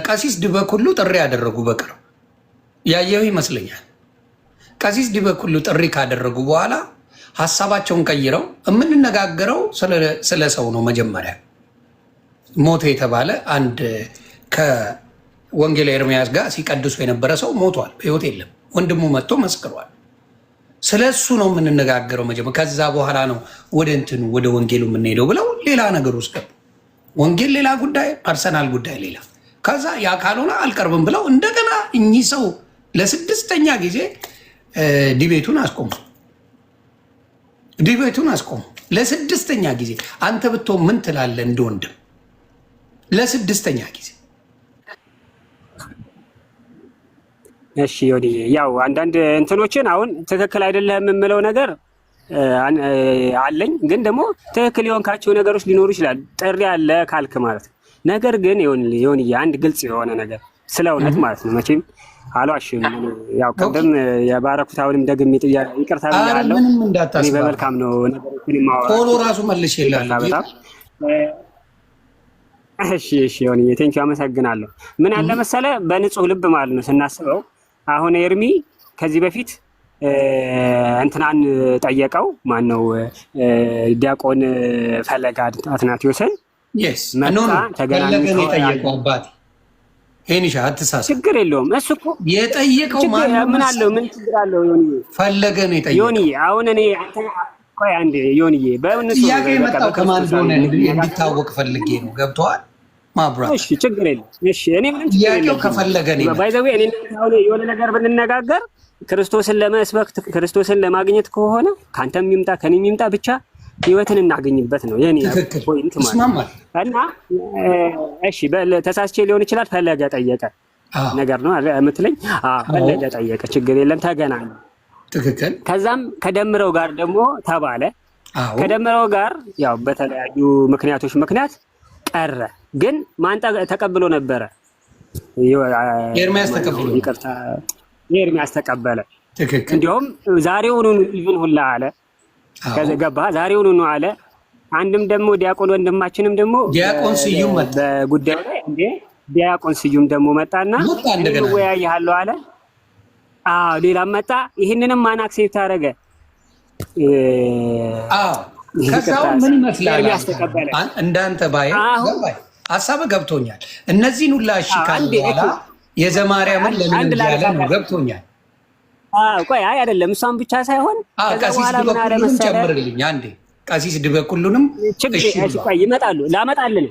ቀሲስ ዲበኩሉ ጥሪ ያደረጉ በቅርብ ያየው ይመስለኛል። ቀሲስ ዲበኩሉ ጥሪ ካደረጉ በኋላ ሀሳባቸውን ቀይረው የምንነጋገረው ስለ ሰው ነው። መጀመሪያ ሞተ የተባለ አንድ ከወንጌል ኤርሚያስ ጋር ሲቀድሱ የነበረ ሰው ሞቷል፣ በሕይወት የለም። ወንድሙ መጥቶ መስክሯል። ስለ እሱ ነው የምንነጋገረው መጀመሪያ። ከዛ በኋላ ነው ወደ ወንጌሉ የምንሄደው ብለው ሌላ ነገር ውስጥ ገቡ። ወንጌል ሌላ ጉዳይ፣ ፐርሰናል ጉዳይ ሌላ። ከዛ ያ ካልሆነ አልቀርብም ብለው እንደገና እኚህ ሰው ለ6ኛ ጊዜ ዲቤቱን አስቆሙ። ለ6ኛ ጊዜ። አንተ ብትሆን ምን ትላለህ? እንደ ወንድም ለ6ኛ ጊዜ። እሺ ዮኒ፣ ያው አንዳንድ እንትኖችን አሁን ትክክል አይደለም የምለው ነገር አለኝ፣ ግን ደግሞ ትክክል የሆንካቸው ነገሮች ሊኖሩ ይችላል። ጥሪ አለ ካልክ ማለት ነው። ነገር ግን ዮኒ አንድ ግልጽ የሆነ ነገር ስለ እውነት ማለት ነው። መቼም አልዋሽም። ያው ቀደም የባረኩት አሁንም ደግሜ ይቅርታ ብያለሁ። እኔ በመልካም ነው ነገሮችን የማወራው። ቶሎ ራሱ መልሽ ይላል በጣም እሺ ዮኒ ቴንኪው አመሰግናለሁ። ምን አለ መሰለ በንጹህ ልብ ማለት ነው ስናስበው አሁን ኤርሚ ከዚህ በፊት እንትናን ጠየቀው። ማን ነው ዲያቆን ፈለገ አትናቴዎስን መጣ ተገናኝቶ ጠየቀው። አባቴ ሄኒሻ አትሳሳ፣ ችግር የለውም እሱ እኮ የጠየቀው ምን አለው? ምን ችግር አለው? ዮኒ ፈለገ ነው የጠየቀው። ዮኒ አሁን እኔ ቆይ አንዴ ዮኒዬ፣ በእውነቱ ጥያቄ የመጣው ከማን እንደሆነ እንዲታወቅ ፈልጌ ነው። ገብቶሃል? ማብራት እሺ፣ ችግር የለም። እሺ እኔ ምንም ጥያቄው ከፈለገ ነው ባይዘው እኔ አሁን የሆነ ነገር ብንነጋገር ክርስቶስን ለመስበክ ክርስቶስን ለማግኘት ከሆነ ካንተም ይምጣ ከኔም ይምጣ ብቻ ህይወትን እናገኝበት ነው የኔ ፖይንት ማለት እና እሺ ተሳስቼ ሊሆን ይችላል። ፈለገ ጠየቀ ነገር ነው የምትለኝ? ፈለገ ጠየቀ፣ ችግር የለም ተገናኙ። ትክክል። ከዛም ከደምረው ጋር ደግሞ ተባለ። ከደምረው ጋር ያው በተለያዩ ምክንያት ቀረ። ግን ማን ተቀብሎ ነበረ? ኤርሚያስ ተቀብሎ፣ ይቅርታ ኤርሚያስ ተቀበለ። ትክክል። እንዲያውም ዛሬውኑ ኢቭን ሁላ አለ። ከዛ ገባ ዛሬውኑ ነው አለ። አንድም ደግሞ ዲያቆን ወንድማችንም ደግሞ ዲያቆን ስዩም መጣ በጉዳዩ ላይ እንዴ ዲያቆን ስዩም ደግሞ መጣና ወያያለሁ አለ። ሌላም መጣ። ይሄንንም ማን አክሴፕት አደረገ? ከዛው ምን ይመስላል? እንዳንተ ባይ ሀሳብ ገብቶኛል። እነዚህን ሁላ እሺ ካለ በኋላ የዘማርያምን ለምን እንዳለ ነው ገብቶኛል። ቆይ አይ አይደለም እሷን ብቻ ሳይሆን ቀሲስ ዲበኩሉንም ጨምርልኝ አንዴ። ቀሲስ ዲበኩሉንም እሺ ቆይ ይመጣሉ። ላመጣልን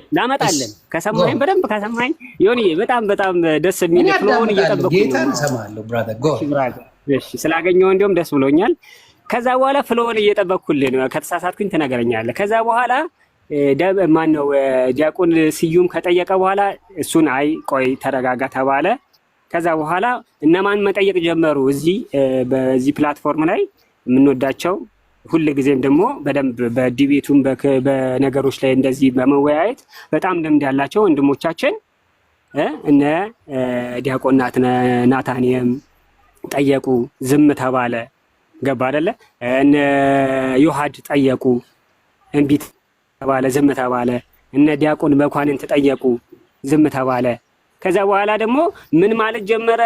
ከሰማኸኝ በደንብ ከሰማኸኝ ዮኒዬ በጣም ደስ የሚል ፍሎውን እየጠበኩ ነው። ጌታን እሰማለሁ ብራዘር ጎ እሺ ስላገኘው እንዲሁም ደስ ብሎኛል። ከዛ በኋላ ፍሎውን እየጠበኩልህ ነው። ከተሳሳትኩኝ ትነግረኛለህ። ከዛ በኋላ ማነው ዲያቆን ስዩም ከጠየቀ በኋላ እሱን አይ ቆይ ተረጋጋ ተባለ። ከዛ በኋላ እነማን መጠየቅ ጀመሩ? በዚህ ፕላትፎርም ላይ የምንወዳቸው ሁል ጊዜም ደግሞ በደንብ በዲቤቱም በነገሮች ላይ እንደዚህ በመወያየት በጣም ልምድ ያላቸው ወንድሞቻችን እነ ዲያቆን ናታንየም ጠየቁ፣ ዝም ተባለ። ገባ አይደለ? እነ ዮሐድ ጠየቁ፣ እምቢ ተባለ፣ ዝም ተባለ። እነ ዲያቆን መኳንንት ጠየቁ፣ ዝም ተባለ። ከዛ በኋላ ደግሞ ምን ማለት ጀመረ?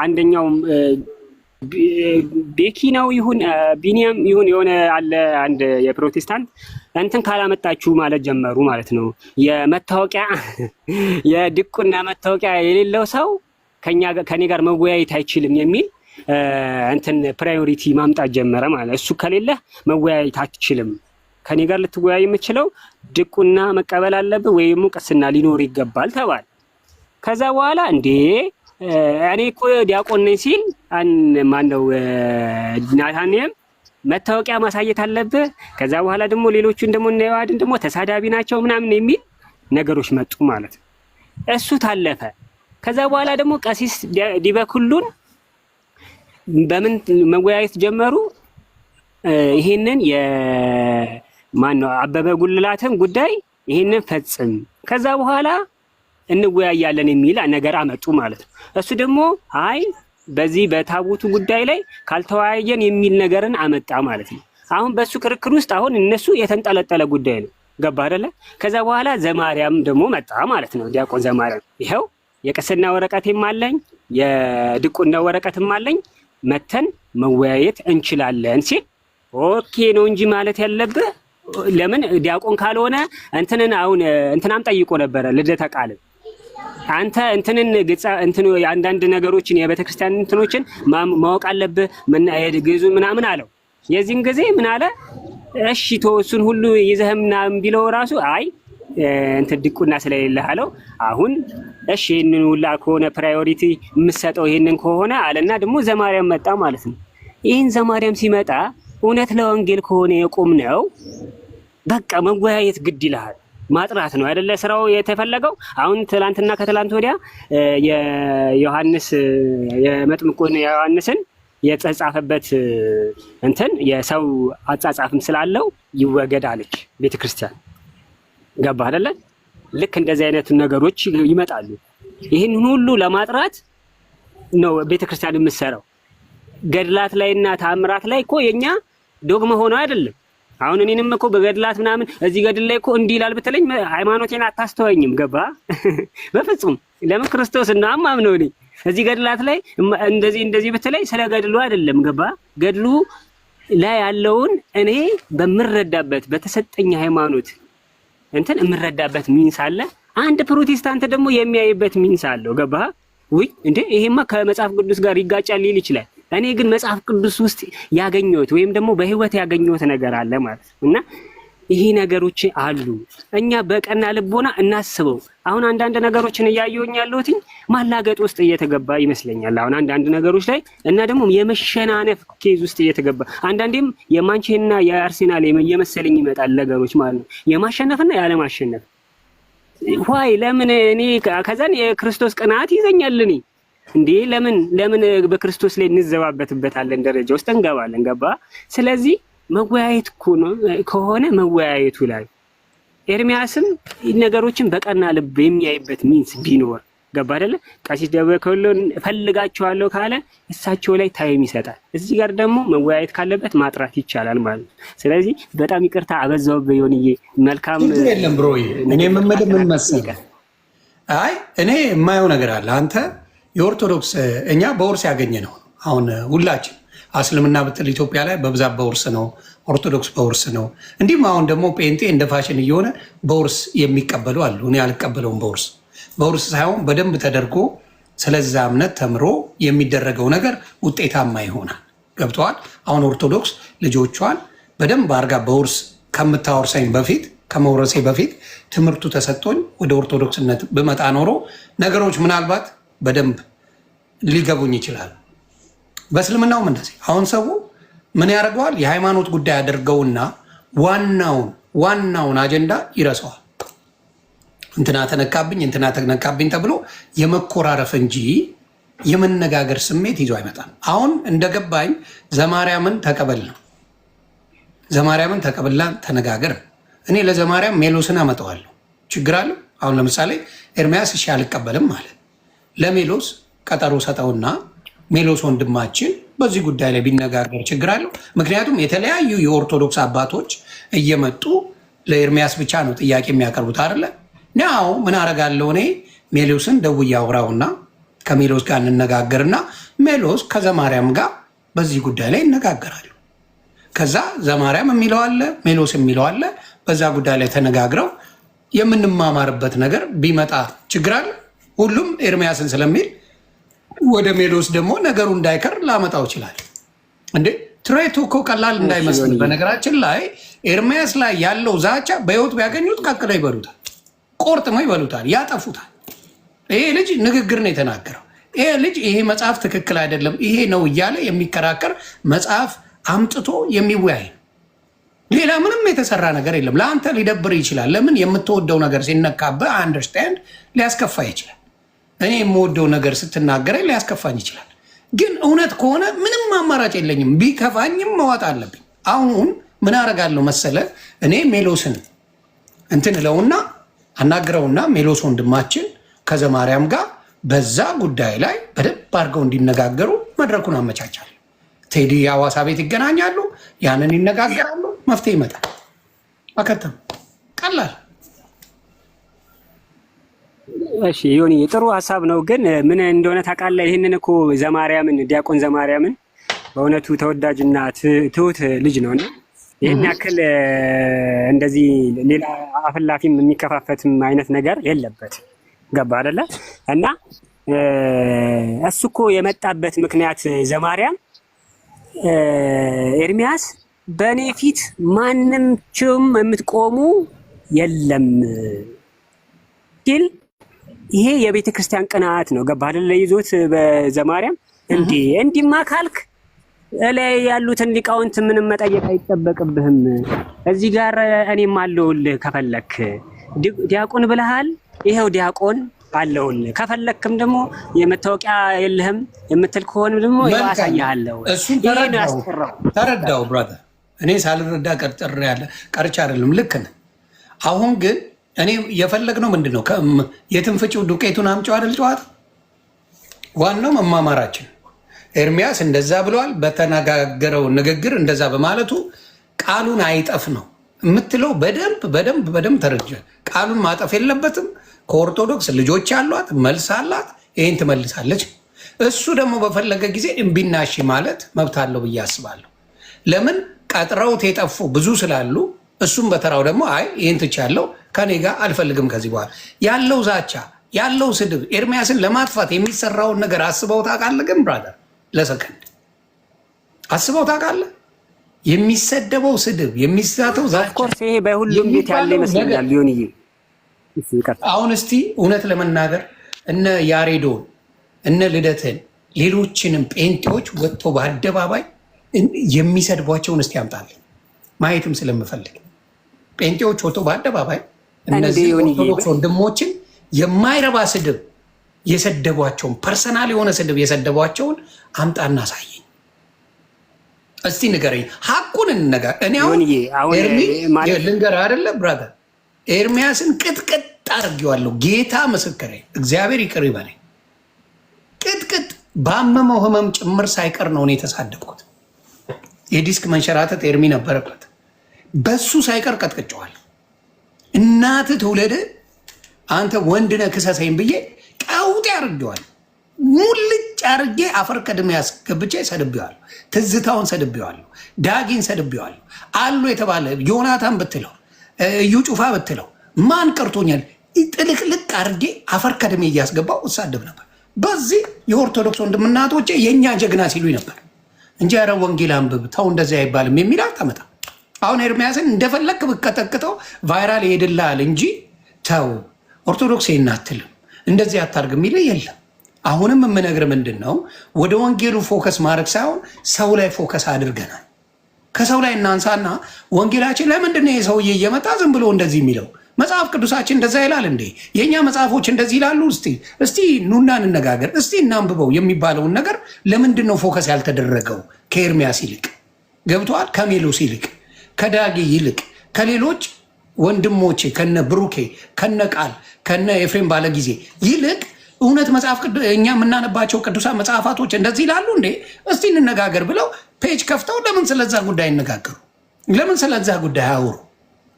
አንደኛው ቤኪ ነው ይሁን ቢኒያም ይሁን የሆነ አለ አንድ የፕሮቴስታንት እንትን ካላመጣችሁ ማለት ጀመሩ ማለት ነው። የመታወቂያ የድቁና መታወቂያ የሌለው ሰው ከኔ ጋር መወያየት አይችልም የሚል እንትን ፕራዮሪቲ ማምጣት ጀመረ ማለት ነው። እሱ ከሌለ መወያየት አትችልም። ከኔ ጋር ልትወያይ የምችለው ድቁና መቀበል አለብህ ወይም ቅስና ሊኖር ይገባል ተባለ። ከዛ በኋላ እንዴ እኔ እኮ ዲያቆን ነኝ ሲል ማነው ናታንየም መታወቂያ ማሳየት አለብህ። ከዛ በኋላ ደግሞ ሌሎቹን ደግሞ እናየዋድን ደግሞ ተሳዳቢ ናቸው ምናምን የሚል ነገሮች መጡ ማለት ነው። እሱ ታለፈ። ከዛ በኋላ ደግሞ ቀሲስ ዲበኩሉን በምን መወያየት ጀመሩ? ይሄንን የማነው አበበ ጉልላትን ጉዳይ ይሄንን ፈጽም፣ ከዛ በኋላ እንወያያለን የሚል ነገር አመጡ ማለት ነው። እሱ ደግሞ አይ በዚህ በታቦቱ ጉዳይ ላይ ካልተወያየን የሚል ነገርን አመጣ ማለት ነው። አሁን በሱ ክርክር ውስጥ አሁን እነሱ የተንጠለጠለ ጉዳይ ነው። ገባ አይደለ? ከዛ በኋላ ዘማርያም ደግሞ መጣ ማለት ነው። ዲያቆን ዘማርያም ይኸው የቅስና ወረቀቴም አለኝ የድቁና ወረቀትም አለኝ መተን መወያየት እንችላለን ሲል ኦኬ ነው እንጂ ማለት ያለብህ ለምን ዲያቆን ካልሆነ እንትንን አሁን እንትናም ጠይቆ ነበረ ልደተ ቃል አንተ እንትንን አንዳንድ ነገሮችን የቤተክርስቲያን እንትኖችን ማወቅ አለብህ ግዙ ምናምን አለው። የዚህን ጊዜ ምን አለ እሺ ተወሱን ሁሉ ይዘህምና ቢለው ራሱ አይ እንትን ድቁና ስለሌለ አለው። አሁን እሺ ይሄንን ሁላ ከሆነ ፕራዮሪቲ የምሰጠው ይሄንን ከሆነ አለና ደግሞ ዘማርያም መጣ ማለት ነው። ይሄን ዘማርያም ሲመጣ እውነት ለወንጌል ከሆነ የቆም ነው በቃ መወያየት ግድ ይልሃል። ማጥራት ነው አይደለ ስራው የተፈለገው። አሁን ትላንትና ከትላንት ወዲያ የዮሐንስ የመጥምቁን ዮሐንስን የተጻፈበት እንትን የሰው አጻጻፍም ስላለው ይወገድ አለች ቤተክርስቲያን። ገባ አይደለ? ልክ እንደዚህ አይነት ነገሮች ይመጣሉ። ይህን ሁሉ ለማጥራት ነው ቤተክርስቲያን የምትሰራው። ገድላት ላይና ታምራት ላይ እኮ የኛ ዶግማ ሆኖ አይደለም። አሁን እኔንም እኮ በገድላት ምናምን እዚህ ገድል ላይ እኮ እንዲህ ይላል ብትለኝ ሃይማኖቴን አታስተወኝም። ገባ? በፍጹም ለምን ክርስቶስ እና አማም ነው። እኔ እዚህ ገድላት ላይ እንደዚህ ብትለኝ ስለ ገድሉ አይደለም። ገባ? ገድሉ ላይ ያለውን እኔ በምረዳበት በተሰጠኝ ሃይማኖት እንትን የምረዳበት ሚንስ አለ። አንድ ፕሮቴስታንት ደግሞ የሚያይበት ሚንስ አለው። ገባ? ውይ እንዴ ይሄማ ከመጽሐፍ ቅዱስ ጋር ይጋጫል ሊል ይችላል። እኔ ግን መጽሐፍ ቅዱስ ውስጥ ያገኘሁት ወይም ደግሞ በህይወት ያገኘሁት ነገር አለ ማለት እና ይሄ ነገሮች አሉ። እኛ በቀና ልቦና እናስበው። አሁን አንዳንድ ነገሮችን እያየሁኝ ያለሁት ማላገጥ ውስጥ እየተገባ ይመስለኛል። አሁን አንዳንድ ነገሮች ላይ እና ደግሞ የመሸናነፍ ኬዝ ውስጥ እየተገባ አንዳንዴም የማንቸስተርና የአርሴናል የመሰለኝ ይመጣል ነገሮች ማለት ነው። የማሸነፍና ያለማሸነፍ ዋይ ለምን እኔ ከዛን የክርስቶስ ቅናት ይዘኛል እኔ እንዴ ለምን በክርስቶስ ላይ እንዘባበትበታለን ደረጃ ውስጥ እንገባለን። ገባ? ስለዚህ መወያየት ከሆነ መወያየቱ ላይ ኤርሚያስም ነገሮችን በቀና ልብ የሚያይበት ሚንስ ቢኖር ገባ አይደለ? ቀሲስ ደበከሎን ፈልጋቸዋለሁ ካለ እሳቸው ላይ ታይም ይሰጣል። እዚህ ጋር ደግሞ መወያየት ካለበት ማጥራት ይቻላል ማለት ነው። ስለዚህ በጣም ይቅርታ አበዛውብህ ዮኒዬ። መልካም የለም ብሮዬ። እኔ የምልህ ምን መሰለህ፣ አይ እኔ የማየው ነገር አለ። አንተ የኦርቶዶክስ እኛ በውርስ ያገኘ ነው። አሁን ሁላችን እስልምና ብትል ኢትዮጵያ ላይ በብዛት በውርስ ነው፣ ኦርቶዶክስ በውርስ ነው። እንዲሁም አሁን ደግሞ ጴንጤ እንደ ፋሽን እየሆነ በውርስ የሚቀበሉ አሉ። እኔ አልቀበለውም። በውርስ ሳይሆን በደንብ ተደርጎ ስለዛ እምነት ተምሮ የሚደረገው ነገር ውጤታማ ይሆናል። ገብተዋል። አሁን ኦርቶዶክስ ልጆቿን በደንብ አድርጋ በውርስ ከምታወርሰኝ በፊት ከመውረሴ በፊት ትምህርቱ ተሰጥቶኝ ወደ ኦርቶዶክስነት ብመጣ ኖሮ ነገሮች ምናልባት በደንብ ሊገቡኝ ይችላል። በእስልምናውም እንደዚህ አሁን ሰው ምን ያደርገዋል? የሃይማኖት ጉዳይ አድርገውና ዋናውን አጀንዳ ይረሳዋል። እንትና ተነካብኝ ተብሎ የመኮራረፍ እንጂ የመነጋገር ስሜት ይዞ አይመጣም። አሁን እንደገባኝ ዘማርያምን ተቀበል ነው። ዘማርያምን ተቀብላ ተነጋገር። እኔ ለዘማርያም ሜሎስን አመጣዋለሁ። ችግር አለው? አሁን ለምሳሌ ኤርሚያስ እሺ አልቀበልም ማለት ለሜሎስ ቀጠሮ ሰጠውና ሜሎስ ወንድማችን በዚህ ጉዳይ ላይ ቢነጋገር ችግር አለው? ምክንያቱም የተለያዩ የኦርቶዶክስ አባቶች እየመጡ ለኤርሚያስ ብቻ ነው ጥያቄ የሚያቀርቡት አይደለ? ያው ምን አረጋለሁ እኔ ሜሎስን ደውዬ አውራውና ከሜሎስ ጋር እንነጋገርና ሜሎስ ከዘማርያም ጋር በዚህ ጉዳይ ላይ ይነጋገራሉ። ከዛ ዘማርያም የሚለው አለ፣ ሜሎስ የሚለው አለ። በዛ ጉዳይ ላይ ተነጋግረው የምንማማርበት ነገር ቢመጣ ችግር አለ? ሁሉም ኤርሚያስን ስለሚል ወደ ሜሎስ ደግሞ ነገሩ እንዳይከር ላመጣው ይችላል። እንዴ ትሬቱ እኮ ቀላል እንዳይመስል። በነገራችን ላይ ኤርሚያስ ላይ ያለው ዛቻ በህይወት ቢያገኙት ቀቅለው ይበሉታል፣ ቆርጥመው ይበሉታል፣ ያጠፉታል። ይሄ ልጅ ንግግር ነው የተናገረው። ይሄ ልጅ ይሄ መጽሐፍ ትክክል አይደለም ይሄ ነው እያለ የሚከራከር መጽሐፍ አምጥቶ የሚወያይ ሌላ ምንም የተሰራ ነገር የለም። ለአንተ ሊደብር ይችላል። ለምን የምትወደው ነገር ሲነካብህ አንደርስታንድ ሊያስከፋ ይችላል። እኔ የምወደው ነገር ስትናገረኝ ሊያስከፋኝ ይችላል። ግን እውነት ከሆነ ምንም አማራጭ የለኝም። ቢከፋኝም መዋጥ አለብኝ። አሁን ምን አደርጋለሁ መሰለ? እኔ ሜሎስን እንትን እለውና አናግረውና ሜሎስ ወንድማችን ከዘማርያም ጋር በዛ ጉዳይ ላይ በደንብ አድርገው እንዲነጋገሩ መድረኩን አመቻቻለሁ። ቴዲ የሐዋሳ ቤት ይገናኛሉ፣ ያንን ይነጋገራሉ፣ መፍትሄ ይመጣል። አከተም ቀላል። እሺ ዮኒ ጥሩ ሀሳብ ነው፣ ግን ምን እንደሆነ ታውቃለህ? ይህንን እኮ ዘማርያምን ዲያቆን ዘማርያምን በእውነቱ ተወዳጅና ትሁት ልጅ ነውና ይህን ያክል እንደዚህ ሌላ አፍላፊም የሚከፋፈትም አይነት ነገር የለበት። ገባ አይደለ? እና እሱ እኮ የመጣበት ምክንያት ዘማርያም ኤርሚያስ በእኔ ፊት ማንም ችም የምትቆሙ የለም ሲል ይሄ የቤተ ክርስቲያን ቅናት ነው። ገባ አይደለ? ይዞት በዘማርያም እንዲማ ካልክ እላይ ያሉትን ሊቃውንት ምንም መጠየቅ አይጠበቅብህም። እዚህ ጋር እኔም አለሁልህ ከፈለክ ዲያቆን ብለሃል፣ ይሄው ዲያቆን አለሁልህ። ከፈለክም ደግሞ የመታወቂያ የለህም የምትል ከሆነ ደግሞ ያሳያለሁ። እሱን ተረዳው ብራዘር። እኔ ሳልረዳ ቀርቻ አይደለም፣ ልክ ነህ። አሁን ግን እኔ የፈለግነው ምንድነው? የትንፍጪው ዱቄቱን አምጪው አይደል ጨዋታ። ዋናው መማማራችን ኤርሚያስ እንደዛ ብለዋል። በተነጋገረው ንግግር እንደዛ በማለቱ ቃሉን አይጠፍ ነው የምትለው። በደንብ ተረጀ። ቃሉን ማጠፍ የለበትም። ከኦርቶዶክስ ልጆች አሏት፣ መልስ አላት፣ ይህን ትመልሳለች። እሱ ደግሞ በፈለገ ጊዜ እምቢናሺ ማለት መብት አለው ብዬ አስባለሁ። ለምን ቀጥረውት የጠፉ ብዙ ስላሉ፣ እሱም በተራው ደግሞ አይ ይህን ትቻለው ከኔ ጋር አልፈልግም ከዚህ በኋላ ያለው ዛቻ ያለው ስድብ ኤርሚያስን ለማጥፋት የሚሰራውን ነገር አስበው ታውቃለህ? ግን ብራዘር ለሰከንድ አስበው ታውቃለህ? የሚሰደበው ስድብ የሚዛተው ዛቻ ይሄ በሁሉም ቤት ያለ ይመስለኛል። ሊሆንዬ አሁን እስቲ እውነት ለመናገር እነ ያሬዶን እነ ልደትን ሌሎችንም ጴንጤዎች ወጥቶ በአደባባይ የሚሰድቧቸውን እስቲ ያምጣልኝ ማየትም ስለምፈልግ። ጴንጤዎች ወጥቶ በአደባባይ እነዚህ ኦርቶዶክስ ወንድሞችን የማይረባ ስድብ የሰደቧቸውን ፐርሰናል የሆነ ስድብ የሰደቧቸውን አምጣና አሳየኝ እስቲ ንገረኝ። ሀቁን እንነጋ። እኔ አሁን ልንገርህ አይደለ ብራዘር፣ ኤርሚያስን ቅጥቅጥ አድርጌዋለሁ። ጌታ ምስክሬ፣ እግዚአብሔር ይቅር ይበለኝ። ቅጥቅጥ ባመመው ህመም ጭምር ሳይቀር ነው እኔ የተሳደብኩት። የዲስክ መንሸራተት ኤርሚ ነበረበት፣ በሱ ሳይቀር ቀጥቅጨዋለሁ። እናትህ ትውለድ አንተ ወንድነህ ክሰሰኝ ብዬ ቀውጤ አድርጌዋለሁ። ሙልጭ አድርጌ አፈር ቀድሜ ያስገብቼ ሰድቤዋለሁ። ትዝታውን ሰድቤዋለሁ። ዳጊን ሰድቤዋለሁ። አሉ የተባለ ዮናታን ብትለው እዩ ጩፋ ብትለው ማን ቀርቶኛል? ጥልቅልቅ አድርጌ አፈር ቀድሜ እያስገባው እሳደብ ነበር። በዚህ የኦርቶዶክስ ወንድምናቶቼ የእኛ ጀግና ሲሉኝ ነበር እንጂ ኧረ ወንጌል አንብብ ተው እንደዚህ አይባልም የሚል አታመጣ። አሁን ኤርሚያስን እንደፈለክ ብቀጠቅጠው ቫይራል ይሄድልሃል እንጂ ተው ኦርቶዶክስ ይናትልም እንደዚህ አታርግ የሚል የለም። አሁንም የምነግር ምንድን ነው፣ ወደ ወንጌሉ ፎከስ ማድረግ ሳይሆን ሰው ላይ ፎከስ አድርገናል። ከሰው ላይ እናንሳና ወንጌላችን ለምንድን ነው የሰውዬ እየመጣ ዝም ብሎ እንደዚህ የሚለው? መጽሐፍ ቅዱሳችን እንደዛ ይላል እንዴ? የእኛ መጽሐፎች እንደዚህ ይላሉ? እስቲ ኑና እንነጋገር፣ እስቲ እናንብበው የሚባለውን ነገር ለምንድን ነው ፎከስ ያልተደረገው? ከኤርሚያስ ይልቅ ገብተዋል፣ ከሜሎስ ይልቅ፣ ከዳጌ ይልቅ፣ ከሌሎች ወንድሞቼ ከነ ብሩኬ ከነ ቃል ከነ ኤፍሬም ባለጊዜ ይልቅ እውነት መጽሐፍ እኛ የምናነባቸው ቅዱሳን መጽሐፋቶች እንደዚህ ይላሉ እንዴ? እስቲ እንነጋገር ብለው ፔጅ ከፍተው ለምን ስለዛ ጉዳይ ይነጋገሩ? ለምን ስለዛ ጉዳይ አውሩ?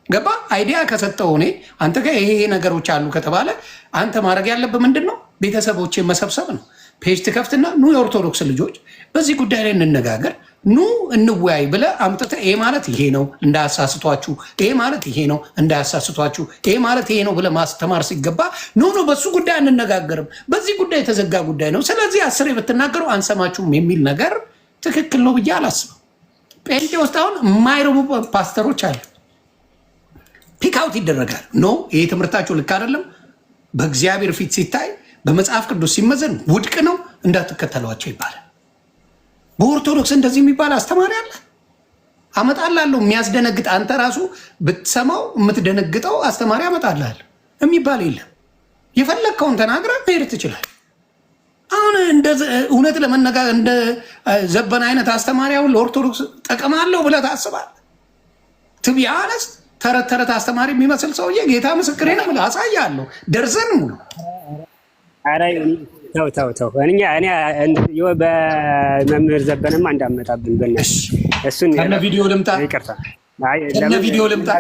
ገባ? አይዲያ ከሰጠው እኔ አንተ ጋር ይሄ ነገሮች አሉ ከተባለ አንተ ማድረግ ያለብህ ምንድን ነው? ቤተሰቦችን መሰብሰብ ነው። ፔጅ ትከፍትና ኑ የኦርቶዶክስ ልጆች በዚህ ጉዳይ ላይ እንነጋገር፣ ኑ እንወያይ ብለህ አምጥተህ ይሄ ማለት ይሄ ነው እንዳያሳስቷችሁ፣ ይሄ ማለት ይሄ ነው እንዳያሳስቷችሁ፣ ይሄ ማለት ይሄ ነው ብለህ ማስተማር ሲገባ ኖ በሱ ጉዳይ አንነጋገርም፣ በዚህ ጉዳይ የተዘጋ ጉዳይ ነው፣ ስለዚህ አስሬ ብትናገሩ አንሰማችሁም የሚል ነገር ትክክል ነው ብዬ አላስብም። ጴንጤ ውስጥ አሁን የማይረቡ ፓስተሮች አሉ። ፒክአውት ይደረጋል። ኖ ይሄ ትምህርታችሁ ልክ አይደለም፣ በእግዚአብሔር ፊት ሲታይ በመጽሐፍ ቅዱስ ሲመዘን ውድቅ ነው፣ እንዳትከተሏቸው ይባላል። በኦርቶዶክስ እንደዚህ የሚባል አስተማሪ አለ? አመጣላለሁ የሚያስደነግጥ አንተ ራሱ ብትሰማው የምትደነግጠው አስተማሪ አመጣላለሁ የሚባል የለም። የፈለግከውን ተናግረህ መሄድ ትችላል። አሁን እውነት ለመነጋገር እንደ ዘበን አይነት አስተማሪ አሁን ለኦርቶዶክስ ጠቀማለሁ ብለህ ታስባለህ? ትቢ አነስት ተረት ተረት አስተማሪ የሚመስል ሰውዬ ጌታ ምስክሬ ነው ብለህ አሳያለሁ። ደርዘን ሙሉ ተው እኛ በመምህር ዘበነማ እንዳመጣብን በእናትህ እሱን ከነ ቪዲዮ ልምጣ። ይቅርታ ከነ ቪዲዮ ልምጣ።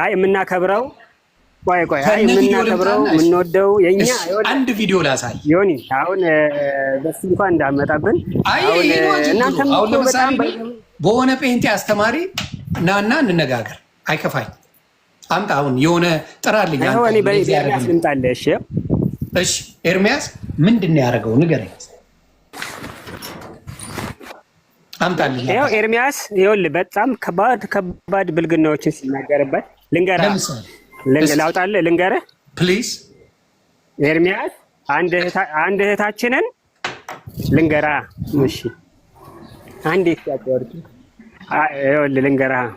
አይ የምናከብረው ቆይ የምናከብረው የምንወደው የኛ አንድ ቪዲዮ ላሳይ ዮኒ። አሁን በሱ እንኳን እንዳመጣብን አሁን እናንተም በጣም በሆነ ጴንጤ አስተማሪ ናና እንነጋገር። አይከፋኝ። አምጣ አሁን የሆነ ጥራልኝ። እኔ በኤርሚያስ ልምጣልህ። እሺ ኤርሚያስ ምንድን ነው ያደረገው? ንገረኝ። አምጣልኝ። ይኸው ኤርሚያስ ይኸውልህ በጣም ከባድ ብልግናዎችን ሲናገርበት ልንገርህ፣ ላውጣልህ ልንገርህ ፕሊዝ። ኤርሚያስ አንድ እህታችንን ልንገርህ። እሺ አንዴ ያቋርጥ። ይኸውልህ ልንገርህ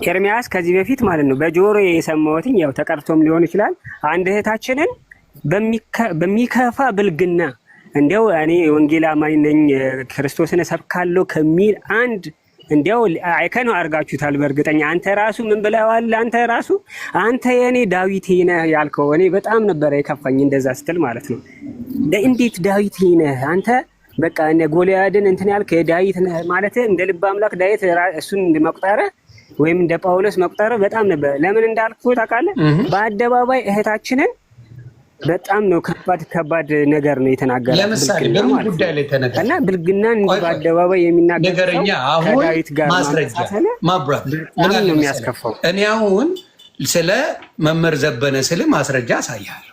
ኤርሚያስ ከዚህ በፊት ማለት ነው በጆሮ የሰማሁትኝ ያው ተቀርቶም ሊሆን ይችላል። አንድ እህታችንን በሚከፋ ብልግና እንዲያው እኔ ወንጌል አማኝ ነኝ ክርስቶስን እሰብካለሁ ከሚል አንድ እንዲያው አይከን አድርጋችሁታል። በእርግጠኛ አንተ ራሱ ምን ብለዋል? አንተ የኔ ዳዊት ነህ ያልከው እኔ በጣም ነበረ የከፋኝ እንደዛ ስትል ማለት ነው። እንዴት ዳዊት ነህ አንተ? በቃ እነ ጎልያድን እንትን ያልክ ዳዊት ነህ ማለት እንደ ልብ አምላክ ዳዊት እሱን መቁጠረ ወይም እንደ ጳውሎስ መቁጠረ በጣም ነበር። ለምን እንዳልኩ ታውቃለህ? በአደባባይ እህታችንን በጣም ነው ከባድ ነገር ነው የተናገረው። ለምሳሌ በምን ጉዳይ ላይ ተነገረ? እና ብልግናን በአደባባይ የሚናገር ሰው ከዳዊት ጋር ማስረጃ ማብራት ምን ነው የሚያስከፋው? እኔ አሁን ስለ መምህር ዘበነ ስለ ማስረጃ አሳያለሁ።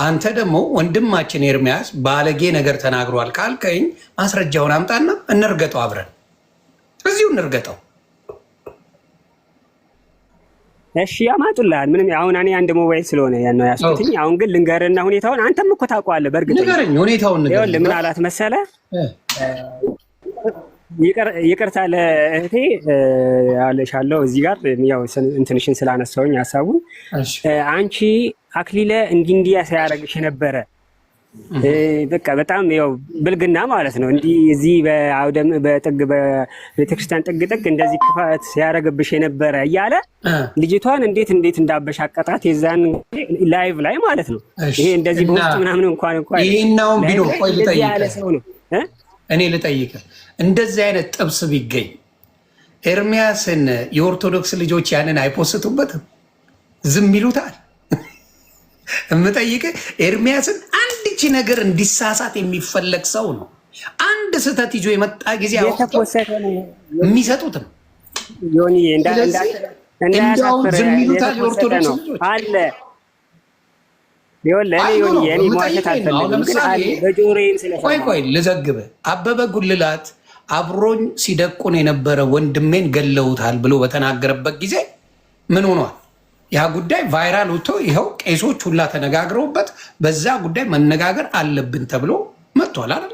አንተ ደግሞ ወንድማችን ኤርሚያስ ባለጌ ነገር ተናግሯል ካልከኝ ማስረጃውን አምጣና እንርገጠው፣ አብረን እዚሁ እንርገጠው። እሺ ያማጡልሃል። ምንም አሁን እኔ አንድ ሞባይል ስለሆነ ያን ነው ያስኩትኝ። አሁን ግን ልንገርና ሁኔታውን አንተም እኮ ታውቀዋለህ። በእርግጥ ንገረኝ፣ ሁኔታውን ንገረኝ። ይኸውልህ ምን አላት መሰለህ? ይቅርታ ለእህቴ አለሻለሁ እዚህ ጋር ያው እንትንሽን ስላነሳሁኝ ሀሳቡን አንቺ አክሊለ እንዲህ ሲያደርግሽ ነበረ። በቃ በጣም ያው ብልግና ማለት ነው። እንዲህ እዚህ በጥግ በቤተክርስቲያን ጥግ እንደዚህ ክፋት ሲያደርግብሽ የነበረ እያለ ልጅቷን እንዴት እንዳበሻቀጣት የዛን ላይቭ ላይ ማለት ነው። ይሄ እንደዚህ በውስጥ ምናምን እንኳን ይሄናውን ቢኖር ቆይ ልጠይቅህ፣ እኔ ልጠይቅህ፣ እንደዚህ አይነት ጥብስ ቢገኝ ኤርሚያስን የኦርቶዶክስ ልጆች ያንን አይፖስቱበትም? ዝም ይሉታል? የምጠይቅህ ኤርሚያስን አንድቺ ነገር እንዲሳሳት የሚፈለግ ሰው ነው። አንድ ስህተት ይዞ የመጣ ጊዜ የሚሰጡትም እንዲያውም ዝም ይሉታል የኦርቶዶክስ ልጆች አለ። ቆይ ልዘግብህ። አበበ ጉልላት አብሮኝ ሲደቁን የነበረ ወንድሜን ገለውታል ብሎ በተናገረበት ጊዜ ምን ሆኗል? ያ ጉዳይ ቫይራል ወጥቶ ይኸው ቄሶች ሁላ ተነጋግረውበት በዛ ጉዳይ መነጋገር አለብን ተብሎ መጥቷል አይደል?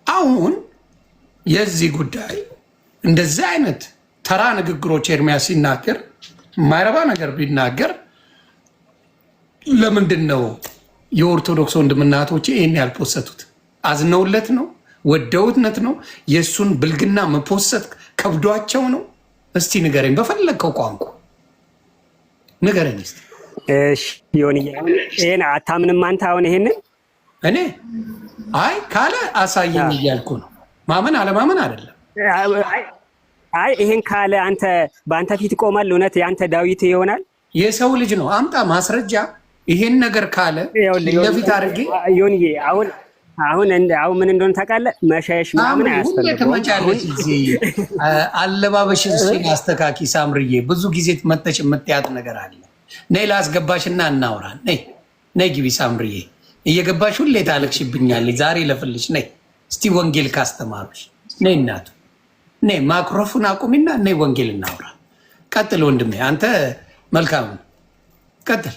አሁን የዚህ ጉዳይ እንደዚህ አይነት ተራ ንግግሮች ኤርሚያስ ሲናገር የማይረባ ነገር ቢናገር ለምንድን ነው የኦርቶዶክስ ወንድምና እህቶቼ ይህን ያልፖሰቱት? አዝነውለት ነው? ወደውትነት ነው? የእሱን ብልግና መፖሰት ከብዷቸው ነው? እስቲ ንገረኝ፣ በፈለግከው ቋንቋ ንገረኝ እስቲ። እሺ ዮኒ ይሄን አታምንም አንተ? አሁን ይሄንን እኔ አይ ካለ አሳየኝ እያልኩ ነው። ማመን አለማመን አይደለም። አይ ይሄን ካለ አንተ በአንተ ፊት ይቆማል? እውነት የአንተ ዳዊት ይሆናል? የሰው ልጅ ነው። አምጣ ማስረጃ። ይሄን ነገር ካለ ለፊት አድርጌ ዮኒ አሁን ምን እንደሆነ ታውቃለህ? መሻየሽ ምናምን አያስፈልግም። አለባበሽን አስተካኪ ሳምርዬ። ብዙ ጊዜ መተሽ የምትያት ነገር አለ። ነይ ላስገባሽና እናውራ። ነይ ግቢ ሳምርዬ። እየገባሽ ሁሌ ታለቅሽብኛለች። ዛሬ ለፍልሽ ነይ እስቲ ወንጌል ካስተማሩሽ ነይ እናቱ ነይ። ማይክሮፎን አቁሚና ነይ ወንጌል እናውራ። ቀጥል ወንድሜ፣ አንተ መልካም ቀጥል።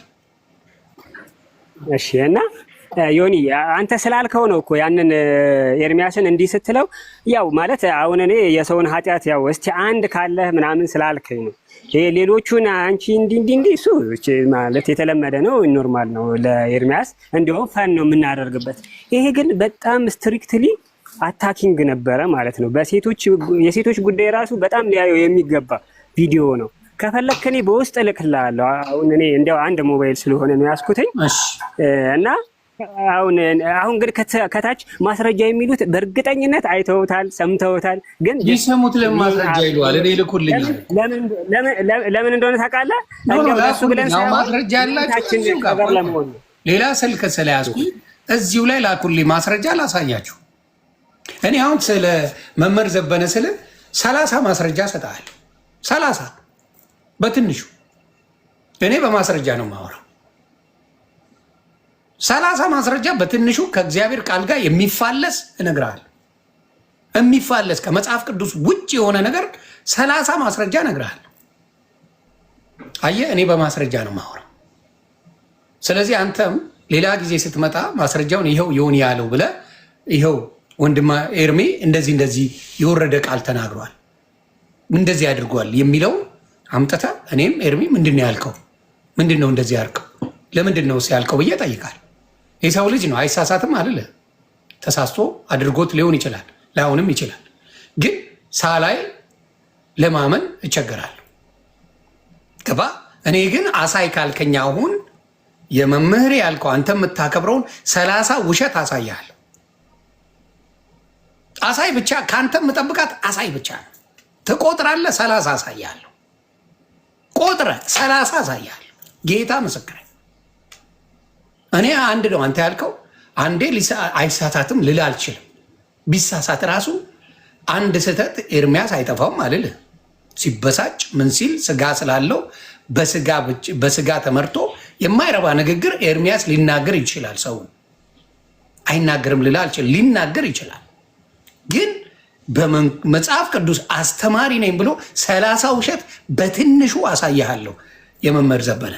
እሺ እና ዮኒ አንተ ስላልከው ነው እኮ ያንን ኤርሚያስን እንዲህ ስትለው፣ ያው ማለት አሁን እኔ የሰውን ኃጢአት ያው እስቲ አንድ ካለህ ምናምን ስላልከኝ ነው። ሌሎቹን አንቺ እንዲህ እሱ ማለት የተለመደ ነው፣ ኖርማል ነው ለኤርሚያስ፣ እንዲሁም ፈን ነው የምናደርግበት። ይሄ ግን በጣም ስትሪክትሊ አታኪንግ ነበረ ማለት ነው። የሴቶች ጉዳይ ራሱ በጣም ሊያየው የሚገባ ቪዲዮ ነው። ከፈለክ እኔ በውስጥ እልክልሃለሁ። አሁን እኔ እንዲያው አንድ ሞባይል ስለሆነ ነው ያስኩትኝ እና አሁን ግን ከታች ማስረጃ የሚሉት በእርግጠኝነት አይተውታል፣ ሰምተውታል። ግን ይሰሙት ለማስረጃ ይሏል። እኔ ልኩልኝ ለምን እንደሆነ ታውቃለህ? እንደሱ ብለን ማስረጃ ያላችሁ ሌላ ስልክ ስለያዝኩ እዚሁ ላይ ላኩልኝ ማስረጃ ላሳያችሁ። እኔ አሁን ስለ መምህር ዘበነ ስለ 30 ማስረጃ ሰጥሃለሁ። 30 በትንሹ እኔ በማስረጃ ነው የማወራው። 30 ማስረጃ በትንሹ ከእግዚአብሔር ቃል ጋር የሚፋለስ እነግርሃለሁ። የሚፋለስ ከመጽሐፍ ቅዱስ ውጭ የሆነ ነገር 30 ማስረጃ እነግርሃለሁ። አየህ፣ እኔ በማስረጃ ነው የማወራው። ስለዚህ አንተም ሌላ ጊዜ ስትመጣ ማስረጃውን ይኸው ይሁን ያለው ብለህ ይኸው ወንድማ ኤርሚ እንደዚህ የወረደ ቃል ተናግሯል፣ እንደዚህ አድርጓል የሚለው አምጥተህ እኔም ኤርሚ ምንድን ነው ያልከው? ምንድን ነው እንደዚህ ያልከው? ለምንድን ነው ያልከው ብዬ እጠይቃለሁ። የሰው ልጅ ነው አይሳሳትም አልለ። ተሳስቶ አድርጎት ሊሆን ይችላል፣ ላይሆንም ይችላል። ግን ሳላይ ለማመን እቸገራለሁ። ገባ? እኔ ግን አሳይ ካልከኝ አሁን የመምህር ያልከው አንተ የምታከብረውን 30 ውሸት አሳያለሁ። አሳይ ብቻ ከአንተ የምጠብቃት አሳይ ብቻ ነው። ትቆጥራለህ፣ 30 አሳያለሁ። ቆጥረህ 30 አሳያለሁ። ጌታ ምስክር። እኔ አንድ ነው አንተ ያልከው አንዴ አይሳሳትም ልል አልችልም። ቢሳሳት ራሱ አንድ ስህተት ኤርሚያስ አይጠፋውም አልልህ። ሲበሳጭ ምን ሲል ስጋ ስላለው በስጋ ተመርቶ የማይረባ ንግግር ኤርሚያስ ሊናገር ይችላል። ሰው አይናገርም ልል አልችልም። ሊናገር ይችላል። ግን በመጽሐፍ ቅዱስ አስተማሪ ነኝ ብሎ 30 ውሸት በትንሹ አሳያለሁ። የመምህር ዘበነ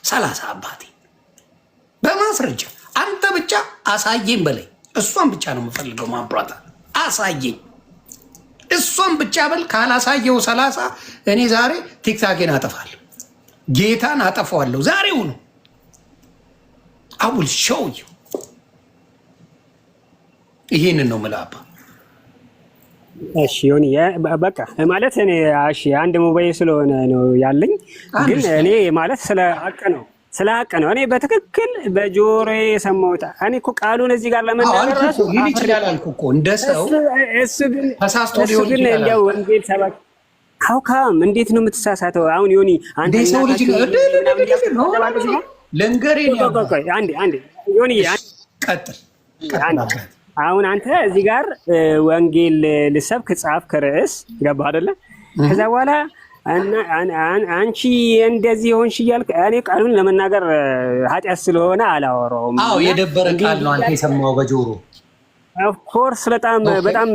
30 አባቴ በማስረጃ አንተ ብቻ አሳየኝ በላይ እሷን ብቻ ነው የምፈልገው። ማብራታ አሳየኝ እሷን ብቻ በል። ካላሳየው 30 እኔ ዛሬ ቲክታኬን አጠፋለሁ። ጌታን አጠፋዋለሁ ዛሬው ነው። አውል ሾው ዩ ይሄንን ነው የምልህ። እሺ ዮኒ በቃ ማለት እኔ እሺ አንድ ሞባይል ስለሆነ ነው ያለኝ። ግን እኔ ማለት ስለ ሀቅ ነው እኔ በትክክል በጆሮዬ የሰማሁት። እኔ እኮ ቃሉን እዚህ ጋር ለመናገር ራሱ ይችላል አልኩ እኮ እንደ ሰው እሱ ግን እንደው ወንጌል ሰባኪ ካውካም እንዴት ነው የምትሳሳተው? አሁን ዮኒ አንተ ሰው ልጅ ለንገሬ አንዴ ዮኒ ቀጥል። አሁን አንተ እዚህ ጋር ወንጌል ልሰብክ ጻፍክ ርዕስ ገባ አይደለ? ከዛ በኋላ አንቺ እንደዚህ ሆንሽ እያልክ እኔ ቃሉን ለመናገር ኃጢአት ስለሆነ አላወራውም። አዎ የደበረ ቃል ነው አንተ የሰማው በጆሮ ኦፍኮርስ በጣም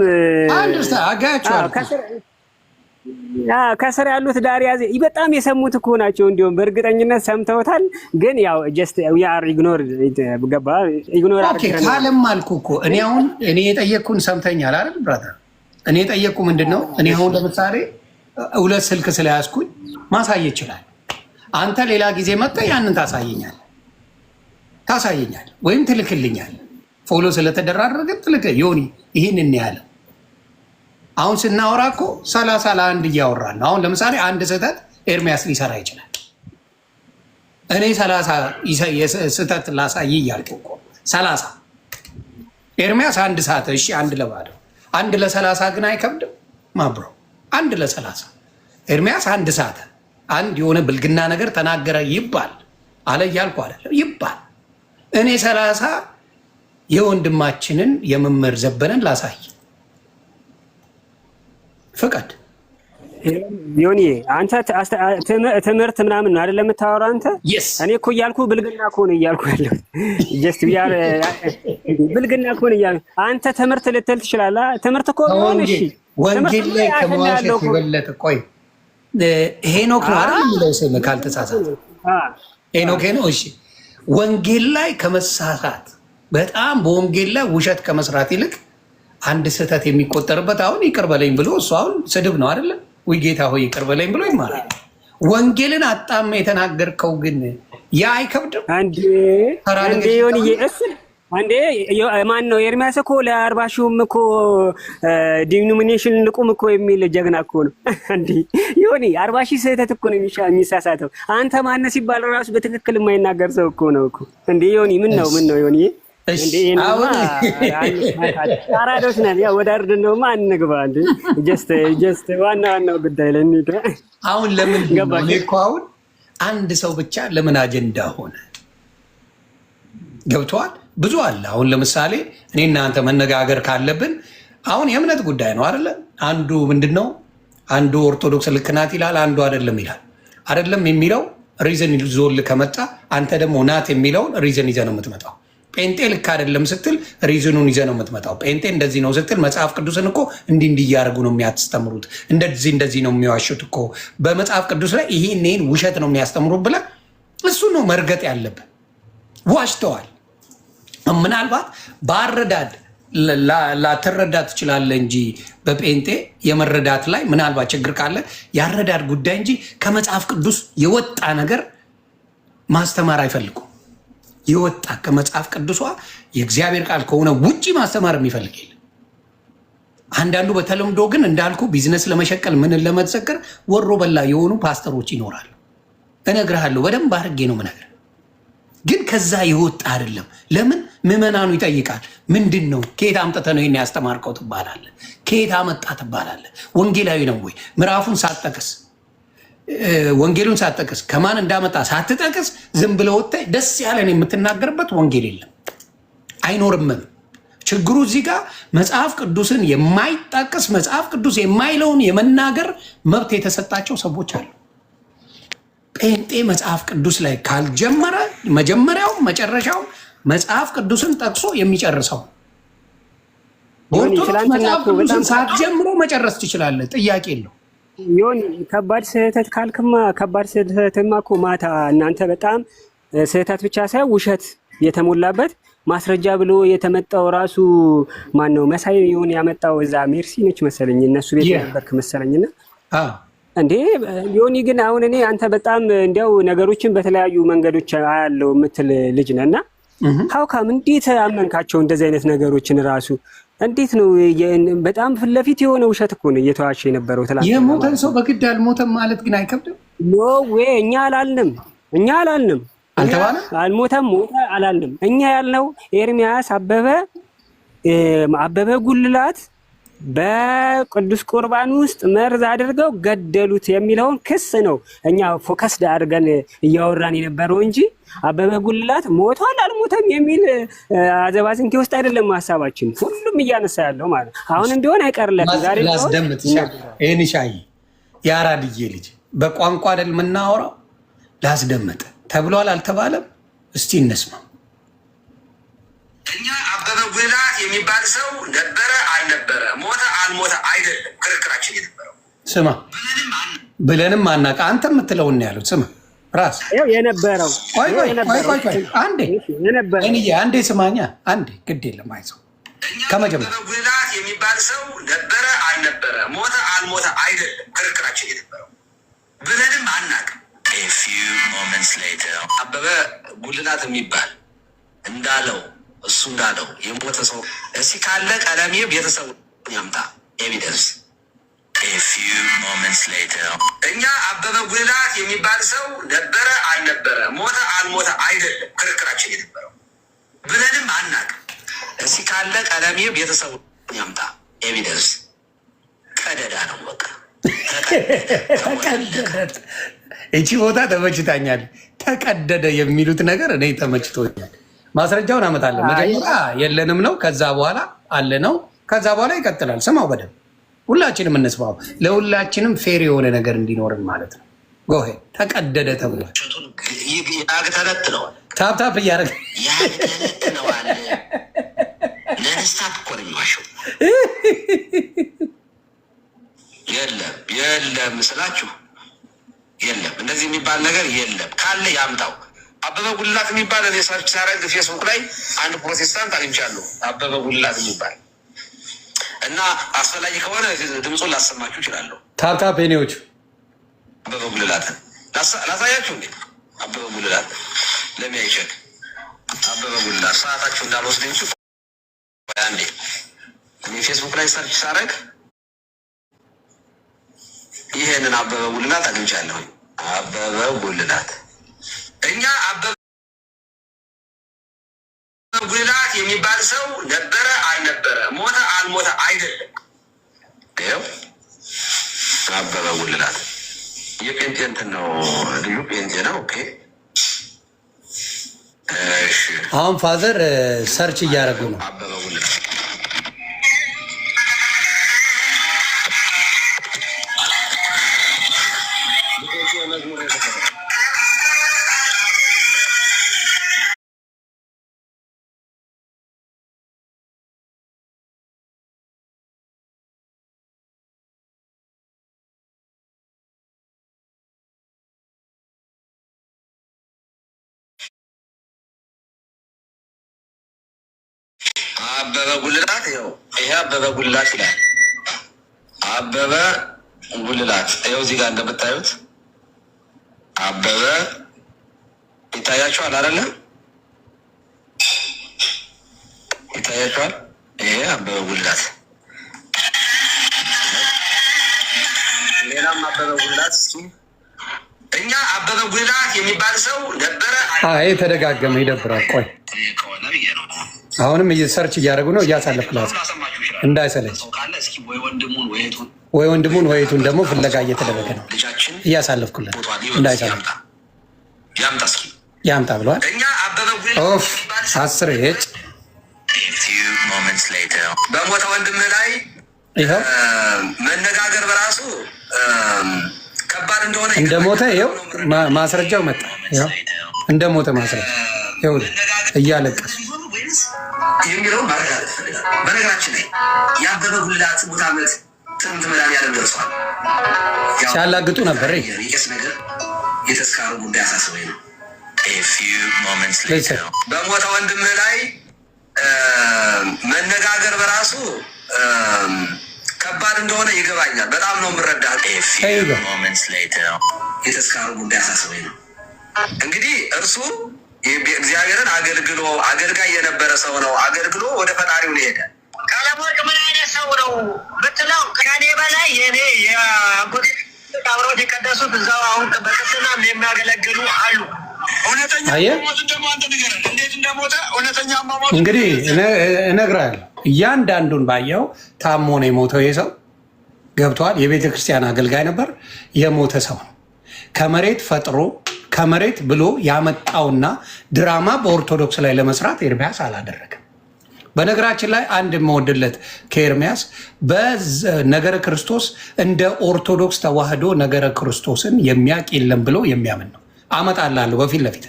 ከስር ያሉት ዳሪያዜ በጣም የሰሙት እኮ ናቸው። እንዲሁም በእርግጠኝነት ሰምተውታል። ግን ያው ጀስት ዊ አር ኢግኖር ገባ ኢግኖር አድርገን ካለም አልኩ እኮ እኔ የጠየቅኩን ሰምተኛል አይደል ብራዘር? እኔ የጠየቅኩ ምንድነው? እኔ አሁን ለምሳሌ 2 ስልክ ስለያዝኩኝ ማሳየት ይችላል። አንተ ሌላ ጊዜ መጥተህ ያንን ታሳየኛል ወይም ትልክልኛል። ፎሎ ስለተደራረገ ዮኒ ይህን ያለው አሁን ስናወራ እኮ 30 ለ1 እያወራን ነው። አሁን ለምሳሌ አንድ ስህተት ኤርሚያስ ሊሰራ ይችላል። እኔ 30 ስህተት ላሳይ እያልኩ እኮ 30 ኤርሚያስ 1 ሰዓት እሺ፣ 1 ለባዶ 1 ለ30 ግን አይከብድም ማብሮ 1 ለ30 ኤርሚያስ 1 ሰዓት አንድ የሆነ ብልግና ነገር ተናገረ ይባል አለ እያልኩ አይደለም ይባል። እኔ 30 የወንድማችንን የመምህር ዘበነን ላሳይ ፍቃድ ዮኒ አንተ ትምህርት ምናምን ነው አይደለም የምታወራው አንተ? እኔ እኮ እያልኩ ብልግና እኮ ነው እያልኩ ያለው። ጀስት ቢያር ብልግና እኮ ነው እያልኩ አንተ ትምህርት ልትል ትችላለህ። ትምህርት እኮ ሆነ እሺ፣ ወንጌል ላይ ከመዋሸት ይበለጥ ቆይ ሄኖክ ነው አይደል የሚለው ስም ካልተሳሳተ ሄኖክ ነው። እሺ ወንጌል ላይ ከመሳሳት በጣም በወንጌል ላይ ውሸት ከመስራት ይልቅ አንድ ስህተት የሚቆጠርበት አሁን ይቅር በለኝ ብሎ እሱ አሁን ስድብ ነው አይደለም ወይ? ጌታ ሆይ ይቅር በለኝ ብሎ ይማራል። ወንጌልን አጣም የተናገርከው ግን ያ አይከብድም? አንዴ ማን ነው ኤርሚያስ እኮ ለ40 ሺህም እኮ ዲኖሚኔሽን ልቁም እኮ የሚል ጀግና እኮ ነው። አንዴ ዮኒ 40 ሺህ ስህተት እኮ ነው የሚሳሳተው። አንተ ማን ሲባል ራሱ በትክክል የማይናገር ሰው እኮ ነው እኮ። እንዴ ዮኒ ምን ነው ዮኒ እንዴ አራዶች ነን። ያው ወደ አርድ ነው ማን ንግባ እንዴ ጀስት ዋናው ጉዳይ ላይ እንሂድ። አሁን ለምን ገባኝ እኮ አሁን አንድ ሰው ብቻ ለምን አጀንዳ ሆነ? ገብቷል። ብዙ አለ። አሁን ለምሳሌ እኔ እናንተ መነጋገር ካለብን አሁን የእምነት ጉዳይ ነው አይደለ? አንዱ ምንድነው አንዱ ኦርቶዶክስ ልክ ናት ይላል፣ አንዱ አይደለም ይላል። አይደለም የሚለው ሪዝን ይዞል ከመጣ አንተ ደግሞ ናት የሚለውን ሪዝን ይዘህ ነው የምትመጣው። ጴንጤ ልክ አይደለም ስትል ሪዝኑን ይዘህ ነው የምትመጣው። ጴንጤ እንደዚህ ነው ስትል መጽሐፍ ቅዱስን እኮ እንዲህ እያደረጉ ነው የሚያስተምሩት፣ እንደዚህ ነው የሚዋሹት እኮ በመጽሐፍ ቅዱስ ላይ ይሄን ውሸት ነው የሚያስተምሩት ብለህ እሱ ነው መርገጥ ያለብን። ዋሽተዋል። ምናልባት በአረዳድ ላትረዳ ትችላለህ እንጂ በጴንጤ የመረዳት ላይ ምናልባት ችግር ካለ የአረዳድ ጉዳይ እንጂ ከመጽሐፍ ቅዱስ የወጣ ነገር ማስተማር አይፈልጉም። የወጣ ከመጽሐፍ ቅዱሷ የእግዚአብሔር ቃል ከሆነ ውጪ ማስተማር የሚፈልግ የለም። አንዳንዱ በተለምዶ ግን እንዳልኩ ቢዝነስ ለመሸቀል ምን ለመዘከር ወሮ በላ የሆኑ ፓስተሮች ይኖራሉ። እነግርሃለሁ፣ በደንብ አድርጌ ነው የምነግርህ። ግን ከዛ የወጣ አይደለም። ለምን ምዕመናኑ ይጠይቃል። ምንድን ነው ከየት አምጥተህ ነው ይሄን ያስተማርከው ትባላለህ። ከየት አመጣ ትባላለህ። ወንጌላዊ ነው ወይ ምዕራፉን ሳትጠቅስ ወንጌሉን ሳትጠቅስ ከማን እንዳመጣ ሳትጠቅስ ዝም ብለህ ወጥተህ ደስ ያለን የምትናገርበት ወንጌል የለም፣ አይኖርምም። ችግሩ እዚህ ጋር መጽሐፍ ቅዱስን የማይጠቅስ መጽሐፍ ቅዱስ የማይለውን የመናገር መብት የተሰጣቸው ሰዎች አሉ። ጴንጤ መጽሐፍ ቅዱስ ላይ ካልጀመረ መጀመሪያው መጨረሻው መጽሐፍ ቅዱስን ጠቅሶ የሚጨርሰው። ኦርቶዶክስ መጽሐፍ ቅዱስን ሳትጀምሮ መጨረስ ትችላለህ፣ ጥያቄ የለው። ዮኒ ከባድ ስህተት ካልክማ ከባድ ስህተትማ እኮ ማታ እናንተ በጣም ስህተት ብቻ ሳይሆን ውሸት የተሞላበት ማስረጃ ብሎ የተመጣው ራሱ ማን ነው መሳይ ይሁን ያመጣው እዛ ሜርሲ ነች መሰለኝ እነሱ ቤት ነበርክ መሰለኝና እንዴ ዮኒ ግን አሁን እኔ አንተ በጣም እንዲያው ነገሮችን በተለያዩ መንገዶች አያለው የምትል ልጅ ነህና ሀውካም እንዴት አመንካቸው እንደዚህ አይነት ነገሮችን ራሱ እንዴት ነው? በጣም ፊት ለፊት የሆነ ውሸት እኮ ነው እየተዋሸ የነበረው። ትላንት የሞተን ሰው በግድ አልሞተም ማለት ግን አይከብድም? ኖ ዌይ እኛ አላልንም አልሞተም ሞተ አላልንም። እኛ ያልነው ኤርሚያስ አበበ ጉልላት በቅዱስ ቁርባን ውስጥ መርዝ አድርገው ገደሉት የሚለውን ክስ ነው እኛ ፎከስ አድርገን እያወራን የነበረው እንጂ አበበ ጉልላት ሞቷል አልሞተም የሚል አዘባዝንኬ ውስጥ አይደለም ሀሳባችን። ሁሉም እያነሳ ያለው ማለት አሁን እንደሆነ አይቀርለትም። ዛሬ ላስደምጥ ይሄን ሻይ የአራድዬ ልጅ በቋንቋ አይደል የምናወራው። ላስደምጥ ተብሏል አልተባለም? እስቲ እንስማ። እኛ አበበ ጉልላት የሚባል ሰው ነበረ አልነበረ፣ ሞተ አልሞተ አይደለም ክርክራችን የነበረው። ስማ ብለንም አናውቅ። አንተ የምትለውን ነው ያሉት። ስማ ራስ የነበረው አንዴ ስማኛ፣ አንዴ ግድ የለም አይዞህ። ከመጀመሪያ አበበ ጉልላት የሚባል ሰው ነበረ አልነበረ፣ ሞተ አልሞተ አይደለም ክርክራችን የነበረው ብለንም አናውቅም። አበበ ጉልላት የሚባል እንዳለው እሱ እንዳለው የሞተ ሰው እስኪ ካለ ቀለሜ ቤተሰቡ ያምጣ ኤቪደንስ። እኛ አበበ ጉልላት የሚባል ሰው ነበረ አልነበረ፣ ሞተ አልሞተ አይደለም ክርክራችን የነበረው ብለንም አናውቅም። እስኪ ካለ ቀለሜ ቤተሰቡ ያምጣ ኤቪደንስ። ቀደዳ ነው በቃ ተቀደደ። እቺ ቦታ ተመችታኛል። ተቀደደ የሚሉት ነገር እኔ ተመችቶኛል። ማስረጃውን አመጣለሁ። መጀመሪያ የለንም ነው፣ ከዛ በኋላ አለ ነው፣ ከዛ በኋላ ይቀጥላል። ስማው በደንብ ሁላችንም እንስማው። ለሁላችንም ፌር የሆነ ነገር እንዲኖርን ማለት ነው። ጎሄ ተቀደደ ተብሏል። ያግተለትለዋል። ታፕታፕ እያደረገ ያግተለትለዋል። ለንስታፕ እኮ ነው የሚዋሸው። የለም ስላችሁ የለም፣ እንደዚህ የሚባል ነገር የለም። ካለ ያምጣው። አበበ ጉልላት የሚባል እኔ ሰርች ሳደርግ ፌስቡክ ላይ አንድ ፕሮቴስታንት አግኝቻለሁ፣ አበበ ጉልላት የሚባል እና አስፈላጊ ከሆነ ድምፁን ላሰማችሁ እችላለሁ። ታፕታፕ ኔዎች አበበ ጉልላትን ላሳያችሁ እንዴ? አበበ ጉልላት ለሚያይሸግ አበበ ጉልላት ሰዓታችሁ እንዳልወስድ እንጂ አንዴ እኔ ፌስቡክ ላይ ሰርች ሳረግ ይሄንን አበበ ጉልላት አግኝቻለሁ። አበበ ጉልላት እኛ አበበ ጉልላት የሚባል ሰው ነበረ አልነበረ፣ ሞተ አልሞተ አይደለም። ይኸው አበበ ጉልላት የጴንጤ እንትን ነው፣ ልዩ ጴንጤ ነው። ኦኬ እሺ። አሁን ፋዘር ሰርች እያደረጉ ነው። አበበ ጉልላት አበበ ጉልላት ይኸው ይሄ አበበ ጉልላት ይላል። አበበ ጉልላት ይኸው እዚህ ጋር እንደምታዩት አበበ ይታያችኋል አይደለ? ይታያችኋል። ይሄ አበበ ጉልላት፣ ሌላም አበበ ጉልላት። እስኪ እኛ አበበ ጉልላት የሚባል ሰው ነበረ። ይሄ ተደጋገመ፣ ይደብራል። ቆይ አሁንም ሰርች እያደረጉ ነው። እያሳለፍኩላት እንዳይሰለች ወይ ወንድሙን ወይ እህቱን ደግሞ ፍለጋ እየተደረገ ነው። እያሳለፍኩላት እንዳይሰለች ያምጣ ብለዋል። ኦፍ 10 ሄጭ በሞተ ወንድምህ ላይ ይኸው መነጋገር በራሱ ከባድ እንደሆነ እንደሞተ ይኸው ማስረጃው መጣ። ይኸው እንደሞተ ማስረጃ ይኸው እያለቀሱ የሚለው ማረጋገጥ ፈልጋል። በነገራችን ላይ የአበበ ጉልላት ሙት ዓመት ጥንት መድኃኒዓለም ደርሷል። ሲያላግጡ ነበር። የቄስ ነገር የተስካሩ ጉዳይ አሳስበኝ ነው። በሞተ ወንድምህ ላይ መነጋገር በራሱ ከባድ እንደሆነ ይገባኛል። በጣም ነው የምረዳህ። የተስካሩ ጉዳይ አሳስበኝ ነው። እንግዲህ እርሱ እግዚአብሔርን አገልግሎ አገልጋይ የነበረ ሰው ነው። አገልግሎ ወደ ፈጣሪው ነው ሄደ። ቀለሞወርቅ ምን አይነት ሰው ነው ብትለው ከኔ በላይ የኔ የአጎቴ አብረውት የቀደሱት እዛው አሁን በቅስና የሚያገለግሉ አሉ። እውነተኛ ሞት ደግሞ አንተ ንገረን እንዴት እንደሞተ እውነተኛ ሞት እንግዲህ እነግርሃለሁ። እያንዳንዱን ባየው ታሞ ነው የሞተው። ይሄ ሰው ገብቷል። የቤተ ክርስቲያን አገልጋይ ነበር። የሞተ ሰው ነው። ከመሬት ፈጥሮ ከመሬት ብሎ ያመጣውና ድራማ በኦርቶዶክስ ላይ ለመስራት ኤርሚያስ አላደረገም። በነገራችን ላይ አንድ የምወድለት ከኤርሚያስ በነገረ ክርስቶስ እንደ ኦርቶዶክስ ተዋህዶ ነገረ ክርስቶስን የሚያውቅ የለም ብሎ የሚያምን ነው። አመጣላለሁ በፊት ለፊት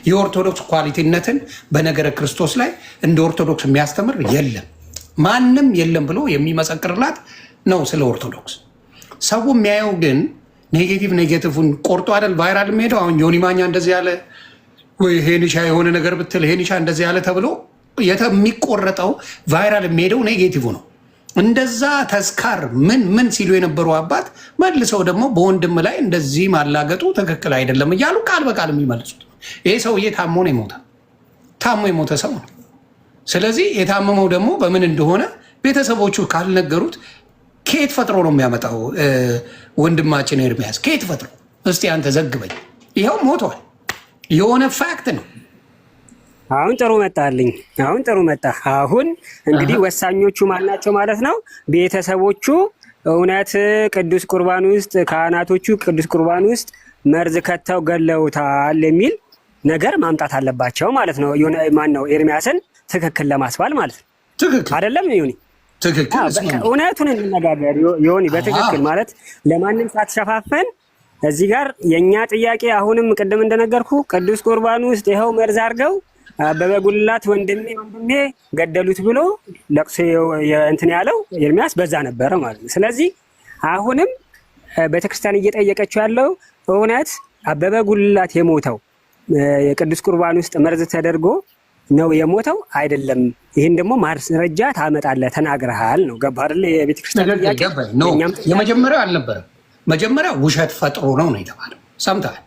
የኦርቶዶክስ ኳሊቲነትን በነገረ ክርስቶስ ላይ እንደ ኦርቶዶክስ የሚያስተምር የለም፣ ማንም የለም ብሎ የሚመሰክርላት ነው ስለ ኦርቶዶክስ። ሰው የሚያየው ግን ኔጌቲቭን ቆርጦ አይደል ቫይራል የሚሄደው። አሁን ዮኒ ማኛ እንደዚህ ያለ ወይ ሄኒሻ የሆነ ነገር ብትል ሄኒሻ እንደዚህ ያለ ተብሎ የሚቆረጠው ቫይራል የሚሄደው ኔጌቲቭ ነው። እንደዛ ተስካር ምን ሲሉ የነበሩ አባት መልሰው ደግሞ በወንድም ላይ እንደዚህ ማላገጡ ትክክል አይደለም እያሉ ቃል በቃል የሚመልሱት። ይሄ ሰውዬ ታሞ ነው የሞተ፣ ታሞ የሞተ ሰው ነው። ስለዚህ የታመመው ደግሞ በምን እንደሆነ ቤተሰቦቹ ካልነገሩት ከየት ፈጥሮ ነው የሚያመጣው? ወንድማችን ኤርሚያስ ከየት ፈጥሮ? እስቲ አንተ ዘግበኝ። ይኸው ሞቷል። የሆነ ፋክት ነው። አሁን ጥሩ መጣልኝ። አሁን ጥሩ መጣ። አሁን እንግዲህ ወሳኞቹ ማናቸው ማለት ነው? ቤተሰቦቹ እውነት ቅዱስ ቁርባን ውስጥ ካህናቶቹ ቅዱስ ቁርባን ውስጥ መርዝ ከተው ገለውታል የሚል ነገር ማምጣት አለባቸው ማለት ነው። ማን ነው ኤርሚያስን ትክክል ለማስባል ማለት ነው። ትክክል አይደለም ዮኒ? ትክክል። እውነቱን እንነጋገር ዮኒ፣ በትክክል ማለት ለማንም ሳትሸፋፈን። እዚህ ጋር የኛ ጥያቄ አሁንም ቅድም እንደነገርኩ ቅዱስ ቁርባን ውስጥ ይኸው መርዝ አድርገው አበበ ጉልላት ወንድሜ ገደሉት ብሎ ለቅሶ እንትን ያለው ኤርሚያስ በዛ ነበረ ማለት ነው። ስለዚህ አሁንም ቤተክርስቲያን እየጠየቀችው ያለው እውነት አበበ ጉልላት የሞተው የቅዱስ ቁርባን ውስጥ መርዝ ተደርጎ ነው የሞተው አይደለም? ይህን ደግሞ ማስረጃ ታመጣለህ፣ ተናግረሃል ነው። ገባህ አይደል? የቤተክርስቲያን ጥያቄ የመጀመሪያው አልነበረም። መጀመሪያ ውሸት ፈጥሮ ነው የተባለው። ሰምተሃል?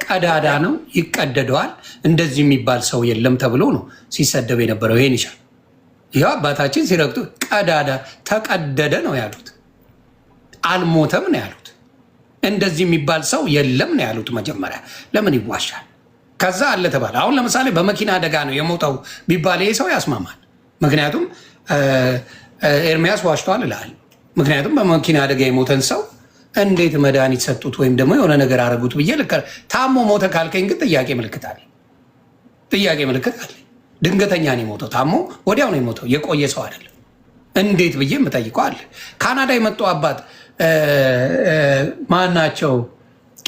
ቀዳዳ ነው፣ ይቀደደዋል። እንደዚህ የሚባል ሰው የለም ተብሎ ነው ሲሰደብ የነበረው። ይሄን ይሻል ይኸው አባታችን ሲረግጡ ቀዳዳ ተቀደደ ነው ያሉት፣ አልሞተም ነው ያሉት። እንደዚህ የሚባል ሰው የለም ነው ያሉት። መጀመሪያ ለምን ይዋሻል? ከዛ አለ ተባለ። አሁን ለምሳሌ በመኪና አደጋ ነው የሞተው ቢባል ይሄ ሰው ያስማማል። ምክንያቱም ኤርሚያስ ዋሽቷል እልሃል። ምክንያቱም በመኪና አደጋ የሞተን ሰው እንዴት መድኃኒት ሰጡት ወይም ደግሞ የሆነ ነገር አደረጉት ብዬ ታሞ ሞተ ካልከኝ ግን ጥያቄ ምልክት አለ። ጥያቄ ምልክት አለ። ድንገተኛ ነው የሞተው፣ ታሞ ወዲያው ነው የሞተው፣ የቆየ ሰው አይደለም። እንዴት ብዬ የምጠይቀው አለ። ካናዳ የመጡ አባት ማናቸው?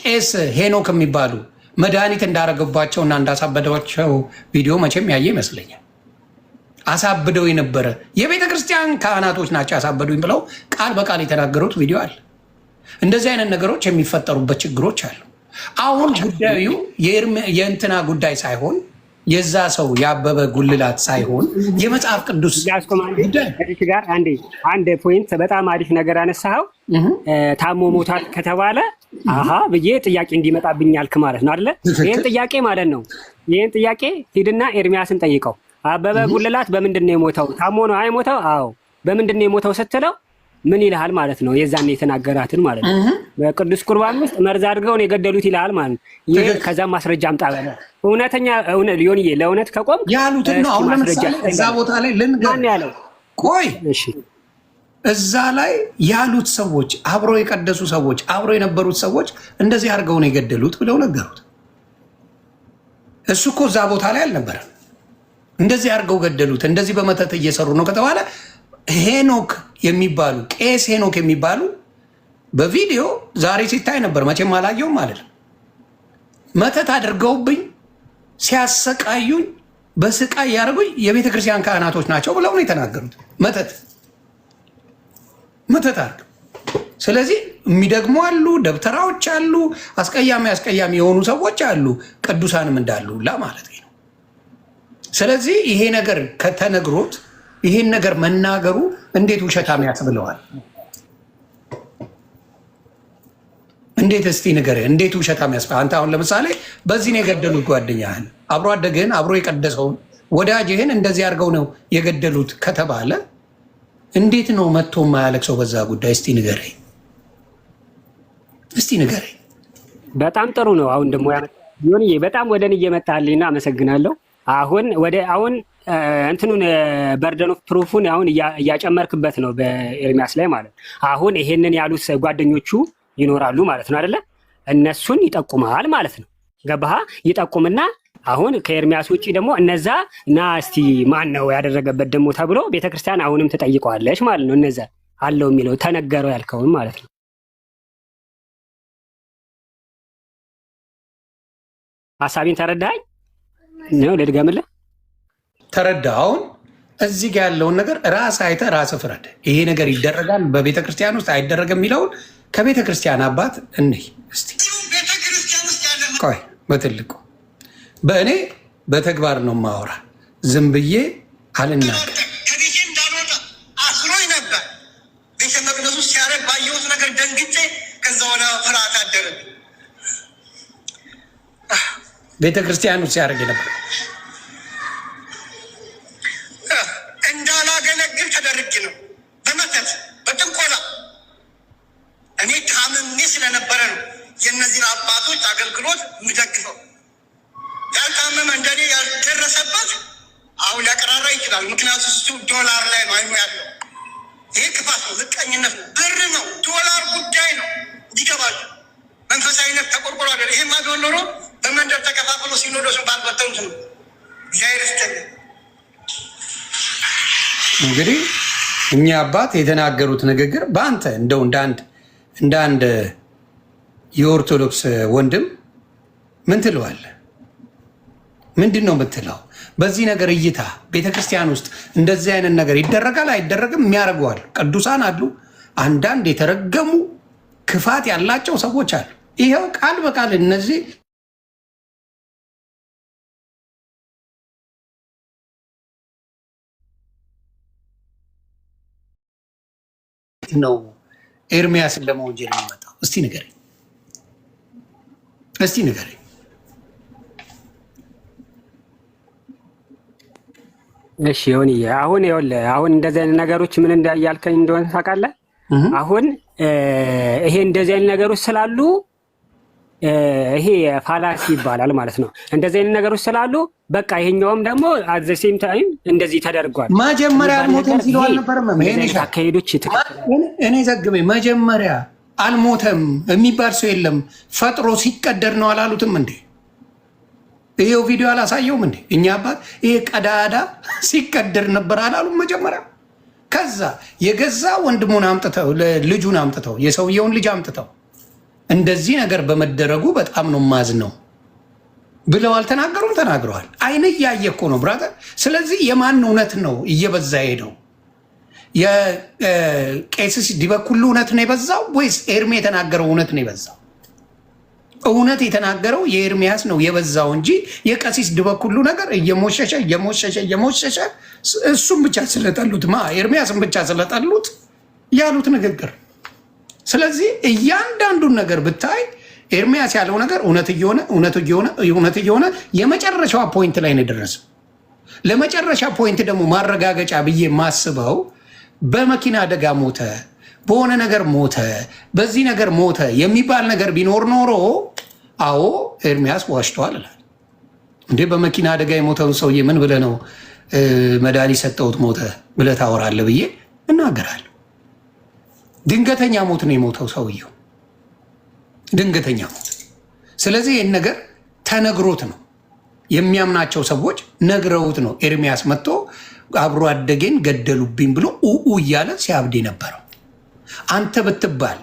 ቄስ ሄኖክ የሚባሉ መድኃኒት እንዳረገባቸው እና እንዳሳበዷቸው ቪዲዮ መቼም ያየ ይመስለኛል። አሳብደው የነበረ የቤተ ክርስቲያን ካህናቶች ናቸው ያሳበዱኝ ብለው ቃል በቃል የተናገሩት ቪዲዮ አለ። እንደዚህ አይነት ነገሮች የሚፈጠሩበት ችግሮች አሉ። አሁን ጉዳዩ የእንትና ጉዳይ ሳይሆን የዛ ሰው የአበበ ጉልላት ሳይሆን የመጽሐፍ ቅዱስ ጋር አንድ ፖይንት በጣም አሪፍ ነገር አነሳኸው። ታሞ ሞታል ከተባለ አሀ ብዬ ጥያቄ እንዲመጣብኝ ያልክ ማለት ነው አይደለ? ይህን ጥያቄ ማለት ነው። ይህን ጥያቄ ሂድና ኤርሚያስን ጠይቀው። አበበ ጉልላት በምንድን ነው የሞተው? ታሞ ነው አይሞተው? አዎ። በምንድን ነው የሞተው ስትለው ምን ይልሃል ማለት ነው? የዛን የተናገራትን ማለት ነው። በቅዱስ ቁርባን ውስጥ መርዝ አድርገው ነው የገደሉት ይልሃል ማለት ነው። ይሄ ከዛም ማስረጃ አምጣ በለ። እውነተኛ ሊሆንዬ ለእውነት ከቆም ያሉትን ነው። አሁን ለምሳሌ እዛ ቦታ ላይ ልንገር ያለው ቆይ፣ እሺ፣ እዛ ላይ ያሉት ሰዎች አብሮ የቀደሱ ሰዎች አብሮ የነበሩት ሰዎች እንደዚህ አድርገው ነው የገደሉት ብለው ነገሩት። እሱ እኮ እዛ ቦታ ላይ አልነበረም። እንደዚህ አድርገው ገደሉት፣ እንደዚህ በመተት እየሰሩ ነው ከተባለ ሄኖክ የሚባሉ ቄስ ሄኖክ የሚባሉ በቪዲዮ ዛሬ ሲታይ ነበር። መቼም አላየውም ማለት ነው። መተት አድርገውብኝ ሲያሰቃዩኝ በስቃይ ያደርጉኝ የቤተ ክርስቲያን ካህናቶች ናቸው ብለው ነው የተናገሩት። መተት አድርገው። ስለዚህ የሚደግሙ አሉ፣ ደብተራዎች አሉ፣ አስቀያሚ የሆኑ ሰዎች አሉ፣ ቅዱሳንም እንዳሉ ሁላ ማለት ነው። ስለዚህ ይሄ ነገር ከተነግሮት ይሄን ነገር መናገሩ እንዴት ውሸታም ያስብለዋል? እንዴት እስቲ ንገረኝ፣ እንዴት ውሸታም ያስብለዋል? አንተ አሁን ለምሳሌ በዚህ ነው የገደሉት ጓደኛህን፣ አብሮ አደግህን፣ አብሮ የቀደሰውን ወዳጅህን እንደዚህ አድርገው ነው የገደሉት ከተባለ እንዴት ነው መጥቶ የማያለቅሰው በዛ ጉዳይ? እስቲ ንገረኝ፣ እስቲ ንገረኝ። በጣም ጥሩ ነው። አሁን ደግሞ ዮኒዬ በጣም ወደ እኔ እየመጣልኝና አመሰግናለሁ። አሁን እንትኑን በርደን ኦፍ ፕሩፉን አሁን እያጨመርክበት ነው በኤርሚያስ ላይ ማለት ነው። አሁን ይሄንን ያሉት ጓደኞቹ ይኖራሉ ማለት ነው አይደለ? እነሱን ይጠቁማል ማለት ነው። ገባህ? ይጠቁምና አሁን ከኤርሚያስ ውጭ ደግሞ እነዛ እና እስቲ ማን ነው ያደረገበት ደግሞ ተብሎ ቤተክርስቲያን አሁንም ትጠይቀዋለች ማለት ነው። እነዛ አለው የሚለው ተነገረው ያልከውን ማለት ነው። ሀሳቤን ተረዳኸኝ? ነው ልድገምልህ። ተረዳ። አሁን እዚህ ጋር ያለውን ነገር ራስ አይተህ ራስ ፍረድ። ይሄ ነገር ይደረጋል በቤተ ክርስቲያን ውስጥ አይደረግም የሚለውን ከቤተ ክርስቲያን አባት እንይ እስቲ። ቆይ በትልቁ በእኔ በተግባር ነው ማወራ፣ ዝም ብዬ አልናገር። ከቤቴ እንዳልወጣ አስሮኝ ነበር። ቤተ መቅደሱ ሲያደርግ ባየሁት ነገር ደንግጬ ከዛ ወደ ፍርሃት አደረግ። ቤተ ክርስቲያን ውስጥ ሲያደርግ ነበር እንዳላገለግል ተደርጌ ነው። በመተት በጥንቆላ እኔ ታምሜ ስለነበረ ነው የእነዚህን አባቶች አገልግሎት የምደግፈው። ያልታመመ እንደኔ ያልደረሰበት አሁን ሊያቀራራ ይችላል። ምክንያቱ እሱ ዶላር ላይ ነው አይኑ ያለው። ይህ ክፋት ነው፣ ምቀኝነት ነው፣ ብር ነው፣ ዶላር ጉዳይ ነው። እንዲገባል መንፈሳዊነት ተቆርቆሮ አለ። ይሄማ ቢሆን ኖሮ በመንደር ተከፋፍሎ ሲኖዶሱን ባልበተኑት ነው። እግዚአብሔር ይስጥልኝ። እንግዲህ እኛ አባት የተናገሩት ንግግር በአንተ እንደው እንደ አንድ የኦርቶዶክስ ወንድም ምን ትለዋለህ? ምንድን ነው የምትለው? በዚህ ነገር እይታ ቤተክርስቲያን ውስጥ እንደዚህ አይነት ነገር ይደረጋል አይደረግም? የሚያደርገዋል ቅዱሳን አሉ። አንዳንድ የተረገሙ ክፋት ያላቸው ሰዎች አሉ። ይኸው ቃል በቃል እነዚህ ነው ኤርሚያስን ለመወንጀል የሚመጣው? እስቲ ንገረኝ፣ እስቲ ንገረኝ። እሺ ዮኒ፣ አሁን ይኸውልህ፣ አሁን እንደዚህ አይነት ነገሮች ምን እንዳያልከኝ እንደሆነ ታውቃለህ? አሁን ይሄ እንደዚህ አይነት ነገሮች ስላሉ ይሄ ፋላሲ ይባላል ማለት ነው። እንደዚህ አይነት ነገሮች ስላሉ በቃ ይሄኛውም ደግሞ አት ዘ ሴም ታይም እንደዚህ ተደርጓል። መጀመሪያ አልሞተም ሲሉ አልነበረም? አካሄዶች እኔ ዘግበኝ መጀመሪያ አልሞተም የሚባል ሰው የለም ፈጥሮ ሲቀደር ነው አላሉትም እንዴ? ይሄው ቪዲዮ አላሳየውም እንዴ? እኛ አባት ይሄ ቀዳዳ ሲቀደር ነበር አላሉም መጀመሪያ? ከዛ የገዛ ወንድሙን አምጥተው ልጁን አምጥተው የሰውየውን ልጅ አምጥተው እንደዚህ ነገር በመደረጉ በጣም ነው ማዝነው ብለው አልተናገሩም? ተናግረዋል። አይን እያየ እኮ ነው ብራዘር። ስለዚህ የማን እውነት ነው እየበዛ ሄደው? የቄስ ዲበኩሉ እውነት ነው የበዛው ወይስ ኤርሜ የተናገረው እውነት ነው የበዛው? እውነት የተናገረው የኤርሚያስ ነው የበዛው እንጂ የቀሲስ ዲበኩሉ ነገር እየሞሸሸ እሱም ብቻ ስለጠሉት ኤርሚያስን ብቻ ስለጠሉት ያሉት ንግግር። ስለዚህ እያንዳንዱን ነገር ብታይ ኤርሚያስ ያለው ነገር እውነት እየሆነ የመጨረሻዋ ፖይንት ላይ ነው የደረሰው። ለመጨረሻ ፖይንት ደግሞ ማረጋገጫ ብዬ ማስበው በመኪና አደጋ ሞተ፣ በሆነ ነገር ሞተ፣ በዚህ ነገር ሞተ የሚባል ነገር ቢኖር ኖሮ አዎ ኤርሚያስ ዋሽቷል እላለሁ። እንዴ በመኪና አደጋ የሞተውን ሰውዬ ምን ብለህ ነው መድኃኒት ሰጠሁት ሞተ ብለህ ታወራለህ ብዬ እናገራለሁ። ድንገተኛ ሞት ነው የሞተው ሰውየው፣ ድንገተኛ ሞት። ስለዚህ ይህን ነገር ተነግሮት ነው የሚያምናቸው ሰዎች ነግረውት ነው ኤርሚያስ መጥቶ አብሮ አደጌን ገደሉብኝ ብሎ እያለ ሲያብድ ነበረው። አንተ ብትባል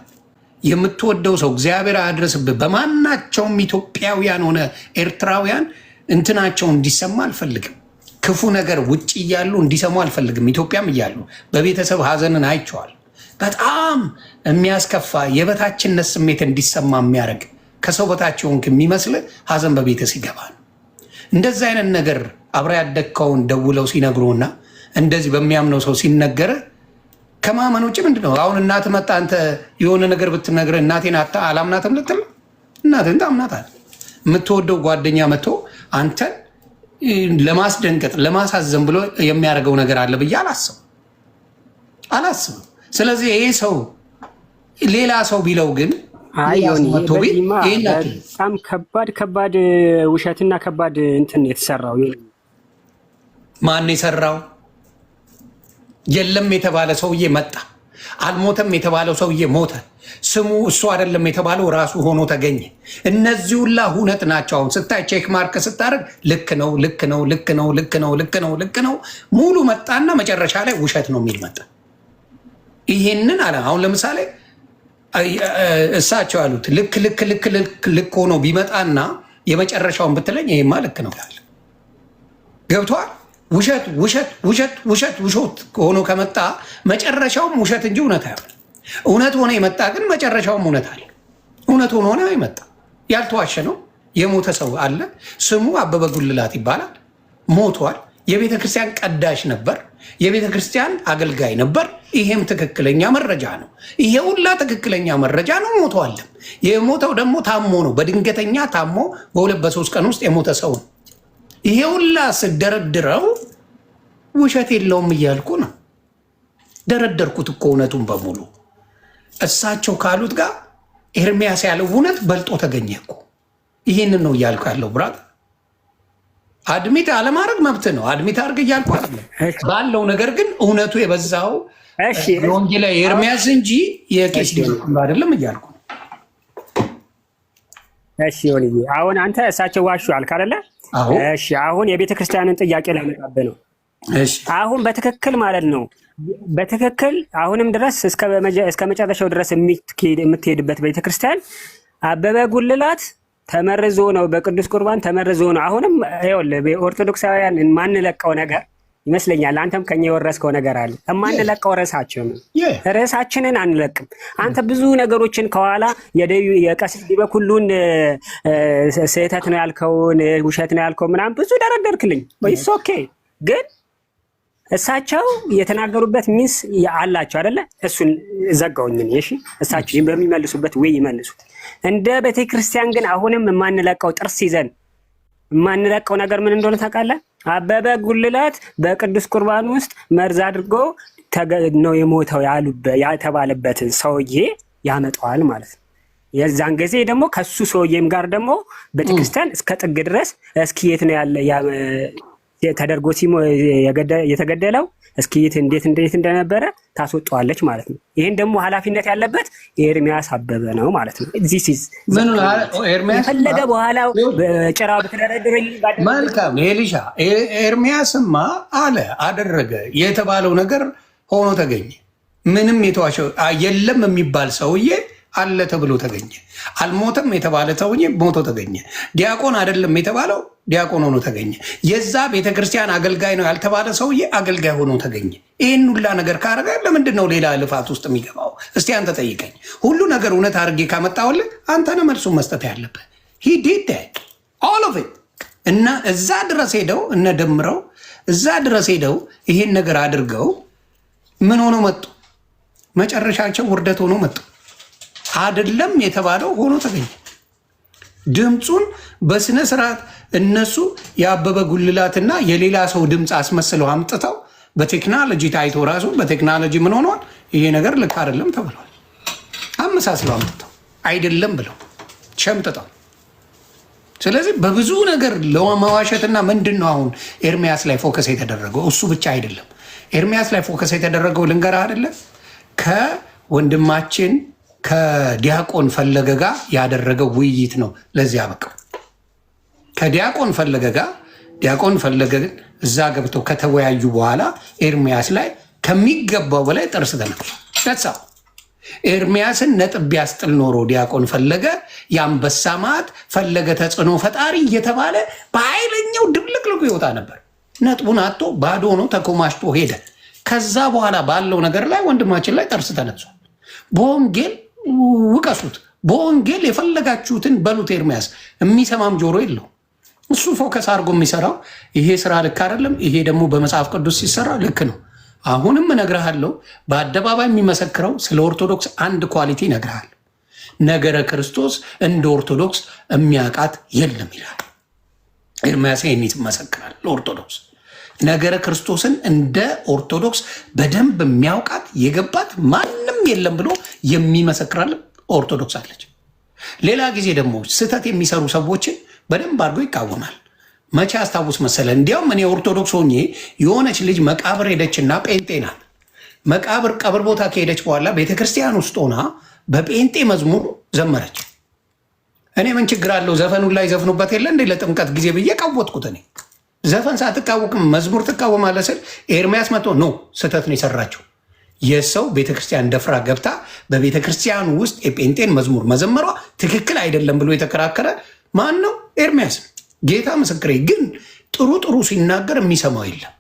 የምትወደው ሰው እግዚአብሔር አያድርስብህ። በማናቸውም ኢትዮጵያውያን ሆነ ኤርትራውያን እንትናቸው እንዲሰማ አልፈልግም። ክፉ ነገር ውጭ እያሉ እንዲሰሙ አልፈልግም። ኢትዮጵያም እያሉ በቤተሰብ ሀዘንን አይቸዋል። በጣም የሚያስከፋ የበታችነት ስሜት እንዲሰማ የሚያደርግ ከሰው በታች ሆንክ የሚመስል ሀዘን በቤተሰብ ይገባል። እንደዚህ አይነት ነገር አብረ ያደግከውን ደውለው ሲነግሩና እንደዚህ በሚያምነው ሰው ሲነገረ ከማመን ውጭ ምንድን ነው? አሁን እናት መጣ አንተ የሆነ ነገር ብትነግረ እናቴን አላምናትም ልትል እናትን ታምናታል። የምትወደው ጓደኛ መጥቶ አንተን ለማስደንቀጥ ለማሳዘን ብሎ የሚያደርገው ነገር አለ ብዬ አላስብም። ስለዚህ ይሄ ሰው ሌላ ሰው ቢለው ግን በጣም ከባድ ውሸትና ከባድ እንትን የተሰራው ማን የሰራው? የለም የተባለ ሰውዬ መጣ። አልሞተም የተባለው ሰውዬ ሞተ። ስሙ እሱ አይደለም የተባለው ራሱ ሆኖ ተገኘ። እነዚህ ሁላ ሁነት ናቸው። አሁን ስታይ ቼክ ማርክ ስታደርግ ልክ ነው ሙሉ መጣና መጨረሻ ላይ ውሸት ነው የሚል መጣ። ይሄንን አለ። አሁን ለምሳሌ እሳቸው ያሉት ልክ ሆኖ ቢመጣና የመጨረሻውን ብትለኝ ይሄማ ልክ ነው ያለ ገብቷል። ውሸት ሆኖ ከመጣ መጨረሻውም ውሸት እንጂ እውነት አይሆንም። እውነት ሆነ የመጣ ግን መጨረሻውም እውነት አለ። እውነት ሆነ የመጣ ያልተዋሸ ነው። የሞተ ሰው አለ። ስሙ አበበ ጉልላት ይባላል። ሞቷል። የቤተ ክርስቲያን ቀዳሽ ነበር። የቤተ ክርስቲያን አገልጋይ ነበር። ይሄም ትክክለኛ መረጃ ነው። ይሄ ሁላ ትክክለኛ መረጃ ነው። ሞተዋልም። የሞተው ደግሞ ታሞ ነው። በድንገተኛ ታሞ በ2-3 ቀን ውስጥ የሞተ ሰው ነው። ይሄ ሁላ ስደረድረው ውሸት የለውም እያልኩ ነው። ደረደርኩት እኮ እውነቱን በሙሉ እሳቸው ካሉት ጋር ኤርሚያስ ያለው እውነት በልጦ ተገኘ እኮ። ይህንን ነው እያልኩ ያለው ብራት። አድሚት አለማድረግ መብት ነው። አድሚት አድርግ እያልኩ አይደለም። ባለው ነገር ግን እውነቱ የበዛው የወንጌላ ኤርሚያስ እንጂ የቄስ አይደለም እያልኩ ነው። እሺ ወልዬ፣ አሁን አንተ እሳቸው ዋሹ አልክ አይደለ? እሺ አሁን የቤተ ክርስቲያንን ጥያቄ ላመጣብህ ነው። አሁን በትክክል ማለት ነው በትክክል አሁንም ድረስ እስከ መጨረሻው ድረስ የምትሄድበት ቤተክርስቲያን አበበ ጉልላት ተመርዞ ነው፣ በቅዱስ ቁርባን ተመርዞ ነው። አሁንም ይኸውልህ ኦርቶዶክሳውያን የማንለቀው ነገር ይመስለኛል። አንተም ከኛ የወረስከው ነገር አለ። የማንለቀው ርዕሳችንን አንለቅም። አንተ ብዙ ነገሮችን ከኋላ የቀሲስ ዲበኩሉን ስህተት ነው ያልከውን ውሸት ነው ያልከው ምናምን ብዙ ደረደርክልኝ። ኢትስ ኦኬ። ግን እሳቸው የተናገሩበት ሚንስ አላቸው አይደለ? እሱን ዘጋውኝ። እሺ እሳቸው በሚመልሱበት ወይ ይመልሱት። እንደ ቤተክርስቲያን ግን አሁንም የማንለቀው ጥርስ ይዘን የማንለቀው ነገር ምን እንደሆነ ታውቃለህ? አበበ ጉልላት በቅዱስ ቁርባን ውስጥ መርዝ አድርጎ ነው የሞተው የተባለበትን ሰውዬ ያመጣዋል ማለት ነው። የዛን ጊዜ ደግሞ ከሱ ሰውዬም ጋር ደግሞ ቤተክርስቲያን እስከ ጥግ ድረስ እስኪ የት ነው ያለ ተደርጎ የተገደለው እስኪ የት እንዴት እንደነበረ ታስወጣዋለች ማለት ነው። ይሄን ደግሞ ኃላፊነት ያለበት ኤርሚያስ አበበ ነው ማለት ነው። ዚስ ምን ኤርሚያስ ፈለገ በኋላ ጭራ በተደረደረኝ መልካም ኤሊሻ ኤርሚያስማ አለ አደረገ የተባለው ነገር ሆኖ ተገኘ። ምንም የተዋሸው የለም የሚባል ሰውዬ አለ ተብሎ ተገኘ። አልሞተም የተባለ ሰውዬ ሞቶ ተገኘ። ዲያቆን አይደለም የተባለው ዲያቆን ሆኖ ተገኘ። የዛ ቤተክርስቲያን አገልጋይ ነው ያልተባለ ሰውዬ አገልጋይ ሆኖ ተገኘ። ይህን ሁላ ነገር ካረገ ለምንድን ነው ሌላ ልፋት ውስጥ የሚገባው? እስቲ አንተ ጠይቀኝ። ሁሉ ነገር እውነት አድርጌ ካመጣሁልህ አንተ ነህ መልሱን መስጠት ያለብህ። ሂ ዲድ ኦል ኦፍ ኢት እና እዛ ድረስ ሄደው እነ ደምረው እዛ ድረስ ሄደው ይሄን ነገር አድርገው ምን ሆኖ መጡ? መጨረሻቸው ውርደት ሆኖ መጡ። አይደለም የተባለው ሆኖ ተገኘ። ድምፁን በስነ ስርዓት እነሱ የአበበ ጉልላትና የሌላ ሰው ድምፅ አስመስለው አምጥተው በቴክኖሎጂ ታይቶ ራሱ በቴክኖሎጂ ምን ሆኗል? ይሄ ነገር ልክ አይደለም ተብሏል። አመሳስለው አምጥተው አይደለም ብለው ሸምጥተው። ስለዚህ በብዙ ነገር ለመዋሸትና ምንድን ነው አሁን ኤርሚያስ ላይ ፎከስ የተደረገው? እሱ ብቻ አይደለም። ኤርሚያስ ላይ ፎከስ የተደረገው ልንገርህ አይደለም ከወንድማችን ከዲያቆን ፈለገ ጋር ያደረገው ውይይት ነው ለዚህ አበቃው። ከዲያቆን ፈለገ ጋር ዲያቆን ፈለገ እዛ ገብተው ከተወያዩ በኋላ ኤርሚያስ ላይ ከሚገባው በላይ ጥርስ ተነክሷል። ኤርሚያስን ነጥብ ቢያስጥል ኖሮ ዲያቆን ፈለገ የአንበሳ ማት ፈለገ ተጽዕኖ ፈጣሪ እየተባለ በኃይለኛው ድብልቅልቁ ይወጣ ነበር። ነጥቡን አጥቶ ባዶ ነው ተኮማሽቶ ሄደ። ከዛ በኋላ ባለው ነገር ላይ ወንድማችን ላይ ጥርስ ተነክሷል። በወንጌል ውቀሱት፣ በወንጌል የፈለጋችሁትን በሉት። ኤርሚያስ የሚሰማም ጆሮ የለው። እሱ ፎከስ አድርጎ የሚሰራው ይሄ ስራ ልክ አይደለም፣ ይሄ ደግሞ በመጽሐፍ ቅዱስ ሲሰራ ልክ ነው። አሁንም እነግርሃለሁ፣ በአደባባይ የሚመሰክረው ስለ ኦርቶዶክስ አንድ ኳሊቲ እነግርሃለሁ። ነገረ ክርስቶስ እንደ ኦርቶዶክስ የሚያውቃት የለም ይላል ኤርሚያስ። ይህን ይመሰክራል ለኦርቶዶክስ ነገረ ክርስቶስን እንደ ኦርቶዶክስ በደንብ የሚያውቃት የገባት ማንም የለም ብሎ የሚመሰክራል ኦርቶዶክስ አለች። ሌላ ጊዜ ደግሞ ስህተት የሚሰሩ ሰዎችን በደንብ አድርጎ ይቃወማል። መቼ አስታውስ መሰለ? እንዲያውም እኔ ኦርቶዶክስ ሆኜ የሆነች ልጅ መቃብር ሄደችና ጴንጤ ናት። መቃብር ቀብር ቦታ ከሄደች በኋላ ቤተክርስቲያን ውስጥ ሆና በጴንጤ መዝሙር ዘመረች። እኔ ምን ችግር አለው? ዘፈኑን ላይ ዘፍኑበት የለ እንደ ለጥምቀት ጊዜ ብዬ ቃወጥኩት። እኔ ዘፈን ሳትቃወቅም መዝሙር ትቃወማለህ ስል ኤርሚያስ መጥቶ ነው ስህተት ነው የሰራቸው። የሰው ቤተክርስቲያን ደፍራ ገብታ በቤተክርስቲያን ውስጥ የጴንጤን መዝሙር መዘመሯ ትክክል አይደለም ብሎ የተከራከረ ማን ነው? ኤርሚያስ። ጌታ ምስክሬ። ግን ጥሩ ጥሩ ሲናገር የሚሰማው የለም።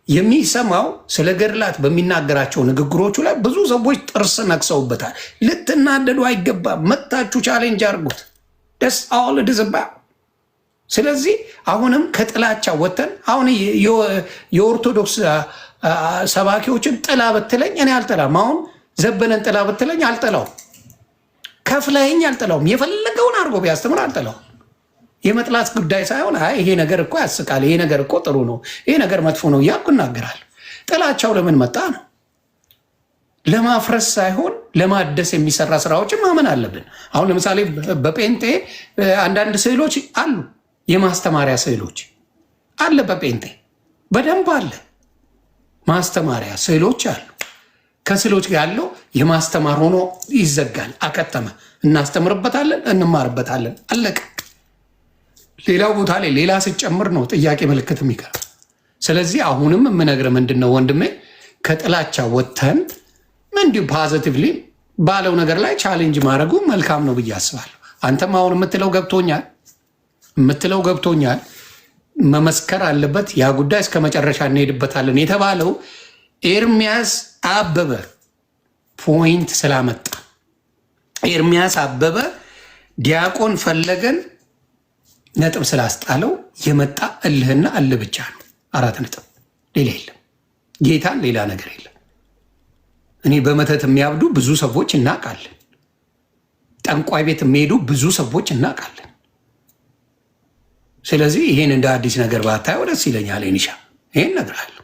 የሚሰማው ስለ ገድላት በሚናገራቸው ንግግሮቹ ላይ ብዙ ሰዎች ጥርስ ነክሰውበታል። ልትናደዱ አይገባም። መታችሁ ቻሌንጅ አድርጉት። ደስ አል ድዝባ። ስለዚህ አሁንም ከጥላቻ ወተን አሁን የኦርቶዶክስ ሰባኪዎችን ጥላ ብትለኝ እኔ አልጠላም። አሁን ዘበነን ጥላ ብትለኝ አልጠላውም። ከፍለኝ አልጠላውም። የፈለገውን አድርጎ ቢያስተምር አልጠላውም። የመጥላት ጉዳይ ሳይሆን አይ ይሄ ነገር እኮ ያስቃል፣ ይሄ ነገር እኮ ጥሩ ነው፣ ይሄ ነገር መጥፎ ነው እያልኩ እናገራለሁ። ጥላቻው ለምን መጣ ነው? ለማፍረስ ሳይሆን ለማደስ የሚሰራ ስራዎችን ማመን አለብን። አሁን ለምሳሌ በጴንጤ አንዳንድ ስዕሎች አሉ፣ የማስተማሪያ ስዕሎች አለ። በጴንጤ በደንብ አለ፣ ማስተማሪያ ስዕሎች አሉ። ከስዕሎች ያለው የማስተማር ሆኖ ይዘጋል፣ አከተመ። እናስተምርበታለን፣ እንማርበታለን፣ አለቀ። ሌላው ቦታ ላይ ሌላ ስጨምር ነው ጥያቄ ምልክት የሚቀር። ስለዚህ አሁንም የምነግርህ ምንድን ነው ወንድሜ፣ ከጥላቻ ወጥተን እንዲሁ ፖዚቲቭሊ ባለው ነገር ላይ ቻሌንጅ ማድረጉ መልካም ነው ብዬ አስባለሁ። አንተም አሁን የምትለው ገብቶኛል። መመስከር አለበት ያ ጉዳይ፣ እስከ መጨረሻ እንሄድበታለን የተባለው ኤርሚያስ አበበ ፖይንት ስላመጣ ኤርሚያስ አበበ ዲያቆን ፈለገን ነጥብ ስላስጣለው የመጣ እልህና እልህ ብቻ ነው። 4 ነጥብ፣ ሌላ የለም። ጌታን ሌላ ነገር የለም። እኔ በመተት የሚያብዱ ብዙ ሰዎች እናውቃለን። ጠንቋይ ቤት የሚሄዱ ብዙ ሰዎች እናውቃለን። ስለዚህ ይህን እንደ አዲስ ነገር ባታየው ደስ ይለኛል። ኒሻ ይህን እነግርሃለሁ።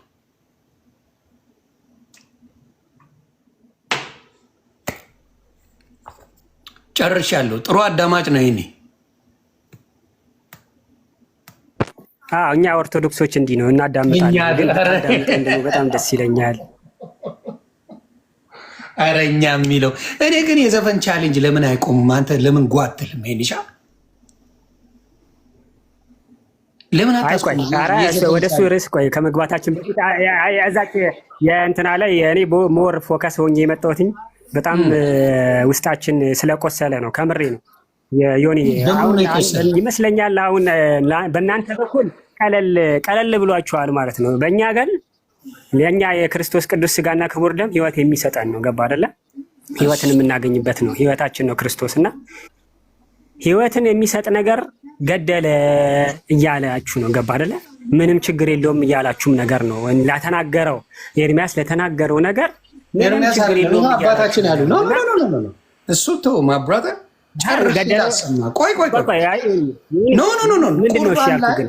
ጨርሻለሁ። ጥሩ አዳማጭ ነው ይኔ። እኛ ኦርቶዶክሶች እንዲህ ነው እናዳምጣለን። በጣም ደስ ይለኛል። ኧረ እኛ የሚለው እኔ ግን የዘፈን ቻሌንጅ ለምን አይቆምም? አንተ ለምን ጓትልም? ሄኒሻ ለምን ወደ እሱ ርዕስ ቆይ ከመግባታችን በፊት እዛች የእንትና ላይ እኔ ሞር ፎከስ ሆኜ የመጣሁትኝ በጣም ውስጣችን ስለቆሰለ ነው። ከምሬ ነው ዮኒ። ይመስለኛል አሁን በእናንተ በኩል ቀለል ብሏችኋል ማለት ነው። በእኛ ግን የኛ የክርስቶስ ቅዱስ ስጋና ክቡር ደም ህይወት የሚሰጠን ነው። ገባ አይደለ? ህይወትን የምናገኝበት ነው። ህይወታችን ነው ክርስቶስ እና ህይወትን የሚሰጥ ነገር ገደለ እያላችሁ ነው። ገባ አይደለ? ምንም ችግር የለውም እያላችሁም ነገር ነው። ላተናገረው ኤርሚያስ ለተናገረው ነገር ምንም ችግር የለውም አባታችን ያሉ ነው። እሱ ተው ማብራተር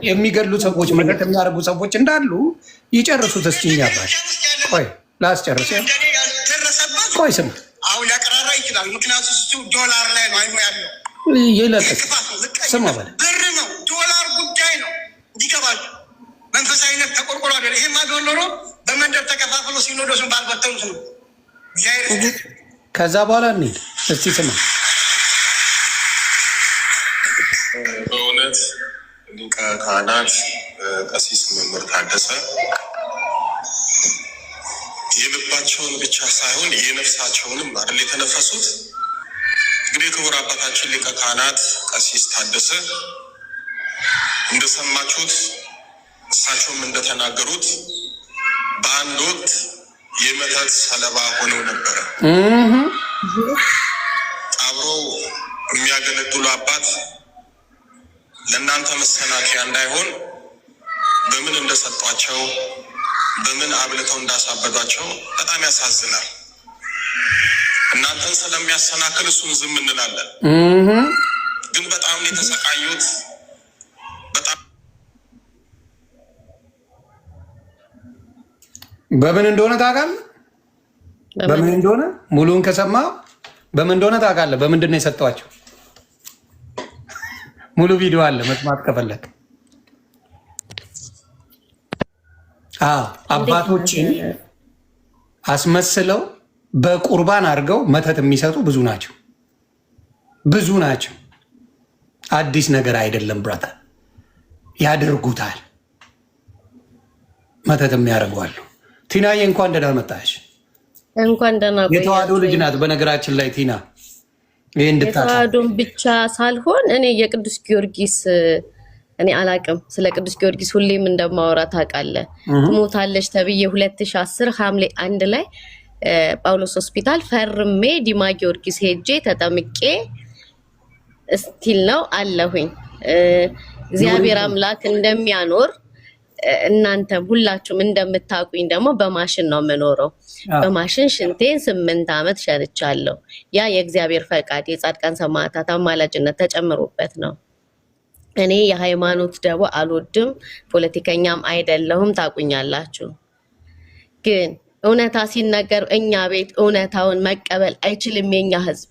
የሚገድሉ ሰዎች መገት የሚያደርጉ ሰዎች እንዳሉ ይጨርሱት። እስኪ አባት ቆይ ላስጨርስ። ቆይ ስማ፣ አሁን ሊያቀራራ ይችላል። ምክንያቱም እሱ ዶላር ላይ ነው አይሞ ያለው ይለጥቅ። ስማ በለ ብር ነው ዶላር ጉዳይ ነው። እንዲገባችሁ መንፈሳዊነት ተቆርቆሮ አይደለ። ይሄማ ቢሆን ኖሮ በመንደር ተከፋፍሎ ሲኖዶሱን ባልበተኑት ነው። ከዛ በኋላ እንሂድ እስቲ ስማ። በእውነት ሊቀ ካህናት ቀሲስ መምህር ታደሰ የልባቸውን ብቻ ሳይሆን የነፍሳቸውንም አይደል የተነፈሱት። እንግዲህ ክቡር አባታችን ሊቀ ካህናት ቀሲስ ታደሰ እንደሰማችሁት እሳቸውም እንደተናገሩት በአንድ ወቅት የመተት ሰለባ ሆነው ነበረ። አብረው የሚያገለግሉ አባት ለእናንተ መሰናከያ እንዳይሆን በምን እንደሰጧቸው በምን አብልተው እንዳሳበዷቸው በጣም ያሳዝናል። እናንተን ስለሚያሰናክል እሱን ዝም እንላለን፣ ግን በጣም የተሰቃዩት በጣም በምን እንደሆነ ታውቃለህ? በምን እንደሆነ ሙሉውን ከሰማህ በምን እንደሆነ ታውቃለህ? በምንድን ነው የሰጧቸው? ሙሉ ቪዲዮ አለ መስማት ከፈለግ። አባቶችን አስመስለው በቁርባን አድርገው መተት የሚሰጡ ብዙ ናቸው፣ ብዙ ናቸው። አዲስ ነገር አይደለም ብራታ፣ ያደርጉታል። መተት የሚያደርጓሉ። ቲናዬ እንኳን ደህና መጣሽ። እንኳን ደህና ቆያችሁ። የተዋህዶ ልጅ ናት በነገራችን ላይ ቲና። የተዋህዶን ብቻ ሳልሆን እኔ የቅዱስ ጊዮርጊስ እኔ አላቅም። ስለ ቅዱስ ጊዮርጊስ ሁሌም እንደማወራ ታውቃለህ። ትሞታለች ተብዬ 2010 ሐምሌ 1 ላይ ጳውሎስ ሆስፒታል ፈርሜ ዲማ ጊዮርጊስ ሄጄ ተጠምቄ እስቲል ነው አለሁኝ። እግዚአብሔር አምላክ እንደሚያኖር እናንተም ሁላችሁም እንደምታውቁኝ ደግሞ በማሽን ነው የምኖረው። በማሽን ሽንቴን 8 ዓመት ሸንቻለሁ። ያ የእግዚአብሔር ፈቃድ የጻድቃን ሰማዕታት አማላጅነት ተጨምሮበት ነው። እኔ የሃይማኖት ደቦ አልወድም፣ ፖለቲከኛም አይደለሁም፣ ታውቁኛላችሁ። ግን እውነታ ሲነገር እኛ ቤት እውነታውን መቀበል አይችልም የኛ ህዝብ።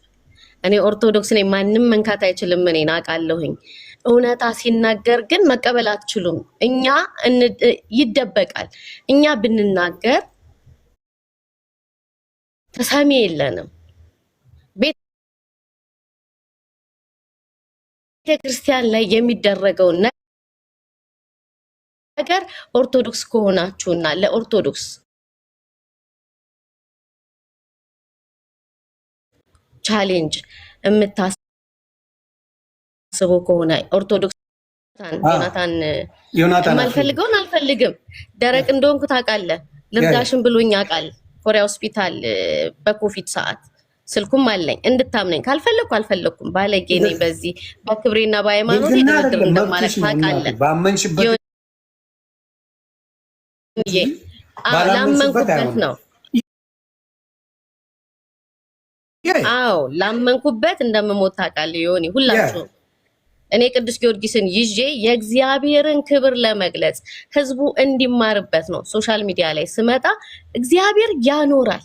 እኔ ኦርቶዶክስ ነኝ፣ ማንም መንካት አይችልም። እኔን አውቃለሁኝ። እውነታ ሲናገር ግን መቀበል አትችሉም። እኛ ይደበቃል። እኛ ብንናገር ተሰሚ የለንም። ቤተክርስቲያን ላይ የሚደረገው ነገር ኦርቶዶክስ ከሆናችሁና ለኦርቶዶክስ ቻሌንጅ የምታስቡ ከሆነ ኦርቶዶክስ ዮናታን አልፈልገውን አልፈልግም። ደረቅ እንደሆንኩ ታውቃለህ። ልርዳሽን ብሎኝ ያውቃል። ኮሪያ ሆስፒታል በኮቪድ ሰዓት ስልኩም አለኝ እንድታምነኝ። ካልፈለኩ አልፈለኩም። ባለጌ ነኝ። በዚህ በክብሬና በሃይማኖት ድርድር እንደማለት ታውቃለህ። ላመንኩበት ነው። አዎ ላመንኩበት እንደምሞት ታውቃለህ። ዮኒ ሁላችሁም እኔ ቅዱስ ጊዮርጊስን ይዤ የእግዚአብሔርን ክብር ለመግለጽ ህዝቡ እንዲማርበት ነው ሶሻል ሚዲያ ላይ ስመጣ። እግዚአብሔር ያኖራል፣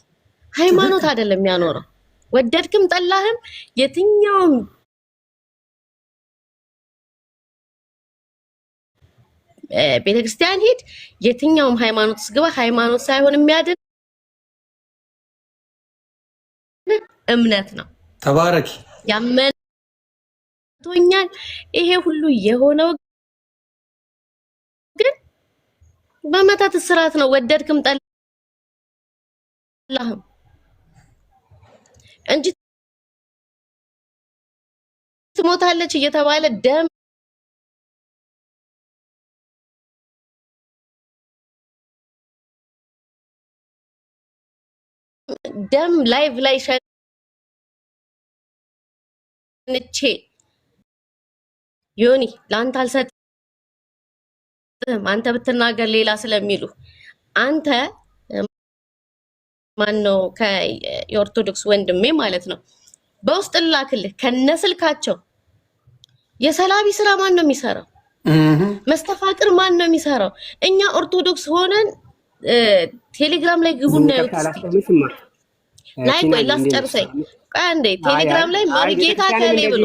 ሃይማኖት አይደለም ያኖረው። ወደድክም ጠላህም የትኛውም ቤተክርስቲያን ሂድ፣ የትኛውም ሃይማኖት ስግባ ሃይማኖት ሳይሆን የሚያድን እምነት ነው። ተባረኪ። ያመንቶኛል። ይሄ ሁሉ የሆነው ግን በመታት ስርዓት ነው። ወደድክም ጠላህም እንጂ ትሞታለች እየተባለ ደም ላይቭ ላይ ሸንቼ ዮኒ ለአንተ አልሰጥም አንተ ብትናገር ሌላ ስለሚሉ አንተ ማነው ከኦርቶዶክስ ወንድሜ ማለት ነው በውስጥ ላክልህ ከነስልካቸው የሰላቢ ስራ ማን ነው የሚሰራው? መስተፋቅር ማን ነው የሚሰራው? እኛ ኦርቶዶክስ ሆነን ቴሌግራም ላይ ግቡና ላይ ቆይ ላስጨርሰኝ። አንዴ ቴሌግራም ላይ ማርጌታ ከሌ ብሎ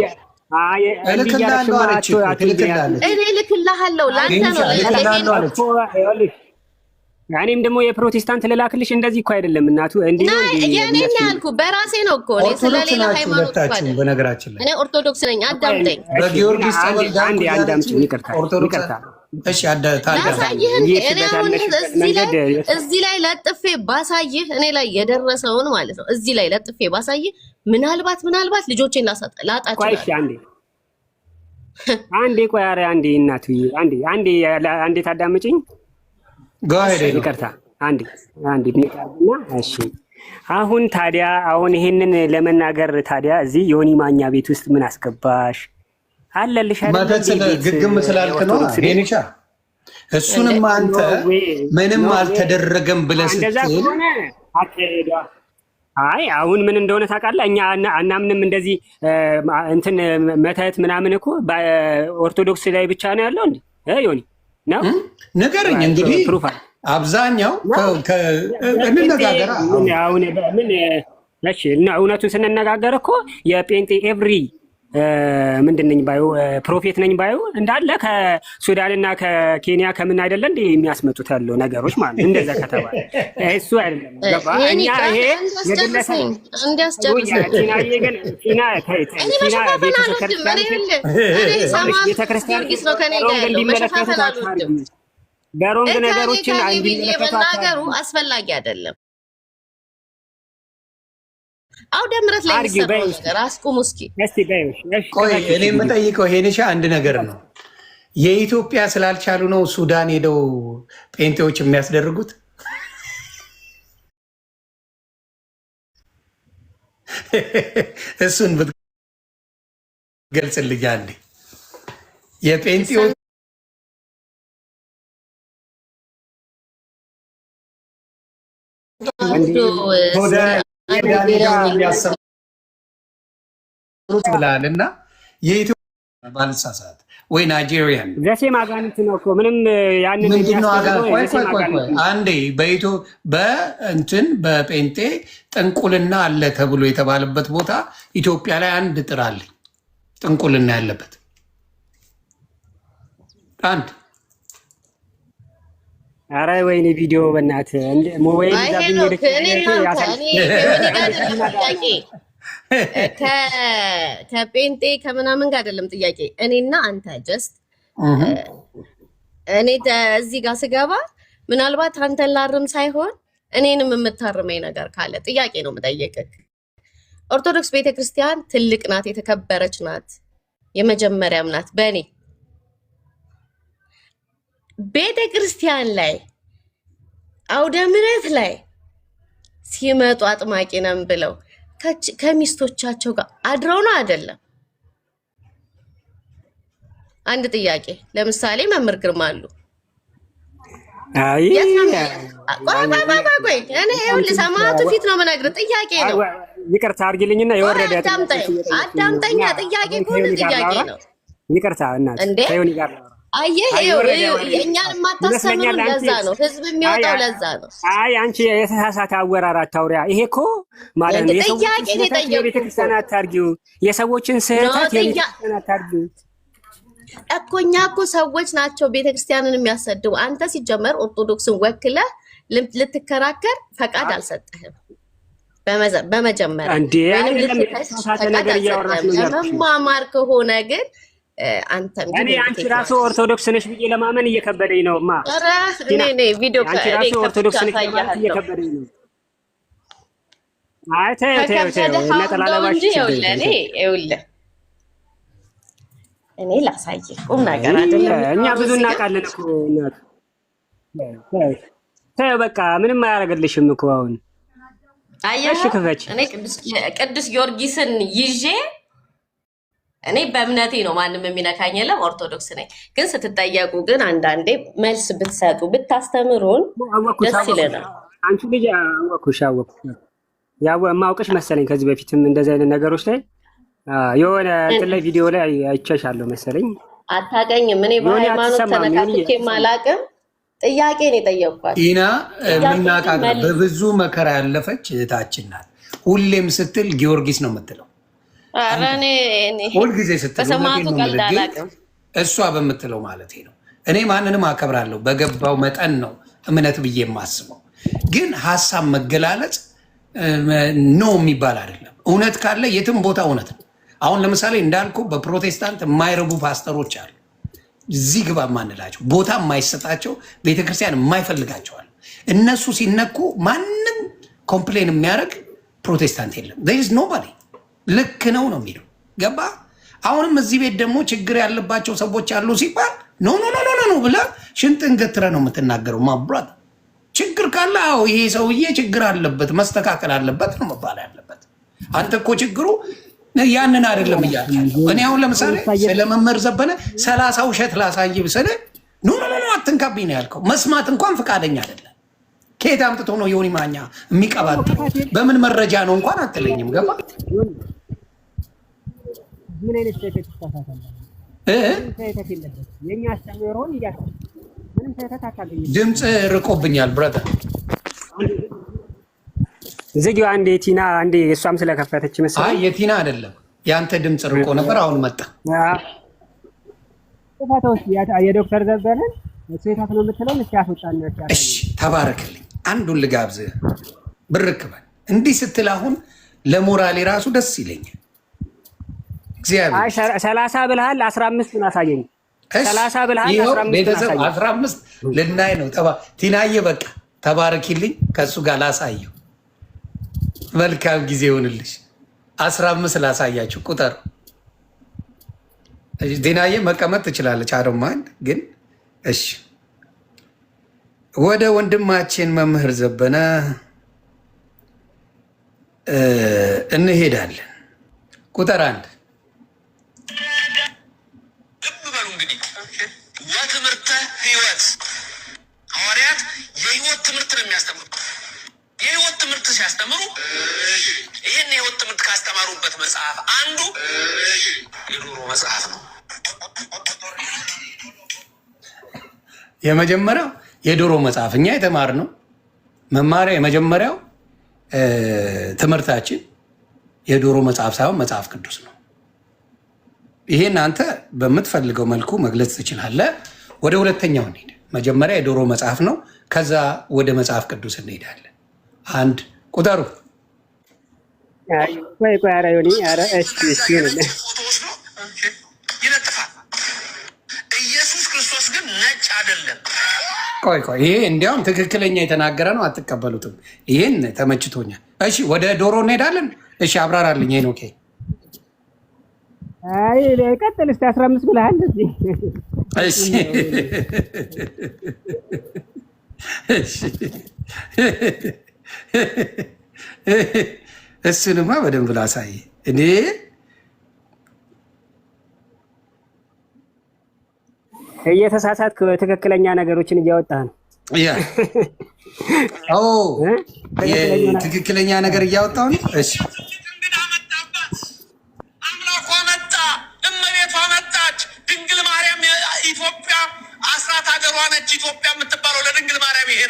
እኔ ልክልሃለሁ ላንተ ነው እኔም ደግሞ የፕሮቴስታንት ልላክልሽ። እንደዚህ እኮ አይደለም እናቱ እንዴ ነው የኔ ያልኩ በራሴ ነው እኮ እኔ ስለሌላ ሃይማኖት ባለ በነገራችን ላይ እኔ ኦርቶዶክስ ነኝ። አዳምጠኝ በጊዮርጊስ ተወልዳ አንዴ አዳምጪ። ይቅርታ እሺ ላሳይህ። እኔ አሁን እዚህ ላይ ለጥፌ ባሳይህ እኔ ላይ የደረሰውን ማለት ነው እዚህ ላይ ለጥፌ ባሳይህ ምናልባት ልጆቼን ላጣቸው። ቆይ እሺ አንዴ ቆይ ኧረ አንዴ እናቱዬ አንዴ ታዳምጪኝ። ይቅርታ አንዴ ቢቀርብና እሺ። አሁን ታዲያ ይሄንን ለመናገር ታዲያ እዚህ ዮኒ ማኛ ቤት ውስጥ ምን አስገባሽ? አለልሽ አይደል? ግግም ስላልክ ነው ሄኒሻ። እሱንም አንተ ምንም አልተደረገም ብለህ ስትል አይ አሁን ምን እንደሆነ ታውቃለህ? እኛ አናምንም እንደዚህ እንትን መተት ምናምን እኮ በኦርቶዶክስ ላይ ብቻ ነው ያለው እንዴ ዮኒ ነው ነገርኝ። እንግዲህ አብዛኛው እንነጋገር አሁን ምን እሺ፣ እውነቱን ስንነጋገር እኮ የጴንጤ ኤቭሪ ምንድነኝ ባዩ ፕሮፌት ነኝ ባዩ እንዳለ ከሱዳንና ከኬንያ ከምን አይደለ እንዴ የሚያስመጡት ያለው ነገሮች ማለት እንደዛ ከተባለ እሱ አይደለም ገባ። እኛ ይሄ የግለሰብ ቤተክርስቲያን በሮንግ ነገሮችን እንዲመለከቱ አስፈላጊ አይደለም። አውደ ምሕረት ላይ የሚሰራው ነገር አስቁሙ እስኪ። ቆይ እኔ የምጠይቀው ሄኒሻ አንድ ነገር ነው። የኢትዮጵያ ስላልቻሉ ነው ሱዳን ሄደው ጴንጤዎች የሚያስደርጉት? እሱን ብትገልጽልኝ አንዴ። የጴንጤዎች ብላል እና የኢትዮጵያ ባልሳሳት ወይ ናይጄሪያን ዘሴ ማጋኒት ነው እኮ ምንም ያንን አንዴ በእንትን በጴንጤ ጥንቁልና አለ ተብሎ የተባለበት ቦታ ኢትዮጵያ ላይ አንድ ጥር አለኝ ጥንቁልና ያለበት አንድ። አረ ወይኔ ቪዲዮ በእናት ሞባይል ከጴንጤ ከምናምን ጋር አይደለም ጥያቄ። እኔና አንተ ጀስት እኔ እዚህ ጋር ስገባ ምናልባት አንተን ላርም ሳይሆን እኔንም የምታርመኝ ነገር ካለ ጥያቄ ነው የምጠየቅህ። ኦርቶዶክስ ቤተክርስቲያን ትልቅ ናት፣ የተከበረች ናት፣ የመጀመሪያም ናት። በእኔ ቤተክርስቲያን ላይ አውደ ምሕረት ላይ ሲመጡ አጥማቂ ነን ብለው ከሚስቶቻቸው ጋር አድረው ነው አይደለም? አንድ ጥያቄ ለምሳሌ መምህር ግርማ አሉ። አይ ቆይ እኔ ይኸውልህ ሰማዕቱ ፊት ነው የምነግርህ። ጥያቄ ነው። ይቅርታ አድርጊልኝና የወረደ አዳምጠኛ ጥያቄ ከሆነ ጥያቄ ነው። ይቅርታ እናት ከዮኒ ጋር አየህ እኛን የማታሰምሩ ለዛ ነው ህዝብ የሚወጣው ለዛ ነው። አይ አንቺ የተሳሳተ አወራር አታውሪያ። ይሄ እኮ ማለት ነው የቤተክርስቲያን አታርጊው፣ የሰዎችን ስህተት የቤተክርስቲያን አታርጊው እኮ። እኛ እኮ ሰዎች ናቸው ቤተክርስቲያንን የሚያሰድቡ። አንተ ሲጀመር ኦርቶዶክስን ወክለህ ልትከራከር ፈቃድ አልሰጠህም። በመጀመሪያ ወይንም ልትከራከር ፈቃድ አልሰጠህም። ለመማማር ከሆነ ግን አንተም እኔ አንቺ ራሱ ኦርቶዶክስ ነሽ ብዬ ለማመን እየከበደኝ ነው። ኧረ እኔ ቪዲዮ አንቺ ራሱ ኦርቶዶክስ ነሽ ለማለት እየከበደኝ ነው። አይ ተይው ነጠላ ለባሽ ይኸውልህ እኔ ላሳይህ ቁም ነገር አይደለም። እኛ ብዙ እናውቃለን እኮ እናት። ተይው በቃ ምንም አያደርግልሽም እኮ አሁን። አየሽ እኔ ቅዱስ ጊዮርጊስን ይዤ እኔ በእምነቴ ነው ማንም የሚነካኝ የለም። ኦርቶዶክስ ነኝ። ግን ስትጠየቁ ግን አንዳንዴ መልስ ብትሰጡ ብታስተምሩን ደስ ይለናል። አንቺ ልጅ አወኩሽ የማውቅሽ መሰለኝ ከዚህ በፊትም እንደዚህ አይነት ነገሮች ላይ የሆነ እንትን ላይ ቪዲዮ ላይ አይቼሻለሁ መሰለኝ። አታውቀኝም። እኔ በሃይማኖት ተነካክቼ አላውቅም። ጥያቄ ነው የጠየቅኳት። ዲና የምናውቃት በብዙ መከራ ያለፈች እህታችን ናት። ሁሌም ስትል ጊዮርጊስ ነው የምትለው። ሁልጊዜ ስትል እሷ በምትለው ማለት ነው። እኔ ማንንም አከብራለሁ በገባው መጠን ነው እምነት ብዬ የማስበው። ግን ሀሳብ መገላለጽ ኖ የሚባል አይደለም። እውነት ካለ የትም ቦታ እውነት ነው። አሁን ለምሳሌ እንዳልኩ በፕሮቴስታንት የማይረቡ ፓስተሮች አሉ። እዚህ ግባ የማንላቸው ቦታ የማይሰጣቸው ቤተክርስቲያን የማይፈልጋቸዋል። እነሱ ሲነኩ ማንም ኮምፕሌን የሚያደርግ ፕሮቴስታንት የለም። ኖባዲ ልክ ነው ነው የሚለው ገባ። አሁንም እዚህ ቤት ደግሞ ችግር ያለባቸው ሰዎች አሉ ሲባል ኖ ብለህ ሽንጥን ገትረ ነው የምትናገረው። ማብራት ችግር ካለ አዎ ይሄ ሰውዬ ችግር አለበት መስተካከል አለበት ነው መባል ያለበት። አንተ እኮ ችግሩ ያንን አይደለም እያልኩ እኔ አሁን ለምሳሌ ስለመምህር ዘበነ 30 ውሸት ላሳይ ብስልህ ኖ አትንካብኝ ነው ያልከው። መስማት እንኳን ፈቃደኛ አይደለም። ከየት አምጥቶ ነው ዮኒ ማኛ የሚቀባጥ? በምን መረጃ ነው እንኳን አትለኝም። ገባ ምን አይነት ስህተት ተሳሳተለ? የኛ አስተምሮን ይያታ ምንም ስህተት አታገኝም። ድምጽ ርቆብኛል ብራዘር። ዝጊው አንዴ ቲና አንዴ እሷም ስለከፈተች መሰለኝ። አይ የቲና አይደለም ያንተ ድምጽ ርቆ ነበር አሁን መጣ። ተፋታውስ የዶክተር ዘበነ ስህተት ነው የምትለው እስኪ አስወጣና ያቻለ። እሺ ተባረክልኝ። አንዱን ልጋብዝህ ብርክበል እንዲህ ስትል አሁን ለሞራሌ ራሱ ደስ ይለኛል። አይ 30 ብለሃል 15 አሳየኝ። 30 ብለሃል 15 15 ልናይ ነው። ቲናዬ በቃ ተባረኪልኝ። ከሱ ጋር ላሳየው። መልካም ጊዜ ይሁንልሽ። 15 ላሳያችሁ ቁጥር። ቲናዬ መቀመጥ ትችላለች። አዶማን ግን እሺ ወደ ወንድማችን መምህር ዘበነ እንሄዳለን። ቁጥር 1 ልብ በሉ እንግዲህ የትምህርተ ህይወት ሐዋርያት የህይወት ትምህርት ነው የሚያስተምሩት። የህይወት ትምህርት ሲያስተምሩ ይህን የህይወት ትምህርት ካስተማሩበት መጽሐፍ አንዱ የዶሮ መጽሐፍ ነው። የመጀመሪያው የዶሮ መጽሐፍ እኛ የተማርነው መማሪያ የመጀመሪያው ትምህርታችን የዶሮ መጽሐፍ ሳይሆን መጽሐፍ ቅዱስ ነው። ይሄን አንተ በምትፈልገው መልኩ መግለጽ ትችላለህ። ወደ ሁለተኛው እንሄድ። መጀመሪያ የዶሮ መጽሐፍ ነው። ከዛ ወደ መጽሐፍ ቅዱስ እንሄዳለን። 1 ቁጠሩ። ቆይ ኧረ ዮኒ ኧረ እሺ ይለጥፋል። ኢየሱስ ክርስቶስ ግን ነጭ አይደለም። ቆይ ይሄ እንዲያውም ትክክለኛ የተናገረ ነው። አትቀበሉትም? ይሄን ተመችቶኛል። እሺ ወደ ዶሮ እንሄዳለን። እሺ አብራራልኝ። ይሄን ኦኬ። አይ ለቀጥል እስቲ 15 ብለሃል። እሺ እሱንማ በደንብ ላሳይ። እኔ እየተሳሳትክ ትክክለኛ ነገሮችን እያወጣህ ነው። ትክክለኛ ነገር እያወጣሁ ነው። እሺ እንግዳ መጣባት፣ አምላኳ መጣ፣ እመቤቷ መጣች፣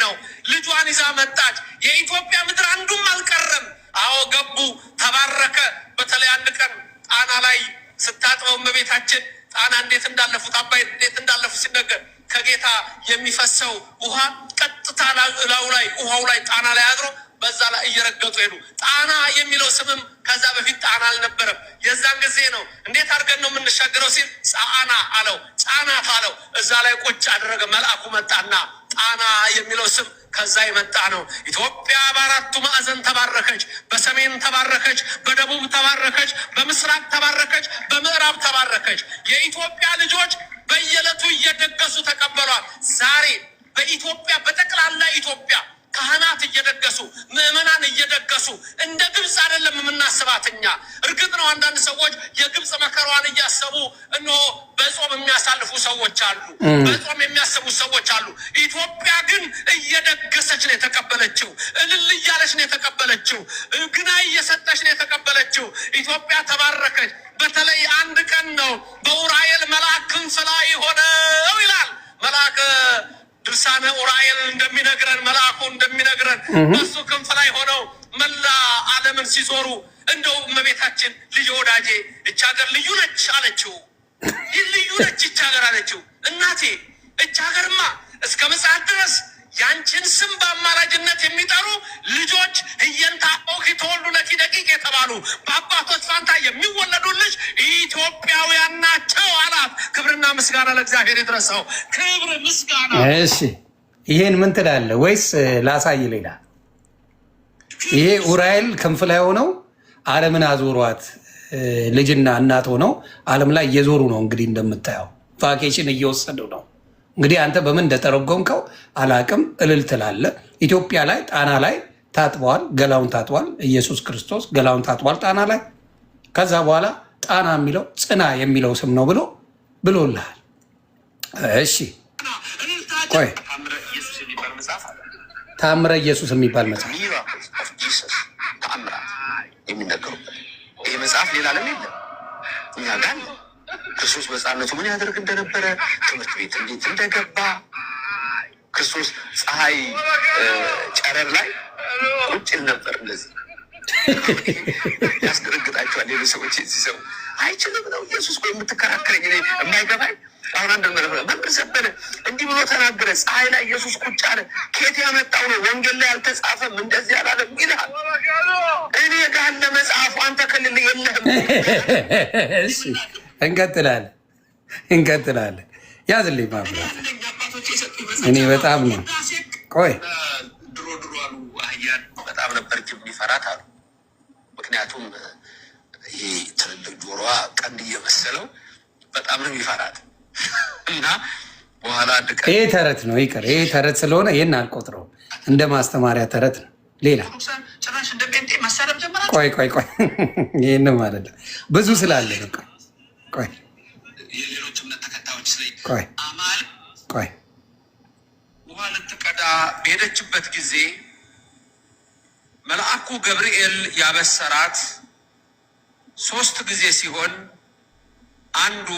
ነው። ልጇን ይዛ መጣች። የኢትዮጵያ ምድር አንዱም አልቀረም። አዎ ገቡ፣ ተባረከ። በተለይ አንድ ቀን ጣና ላይ ስታጥበው እመቤታችን ጣና እንዴት እንዳለፉት አባይ እንዴት እንዳለፉ ሲነገር ከጌታ የሚፈሰው ውሃ ቀጥታ ላዩ ላይ ውሃው ላይ ጣና ላይ አድሮ በዛ ላይ እየረገጡ ሄዱ። ጣና የሚለው ስምም ከዛ በፊት ጣና አልነበረም። የዛን ጊዜ ነው እንዴት አድርገን ነው የምንሻገረው ሲል ጻና አለው፣ ጫናት አለው። እዛ ላይ ቁጭ አደረገ። መልአኩ መጣና ጣና የሚለው ስም ከዛ የመጣ ነው። ኢትዮጵያ በአራቱ ማዕዘን ተባረከች። በሰሜን ተባረከች፣ በደቡብ ተባረከች፣ በምስራቅ ተባረከች፣ በምዕራብ ተባረከች። የኢትዮጵያ ልጆች በየዕለቱ እየደገሱ ተቀበሏል። ዛሬ በኢትዮጵያ በጠቅላላ ኢትዮጵያ ካህናት እየደገሱ ምዕመናን እየደገሱ እንደ ግብፅ አይደለም የምናስባትኛ። እርግጥ ነው አንዳንድ ሰዎች የግብፅ መከሯን እያሰቡ እነሆ በጾም የሚያሳልፉ ሰዎች አሉ፣ በጾም የሚያስቡ ሰዎች አሉ። ኢትዮጵያ ግን እየደገሰች ነው የተቀበለችው፣ እልል እያለች ነው የተቀበለችው፣ ግና እየሰጠች ነው የተቀበለችው። ኢትዮጵያ ተባረከች። በተለይ አንድ ቀን ነው በኡራኤል መልአክ ክንፍ ላይ ሆነው ይላል። መልአክ ድርሳነ ኡራኤል እንደሚነግረን መልአኩ እንደሚነግረን በሱ ክንፍ ላይ ሆነው መላ ዓለምን ሲዞሩ እንደው እመቤታችን ልጅ ወዳጄ እች ሀገር ልዩ ነች አለችው። ይህ ልዩ ነች እች ሀገር አለችው። እናቴ እች ሀገርማ እስከ ምጽአት ድረስ ያንቺን ስም በአማላጅነት የሚጠሩ ልጆች እየንታኦኪ ተወልዱ ለኪ ደቂቅ የተባሉ በአባቶች ፋንታ የሚወለዱልሽ ኢትዮጵያውያን ናቸው አላት። ክብርና ምስጋና ለእግዚአብሔር ይድረሰው። ክብር ምስጋና። እሺ ይሄን ምን ትላለህ? ወይስ ላሳይ ሌላ? ይሄ ኡራኤል ክንፍ ላይ ሆነው ዓለምን አዞሯት። ልጅና እናት ሆነው ዓለም ላይ እየዞሩ ነው። እንግዲህ እንደምታየው ቫኬሽን እየወሰዱ ነው። እንግዲህ አንተ በምን እንደተረጎምከው አላቅም። እልል ትላለህ። ኢትዮጵያ ላይ ጣና ላይ ታጥበዋል፣ ገላውን ታጥቧል። ኢየሱስ ክርስቶስ ገላውን ታጥቧል ጣና ላይ። ከዛ በኋላ ጣና የሚለው ጽና የሚለው ስም ነው ብሎልሃል። እሺ ቆይ ታምረ ኢየሱስ የሚባል መጽሐፍ የሚነገሩበት ይህ መጽሐፍ ሌላ ዓለም የለም፣ እኛ ጋር ክርስቶስ በሕፃንነቱ ምን ያደርግ እንደነበረ፣ ትምህርት ቤት እንዴት እንደገባ፣ ክርስቶስ ፀሐይ ጨረር ላይ ቁጭ ይል ነበር። እንደዚህ ያስደነግጣቸዋል። ሌሎች ሰዎች ሲሰሙ አይችልም ነው ኢየሱስ እኮ የምትከራከረኝ የማይገባኝ። አሁን አንድ መምህር ዘበነ እንዲህ ብሎ ተናገረ። ፀሐይ ላይ ኢየሱስ ቁጭ አለ። ከየት ያመጣው ነው? ወንጌል ላይ አልተጻፈም፣ እንደዚህ አላለም ይልሃል። እኔ ጋር አለ መጽሐፉ፣ አንተ ክልል የለህም። እንቀጥላለን። ያዝልኝ ማብራት እኔ በጣም ነው። ቆይ ድሮ አሉ አህያን በጣም ነበር የሚፈራት አሉ። ምክንያቱም ይሄ ትልልቅ ጆሮዋ ቀንድ እየመሰለው በጣም ነው የሚፈራት እና በኋላ ይሄ ተረት ነው። ይቅር፣ ይሄ ተረት ስለሆነ ይህን አልቆጥረውም። እንደ ማስተማሪያ ተረት ነው። ሌላ ቆይ ይህን ማለት ነው ብዙ ስላለ ነው። ቆይ የሌሎች እምነት ተከታዮች ቆይ ውሃ ልትቀዳ በሄደችበት ጊዜ መልአኩ ገብርኤል ያበሰራት 3 ጊዜ ሲሆን አንዱ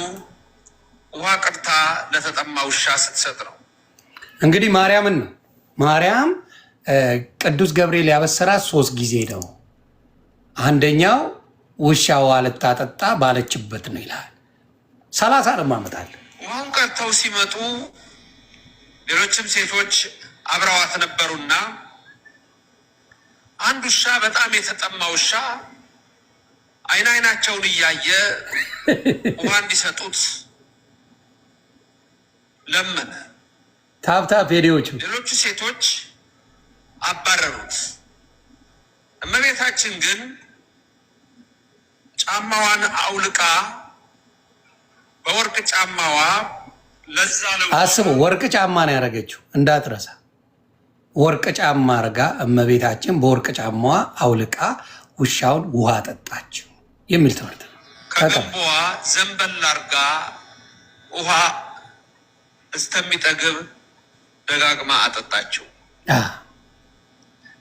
ውሃ ቀድታ ለተጠማ ውሻ ስትሰጥ ነው። እንግዲህ ማርያምን ነው ማርያም ቅዱስ ገብርኤል ያበሰራት 3 ጊዜ ነው። አንደኛው ውሻ ውሃ ልታጠጣ ባለችበት ነው ይላል። 30 ነው ማመጣል። ውሃውን ቀድተው ሲመጡ ሌሎችም ሴቶች አብረዋት ነበሩና አንድ ውሻ በጣም የተጠማ ውሻ አይናቸውን እያየ ውሃ እንዲሰጡት ለመነ። ታብታብ ሄዴዎቹ ሌሎቹ ሴቶች አባረሩት። እመቤታችን ግን ጫማዋን አውልቃ በወርቅ ጫማዋ ለዛ ነው አስቡ። ወርቅ ጫማ ነው ያደረገችው እንዳትረሳ። ወርቅ ጫማ አርጋ እመቤታችን በወርቅ ጫማዋ አውልቃ ውሻውን ውሃ ጠጣችው የሚል ትምህርት ነው። ከገቧ ዘንበል አርጋ ውሃ እስተሚጠግብ ደጋግማ አጠጣችው።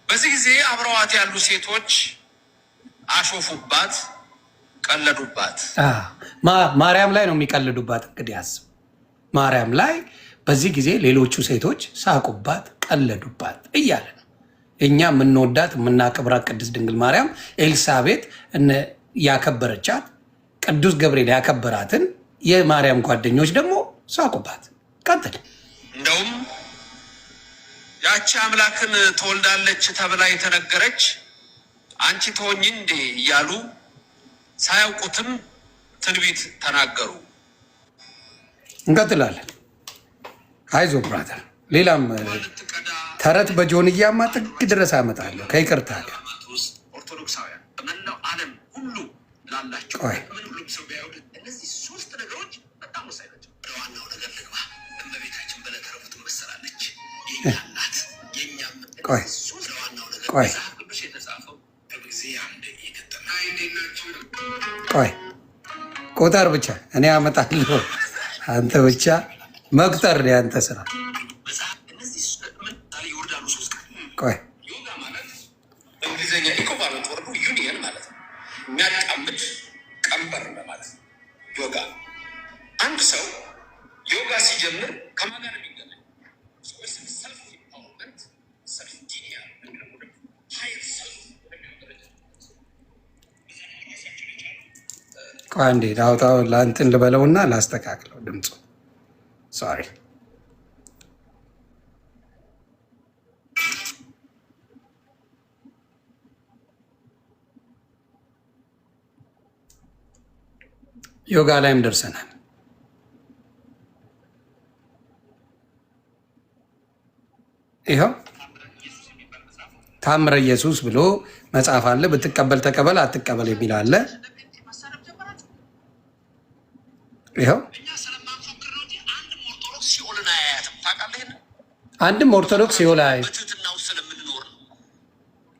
በዚህ ጊዜ አብረዋት ያሉ ሴቶች አሾፉባት፣ ቀለዱባት። ማርያም ላይ ነው የሚቀልዱባት። እንግዲህ አስብ፣ ማርያም ላይ በዚህ ጊዜ ሌሎቹ ሴቶች ሳቁባት፣ ቀለዱባት እያለ ነው። እኛ የምንወዳት የምናከብራት ቅድስት ድንግል ማርያም ኤልሳቤጥ ያከበረቻት ቅዱስ ገብርኤል ያከበራትን የማርያም ጓደኞች ደግሞ ሳቁባት። ቀጥል። እንደውም ያቺ አምላክን ትወልዳለች ተብላ የተነገረች አንቺ ተወኝ እንዴ እያሉ ሳያውቁትም ትንቢት ተናገሩ። እንቀጥላለን። አይዞ ብራተር፣ ሌላም ተረት በጆንያማ ጥግ ድረስ አመጣለሁ ከይቅርታ ጋር። ኦርቶዶክሳውያን በመላው ዓለም ሁሉ ላላቸው ሁሉም ሰው ቢያዩት እነዚህ ሶስት ነገሮች በጣም ወሳኝ ናቸው። ዋናው ነገር ልግባ። እመቤታችን በለተረፉ ትመሰላለች። የኛ እናት የኛም ቆይ ቅዱስ የተጻፈው በጊዜ አንድ የገጠና ቆይ ቁጥር ብቻ እኔ አመጣለሁ። አንተ ብቻ መቁጠር ነው ያንተ ስራ። ቆይ ዮጋ ማለት በእንግሊዝኛ ኢኮቫለንት ወርዱ ዩኒየን ማለት ነው። የሚያጣምድ ቀንበር ማለት ነው ዮጋ። አንድ ሰው ዮጋ ሲጀምር ከማን ጋር የሚገናኝ? ሰልፍ ኢምፓወርመንት፣ ሰልፍ ዲኒያ ሀይር ሰልፍ። ቆይ አንዴ ላውጣው፣ ለእንትን ልበለውና ላስተካክለው ድምፁ። ሶሪ ዮጋ ላይም ደርሰናል። ይኸው ታምረ ኢየሱስ ብሎ መጽሐፍ አለ። ብትቀበል ተቀበል፣ አትቀበል የሚል አለ። ይኸው አንድም ኦርቶዶክስ ሲኦል አያያትም። በትህትና ውስጥ ስለምንኖር ነው።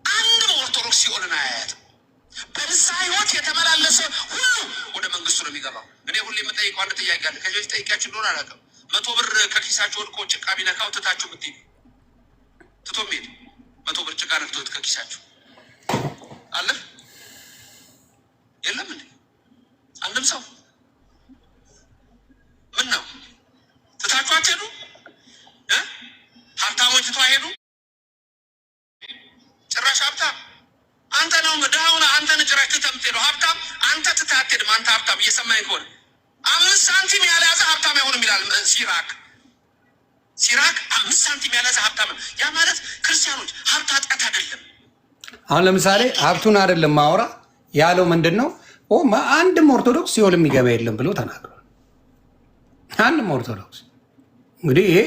አንድም ኦርቶዶክስ ሲኦልን አያያትም። በንስሐ ሕይወት የተመላለሰ ሁሉ ወደ መንግስቱ ነው የሚገባው። እኔ ሁሌ የምጠይቀው አንድ ጥያቄ አለ። ከዚህ በፊት ጠይቂያችሁ እንደሆነ አላውቅም። 100 ብር ከኪሳችሁ ወድቆ ጭቃ ቢነካው ትታችሁ የምትሄዱ ትቶ የሚሄድ 100 ብር ጭቃ ነክቶት ከኪሳችሁ አለ የለም እንዴ? አንድም ሰው ምን ነው ትታችሁ አትሄዱ? ሀብታሞች ትቶ አይሄዱ? ጭራሽ ሀብታም አንተ ነው ድሃውን አንተን ጭራሽ ትተህ የምትሄደው። ሀብታም አንተ ትተህ አትሄድም። አንተ ሀብታም እየሰማኝ ከሆነ 5 ሳንቲም ያልያዘ ሀብታም አይሆንም ይላል ሲራክ። 5 ሳንቲም ያልያዘ ሀብታም ነው። ያ ማለት ክርስቲያኖች ሀብት ኃጢአት አይደለም። አሁን ለምሳሌ ሀብቱን አይደለም ማውራ ያለው ምንድን ነው? አንድም ኦርቶዶክስ ሲኦል የሚገባ የለም ብሎ ተናግሯል። አንድም ኦርቶዶክስ እንግዲህ ይሄ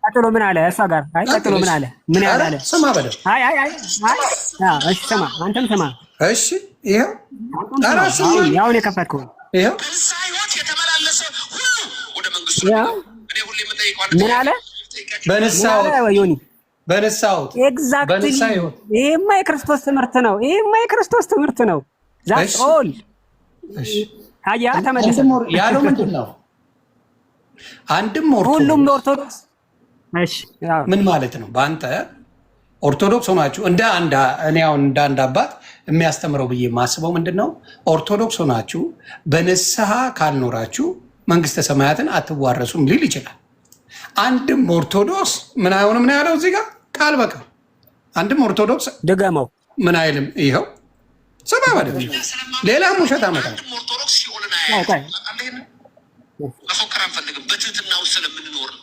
ቀጥሎ ምን አለ? እሷ ጋር አይ ቀጥሎ ምን አለ? ምን ያለ ስማ በደምብ እሺ ስማ፣ አንተም ስማ። እሺ ይሄው ያውን የከፈትከው ይሄው ሕይወት የተመላለሰ ሁሉ ወደ መንግስቱ ነው። እኔ ሁሌ የምጠይቀው አንድ ምን አለ? በንስሐው ኤግዛክትሊ። ይሄማ የክርስቶስ ትምህርት ነው። ይሄማ የክርስቶስ ትምህርት ነው። ዛትስ ኦል። አያ ተመለሰ ያለው ምንድን ነው? አንድም ሁሉም ኦርቶዶክስ። እሺ ምን ማለት ነው? በአንተ ኦርቶዶክስ ሆናችሁ እንደ አንድ አባት የሚያስተምረው ብዬ የማስበው ምንድን ነው? ኦርቶዶክስ ሆናችሁ በንስሐ ካልኖራችሁ መንግስተ ሰማያትን አትዋረሱም ሊል ይችላል። አንድም ኦርቶዶክስ ምን አይሆንም ነው ያለው እዚህ ጋር ቃል በቃ። አንድም ኦርቶዶክስ ድገመው ምን አይልም። ይኸው ሰባ ማለት ነው። ሌላም ውሸት አመጣል። ኦርቶዶክስ ሲሆን መፎከር አንፈልግም። በትህትና ውስጥ ስለምንኖር ነው።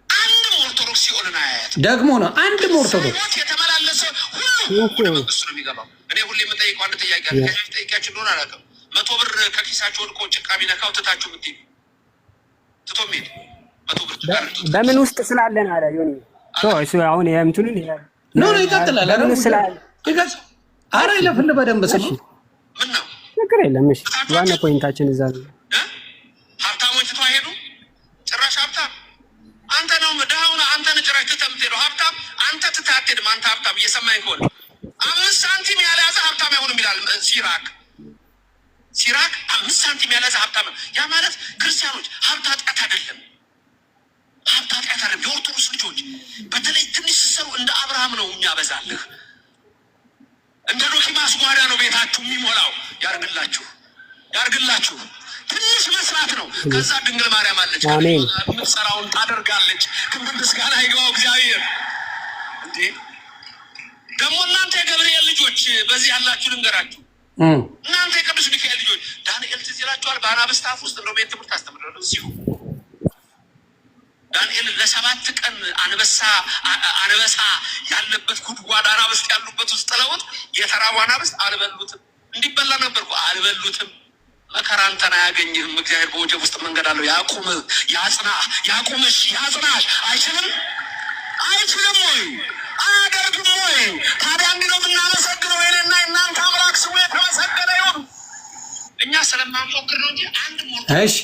አንድም ኦርቶዶክስ ሲሆን አያያት ደግሞ ነው። አንድም ኦርቶዶክስ የተመላለሰ ሁሉ ወደ መንግስቱ ነው የሚገባው። እኔ ሁሌ የምጠይቀው አንድ ጥያቄ አለ። ከዚህ ጠይቂያችሁ እንደሆነ አላውቅም። 100 ብር ከኪሳችሁ ወድቆ ጭቃ ቢነካው ትታችሁ የምትሄዱ ትቶ የሚሄድ 100 ብር ጭቃ በምን ውስጥ ስላለን አለ ዮኒ። እሱ አሁን የምትሉን ነው ይቀጥላል። አረ ይለፍልህ በደንብ ስማ። ምን ነው ችግር የለም። እሺ ዋና ፖይንታችን እዛ ነው። ሀብታሞች ትቶ አይሄዱ? ጭራሽ ሀብታም አንተ ነው ድሃውን አንተን ጭራሽ ትተህ የምትሄደው። ሀብታም አንተ ትተህ አትሄድም። አንተ ሀብታም እየሰማኝ ከሆነ 5 ሳንቲም ያልያዘ ሀብታም አይሆንም ይላል ሲራክ። 5 ሳንቲም ያልያዘ ሀብታም ነው። ያ ማለት ክርስቲያኖች ሀብት ኃጢአት አይደለም። ሀብት ኃጢአት አይደለም። የኦርቶዶክስ ልጆች በተለይ ትንሽ ስትሰሩ እንደ አብርሃም ነው የሚያበዛልህ። እንደ ዶኪማስ ጓዳ ነው ቤታችሁ የሚሞላው። ያርግላችሁ። ትንሽ መስራት ነው። ከዛ ድንግል ማርያም አለች፣ የምትሰራውን ታደርጋለች። ክብር ምስጋና ይግባው እግዚአብሔር። እንዴ ደግሞ እናንተ የገብርኤል ልጆች በዚህ ያላችሁ ልንገራችሁ፣ እናንተ የቅዱስ ሚካኤል ልጆች ዳንኤል ትዝ ይላችኋል። በአናብስት አፍ ውስጥ እንደው ቤት ትምህርት አስተምራለሁ እዚሁ ዳንኤል ለ7 ቀን አንበሳ ያለበት ጉድጓድ አናብስት ያሉበት ውስጥ ጥለውት የተራቡ አናብስት አልበሉትም። እንዲበላ ነበርኩ አልበሉትም። መከራ አንተን አያገኝህም። እግዚአብሔር በወጀብ ውስጥ መንገድ አለው። ያቁምህ፣ ያጽናህ፣ ያቁምሽ፣ ያጽናሽ። አይችልም ወይ? አያደርግም ወይ? ታዲያ እንዲህ ነው የምናመሰግነው። የኔና የእናንተ አምላክ ስሙ የተመሰገነ ይሁን። እኛ ስለማንፎክር ነው እንጂ አንድ ሞ እሺ።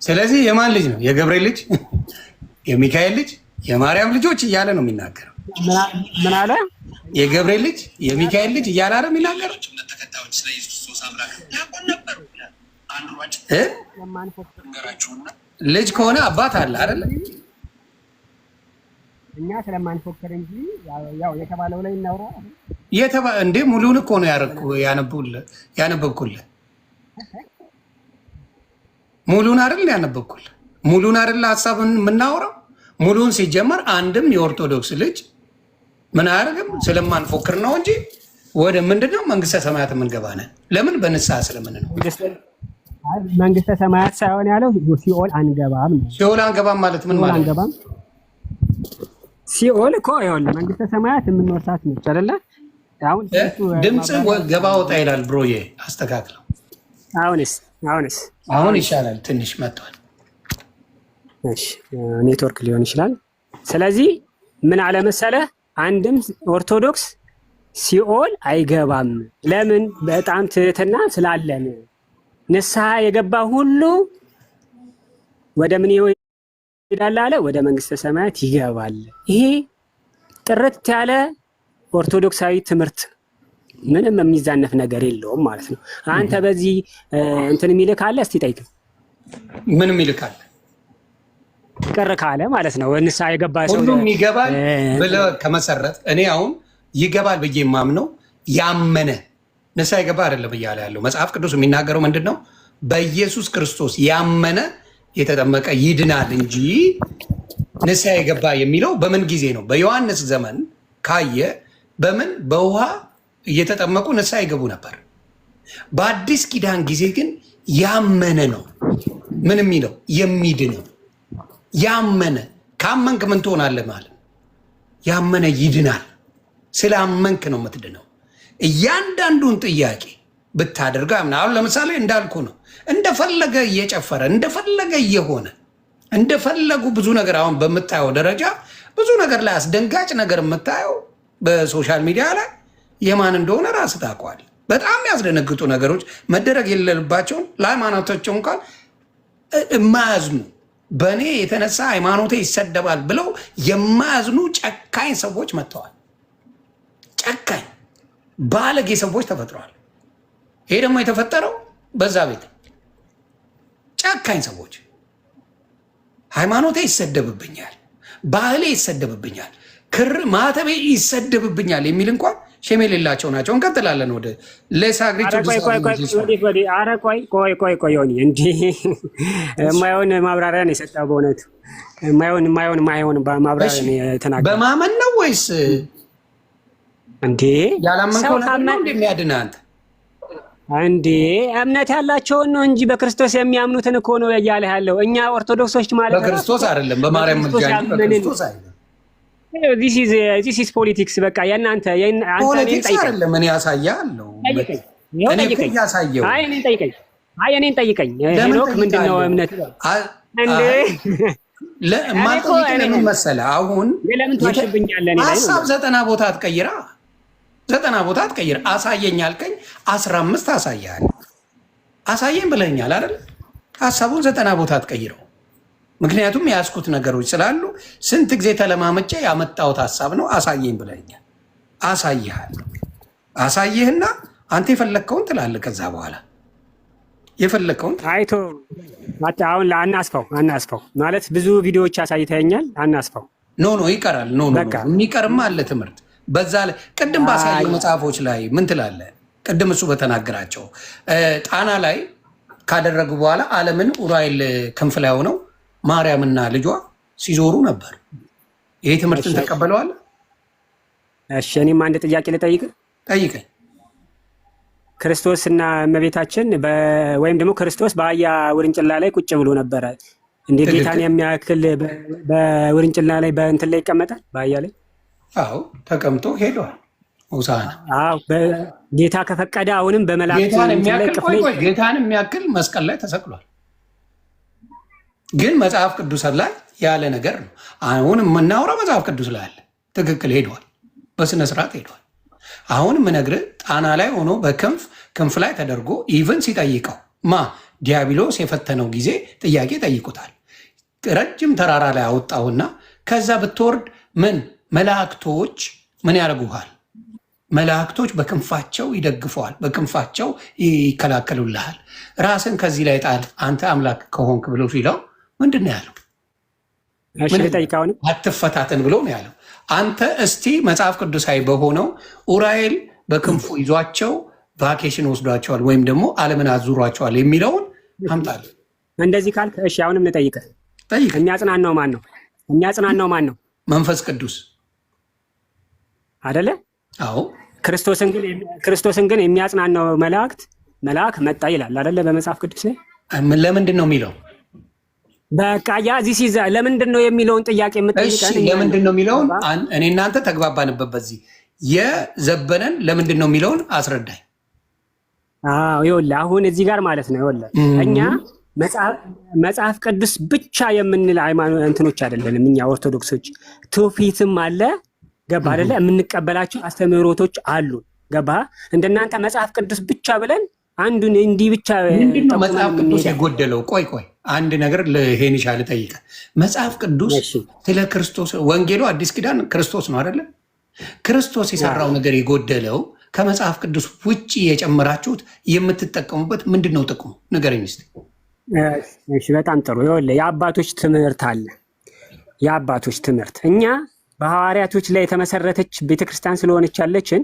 ስለዚህ የማን ልጅ ነው? የገብርኤል ልጅ፣ የሚካኤል ልጅ፣ የማርያም ልጆች እያለ ነው የሚናገረው። ምን አለ? የገብርኤል ልጅ፣ የሚካኤል ልጅ እያለ አይደል የሚናገረው? ተከታዮች ስለ ኢየሱስ ክርስቶስ አምላክ ያቆን ነበሩ። አንዱ ልጅ ከሆነ አባት አለ አይደል? እኛ ስለማንፎክር እንጂ ያው የተባለው ላይ እናውራ። እንዴ ሙሉን እኮ ነው ያነበብኩልህ። ሙሉን አይደል ያነበብኩልህ? ሙሉን አይደል ሀሳብን የምናወራው? ሙሉን ሲጀመር አንድም የኦርቶዶክስ ልጅ ምን አያደርግም ስለማንፎክር ነው እንጂ ወደ ምንድነው መንግስተ ሰማያት የምንገባ ነን። ለምን? በንስሐ ስለምን ነው። መንግስተ ሰማያት ሳይሆን ያለው ሲኦል አንገባም ነው። ሲኦል አንገባም ማለት ምን ማለት ነው? ሲኦል እኮ ይኸውልህ መንግስተ ሰማያት የምንወርሳት ነች አይደለ? አሁን ድምጽ ገባ ወጣ ይላል። ብሮዬ አስተካክለው። አሁን ይሻላል። ትንሽ መጥቷል። እሺ ኔትወርክ ሊሆን ይችላል። ስለዚህ ምን አለ መሰለህ፣ አንድም ኦርቶዶክስ ሲኦል አይገባም። ለምን? በጣም ትህትና ስላለን። ንስሐ የገባ ሁሉ ወደ ምን ይሄዳል አለ? ወደ መንግስተ ሰማያት ይገባል። ይሄ ጥርት ያለ ኦርቶዶክሳዊ ትምህርት፣ ምንም የሚዛነፍ ነገር የለውም ማለት ነው። አንተ በዚህ እንትን የሚልህ ካለ እስቲ ጠይቅ። ምን የሚልህ ካለ ቅር ካለ ማለት ነው። ንስሐ የገባ ሰው ሁሉም ይገባል ብለህ ከመሰረት እኔ አሁን ይገባል ብዬ የማምነው ያመነ ንስሐ የገባ አይደለም እያለ ያለው መጽሐፍ ቅዱስ የሚናገረው ምንድን ነው? በኢየሱስ ክርስቶስ ያመነ የተጠመቀ ይድናል እንጂ ንስሐ የገባ የሚለው በምን ጊዜ ነው? በዮሐንስ ዘመን ካየ በምን በውሃ እየተጠመቁ ንስሐ ይገቡ ነበር። በአዲስ ኪዳን ጊዜ ግን ያመነ ነው ምን የሚለው የሚድነው። ያመነ ካመንክ ምን ትሆናለህ ማለት ያመነ ይድናል። ስላመንክ ነው የምትድነው። እያንዳንዱን ጥያቄ ብታደርገው ያምናል። አሁን ለምሳሌ እንዳልኩ ነው እንደፈለገ እየጨፈረ እንደፈለገ እየሆነ እንደፈለጉ ብዙ ነገር አሁን በምታየው ደረጃ ብዙ ነገር ላይ አስደንጋጭ ነገር የምታየው በሶሻል ሚዲያ ላይ የማን እንደሆነ ራስህ ታውቀዋለህ። በጣም ያስደነግጡ ነገሮች መደረግ የሌለባቸውን ለሃይማኖታቸው እንኳን የማያዝኑ በእኔ የተነሳ ሃይማኖቴ ይሰደባል ብለው የማያዝኑ ጨካኝ ሰዎች መጥተዋል። ጨካኝ ባለጌ ሰዎች ተፈጥረዋል። ይሄ ደግሞ የተፈጠረው በዛ ቤት ጨካኝ ሰዎች ሃይማኖቴ ይሰደብብኛል፣ ባህሌ ይሰደብብኛል፣ ክር ማተቤ ይሰደብብኛል የሚል እንኳን ሸም የሌላቸው ናቸው። እንቀጥላለን ወደ ለሳግሪቱ ቆይ እንዲህ የማይሆን ማብራሪያ ነው የሰጠው። በእውነቱ የማይሆን ማብራሪያ ነው የተናገረው። በማመን ነው ወይስ እንዴ? ያላመንከው ነገር ነው እንደሚያድን አንተ እንዴ? እምነት ያላቸውን ነው እንጂ በክርስቶስ የሚያምኑትን እኮ ነው እያለ ያለው። እኛ ኦርቶዶክሶች ማለት በክርስቶስ አይደለም በማርያም ምልጃ እንጂ በክርስቶስ አይደለም። this is politics። በቃ የእናንተ ፖለቲክስ አይደለም። እኔ ያሳያለሁ። እኔ ያሳየው እኔን ጠይቀኝ። ሄኖክ ምንድነው እምነት እንዴ? ለምን መሰለህ አሁን ለምን ትዋሽብኛለህ? እኔ ላይ ሀሳብ 90 ቦታ አትቀይራ። 90 ቦታ አትቀይር። አሳየኝ አልከኝ 15 አሳያለሁ። አሳየኝ ብለኛል አይደል? ሀሳቡን 90 ቦታ አትቀይረው። ምክንያቱም የያዝኩት ነገሮች ስላሉ ስንት ጊዜ ተለማመጨ ያመጣሁት ሀሳብ ነው። አሳየኝ ብለኛል። አሳይሃለሁ። አሳይህና አንተ የፈለግከውን ትላለህ። ከዛ በኋላ የፈለግከውን አይቶ አሁን አናስፈው ማለት ብዙ ቪዲዮዎች አሳይተኛል። አናስፈው ኖ ይቀራል። ኖ የሚቀርማ አለ ትምህርት በዛ ላይ ቅድም ባሳየው መጽሐፎች ላይ ምን ትላለህ? ቅድም እሱ በተናገራቸው ጣና ላይ ካደረጉ በኋላ ዓለምን ኡራኤል ክንፍ ላይ ሆነው ማርያምና ልጇ ሲዞሩ ነበር። ይሄ ትምህርትን ተቀበለዋል? እሺ እኔም አንድ ጥያቄ ልጠይቅ። ጠይቀኝ። ክርስቶስና እመቤታችን ወይም ደግሞ ክርስቶስ በአህያ ውርንጭላ ላይ ቁጭ ብሎ ነበረ። እንዴት ጌታን የሚያክል በውርንጭላ ላይ በእንትን ላይ ይቀመጣል? በአህያ ላይ? አዎ ተቀምጦ ሄዷል። ሆሳዕና። አዎ ጌታ ከፈቀደ አሁንም በመላእክት ጌታን የሚያክል መስቀል ላይ ተሰቅሏል። ግን መጽሐፍ ቅዱስ ላይ ያለ ነገር ነው። አሁን የምናውረው መጽሐፍ ቅዱስ ላይ አለ። ትክክል ሄዷል፣ በስነ ስርዓት ሄዷል። አሁን የምነግርህ ጣና ላይ ሆኖ ክንፍ ላይ ተደርጎ ኢቨን ሲጠይቀው ዲያብሎስ የፈተነው ጊዜ ጥያቄ ጠይቁታል። ረጅም ተራራ ላይ አወጣውና ከዛ ብትወርድ መላእክቶች ምን ያደርጉሃል? መላእክቶች በክንፋቸው ይደግፈዋል፣ በክንፋቸው ይከላከሉልሃል። ራስን ከዚህ ላይ ጣል አንተ አምላክ ከሆንክ ብሎ ሲለው ምንድን ነው ያለው? አትፈታተን ብሎ ነው ያለው። አንተ እስቲ መጽሐፍ ቅዱሳዊ በሆነው ኡራኤል በክንፉ ይዟቸው ቫኬሽን ወስዷቸዋል ወይም ደግሞ ዓለምን አዙሯቸዋል የሚለውን አምጣል። እንደዚህ ካልክ እሺ፣ አሁንም ልጠይቅህ። የሚያጽናናው ማን ነው? የሚያጽናናው ማን ነው? መንፈስ ቅዱስ አደለ? አዎ። ክርስቶስን ግን የሚያጽናናው መልአክ መጣ ይላል አደለ? በመጽሐፍ ቅዱስ ላይ ለምንድን ነው የሚለው? በቃ ያ ዚስ ይዛ ለምንድን ነው የሚለውን ጥያቄ የምጠይቀን? ለምንድን ነው የሚለውን እኔ እናንተ ተግባባንበት። በዚህ የዘበነን ለምንድን ነው የሚለውን አስረዳኝ። ይኸውልህ አሁን እዚህ ጋር ማለት ነው ይኸውልህ እኛ መጽሐፍ ቅዱስ ብቻ የምንል ሃይማኖት እንትኖች አይደለንም። እኛ ኦርቶዶክሶች ትውፊትም አለ ገባ አይደለ? የምንቀበላቸው አስተምህሮቶች አሉ ገባ? እንደናንተ መጽሐፍ ቅዱስ ብቻ ብለን አንዱን እንዲህ ብቻ ምንድነው መጽሐፍ ቅዱስ የጎደለው? ቆይ አንድ ነገር ለሄኒሻ ልጠይቀ። መጽሐፍ ቅዱስ ስለ ክርስቶስ ወንጌሉ አዲስ ኪዳን ክርስቶስ ነው አይደለ? ክርስቶስ የሰራው ነገር የጎደለው ከመጽሐፍ ቅዱስ ውጭ የጨመራችሁት የምትጠቀሙበት ምንድን ነው ጥቅሙ? ንገረኝ እስኪ። እሺ በጣም ጥሩ። ይኸውልህ የአባቶች ትምህርት አለ። የአባቶች ትምህርት እኛ በሐዋርያቶች ላይ የተመሰረተች ቤተክርስቲያን ስለሆነች ያለችን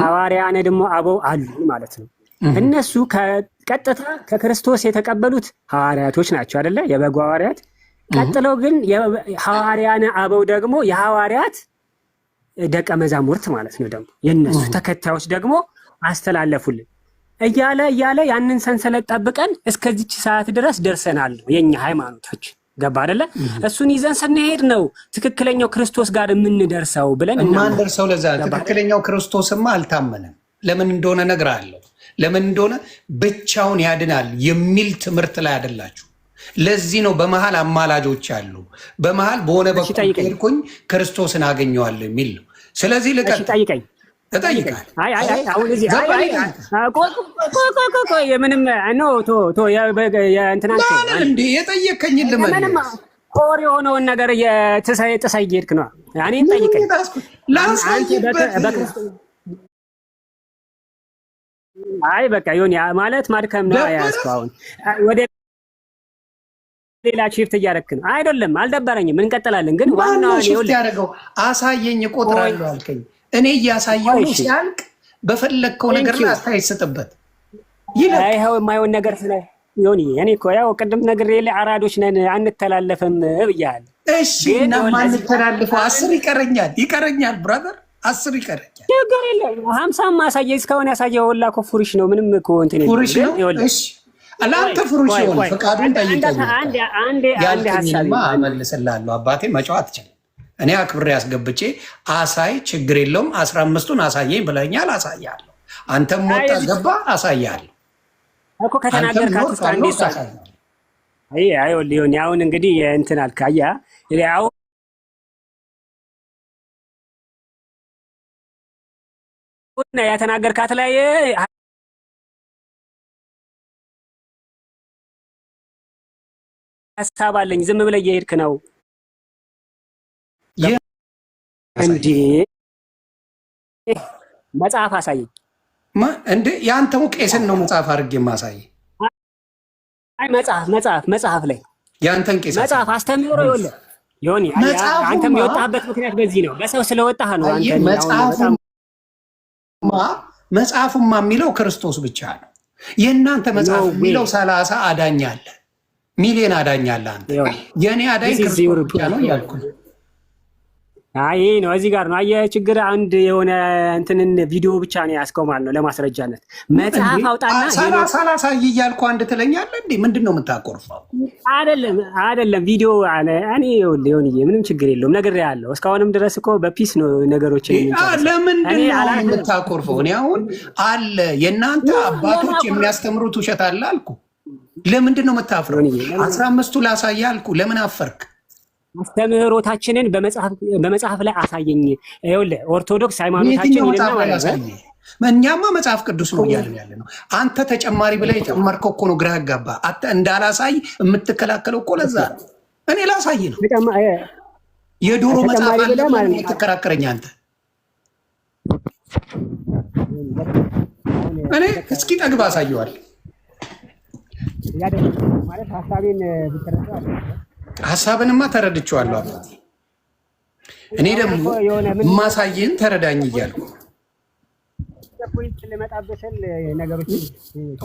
ሐዋርያነ ደግሞ አበው አሉ ማለት ነው። እነሱ ቀጥታ ከክርስቶስ የተቀበሉት ሐዋርያቶች ናቸው አይደለ? የበጉ ሐዋርያት። ቀጥለው ግን ሐዋርያነ አበው ደግሞ የሐዋርያት ደቀ መዛሙርት ማለት ነው። ደግሞ የነሱ ተከታዮች ደግሞ አስተላለፉልን እያለ ያንን ሰንሰለት ጠብቀን እስከዚች ሰዓት ድረስ ደርሰናል ነው የኛ ሃይማኖቶች። ገባ አይደለ? እሱን ይዘን ስንሄድ ነው ትክክለኛው ክርስቶስ ጋር የምንደርሰው ብለን ማንደርሰው። ለዛ ትክክለኛው ክርስቶስማ አልታመነም። ለምን እንደሆነ እነግርሃለሁ። ለምን እንደሆነ ብቻውን ያድናል የሚል ትምህርት ላይ አይደላችሁ። ለዚህ ነው በመሃል አማላጆች አሉ። በመሃል በሆነ በኩል ሄድኩኝ ክርስቶስን አገኘዋለሁ የሚል ነው። ስለዚህ ጠይቀኝ። አሁን እዚህ ምንም የጠየቀኝን ልመልስ። ኮር የሆነውን ነገር ጥሰህ እየሄድክ ነው። እኔን ጠይቀኝ። በቃ ይሁን ማለት ማድከም ነው ያዝከው። አሁን ወደ ሌላ ሽፍት እያደረክ ነው አይደለም? አልደበረኝም፣ እንቀጥላለን። ግን ዋናው ያደረገው አሳየኝ፣ እቆጥራለሁ አልከኝ። እኔ እያሳየው ሲያልቅ በፈለግከው ነገር ላይ አስተያየት ስጥበት። ይኸው የማይሆን ነገር ስለ እኔ እኮ ያው ቅድም ነገር አራዶች ነን አንተላለፍም ብያለሁ። እሺ እና ማንተላልፈው 10 ይቀረኛል ብራዘር፣ 10 ይቀረኛል። ችግር የለም። 50 ማሳየ እስካሁን ያሳየው ሁላ እኮ ፉሪሽ ነው። ምንም እኮ እንትን ፉሪሽ ነው። እሺ አላንተ ፍሩሽ ይሆን ፈቃዱን ጠይቀኝ። አንድ ሀሳብማ እመልስልሃለሁ። አባቴ መጫወት ይችላል። እኔ አክብሬ አስገብቼ አሳይ፣ ችግር የለውም። 15ቱን አሳየኝ ብለኛል፣ አሳያለሁ። አንተም ወጣ ገባ አሳያለሁ እኮ ከተናገርካት ውስጥ አንዴ ሊሆን አሁን እንግዲህ እንትን አልክ። አሁን የተናገርካት ላይ ሀሳብ አለኝ። ዝም ብለህ እየሄድክ ነው እንዴ? መጽሐፍ አሳየኝ። እንዴ የአንተው ቄስን ነው መጽሐፍ አድርጌ የማሳይ? አይ መጽሐፍ ላይ የአንተን ቄስ መጽሐፍ አስተምሮ ይሆን አንተም የወጣህበት ምክንያት በዚህ ነው። በሰው ስለወጣህ ነው። አንተ መጽሐፉማ የሚለው ክርስቶስ ብቻ ነው። የእናንተ መጽሐፍ የሚለው 30 አዳኝ አለ፣ ሚሊዮን አዳኝ አለ። አንተ የእኔ አዳኝ ክርስቶስ ብቻ ነው እያልኩ አይ ነው እዚህ ጋር ነው አየህ ችግር። አንድ የሆነ እንትንን ቪዲዮ ብቻ ነው ያስከው ማለት ነው ለማስረጃነት። መጽሐፍ አውጣና 30 እያልኩ አንድ ትለኛለህ እንዴ? ምንድን ነው የምታቆርፈው? አይደለም ቪዲዮ አለ። እኔ ይኸውልህ ምንም ችግር የለውም ነገር ያለው እስካሁንም ድረስ እኮ በፒስ ነው ነገሮችን የሚጨርሰው። ለምንድን ነው የምታቆርፈው? እኔ አሁን አለ የእናንተ አባቶች የሚያስተምሩት ውሸት አለ አልኩ። ለምንድን ነው የምታፍረው? 15ቱ ላሳየህ አልኩ። ለምን አፈርክ? አስተምህሮታችንን በመጽሐፍ ላይ አሳየኝ። ይኸውልህ ኦርቶዶክስ ሃይማኖታችን ይልና ማለት ነው። እኛማ መጽሐፍ ቅዱስ ነው እያልን ያለ ነው። አንተ ተጨማሪ ብለህ የጨመርከው እኮ ነው ግራ ያጋባ። አንተ እንዳላሳይ የምትከላከለው እኮ ለዛ ነው። እኔ ላሳይ ነው። የዶሮ መጽሐፍ አለ ማለት የምትከራከረኝ አንተ። እኔ እስኪ ጠግብ አሳየዋል ማለት ሀሳቤን ብትረዳው ሀሳብንማ ተረድቼዋለሁ አባቴ። እኔ ደግሞ ማሳየን ተረዳኝ እያልኩ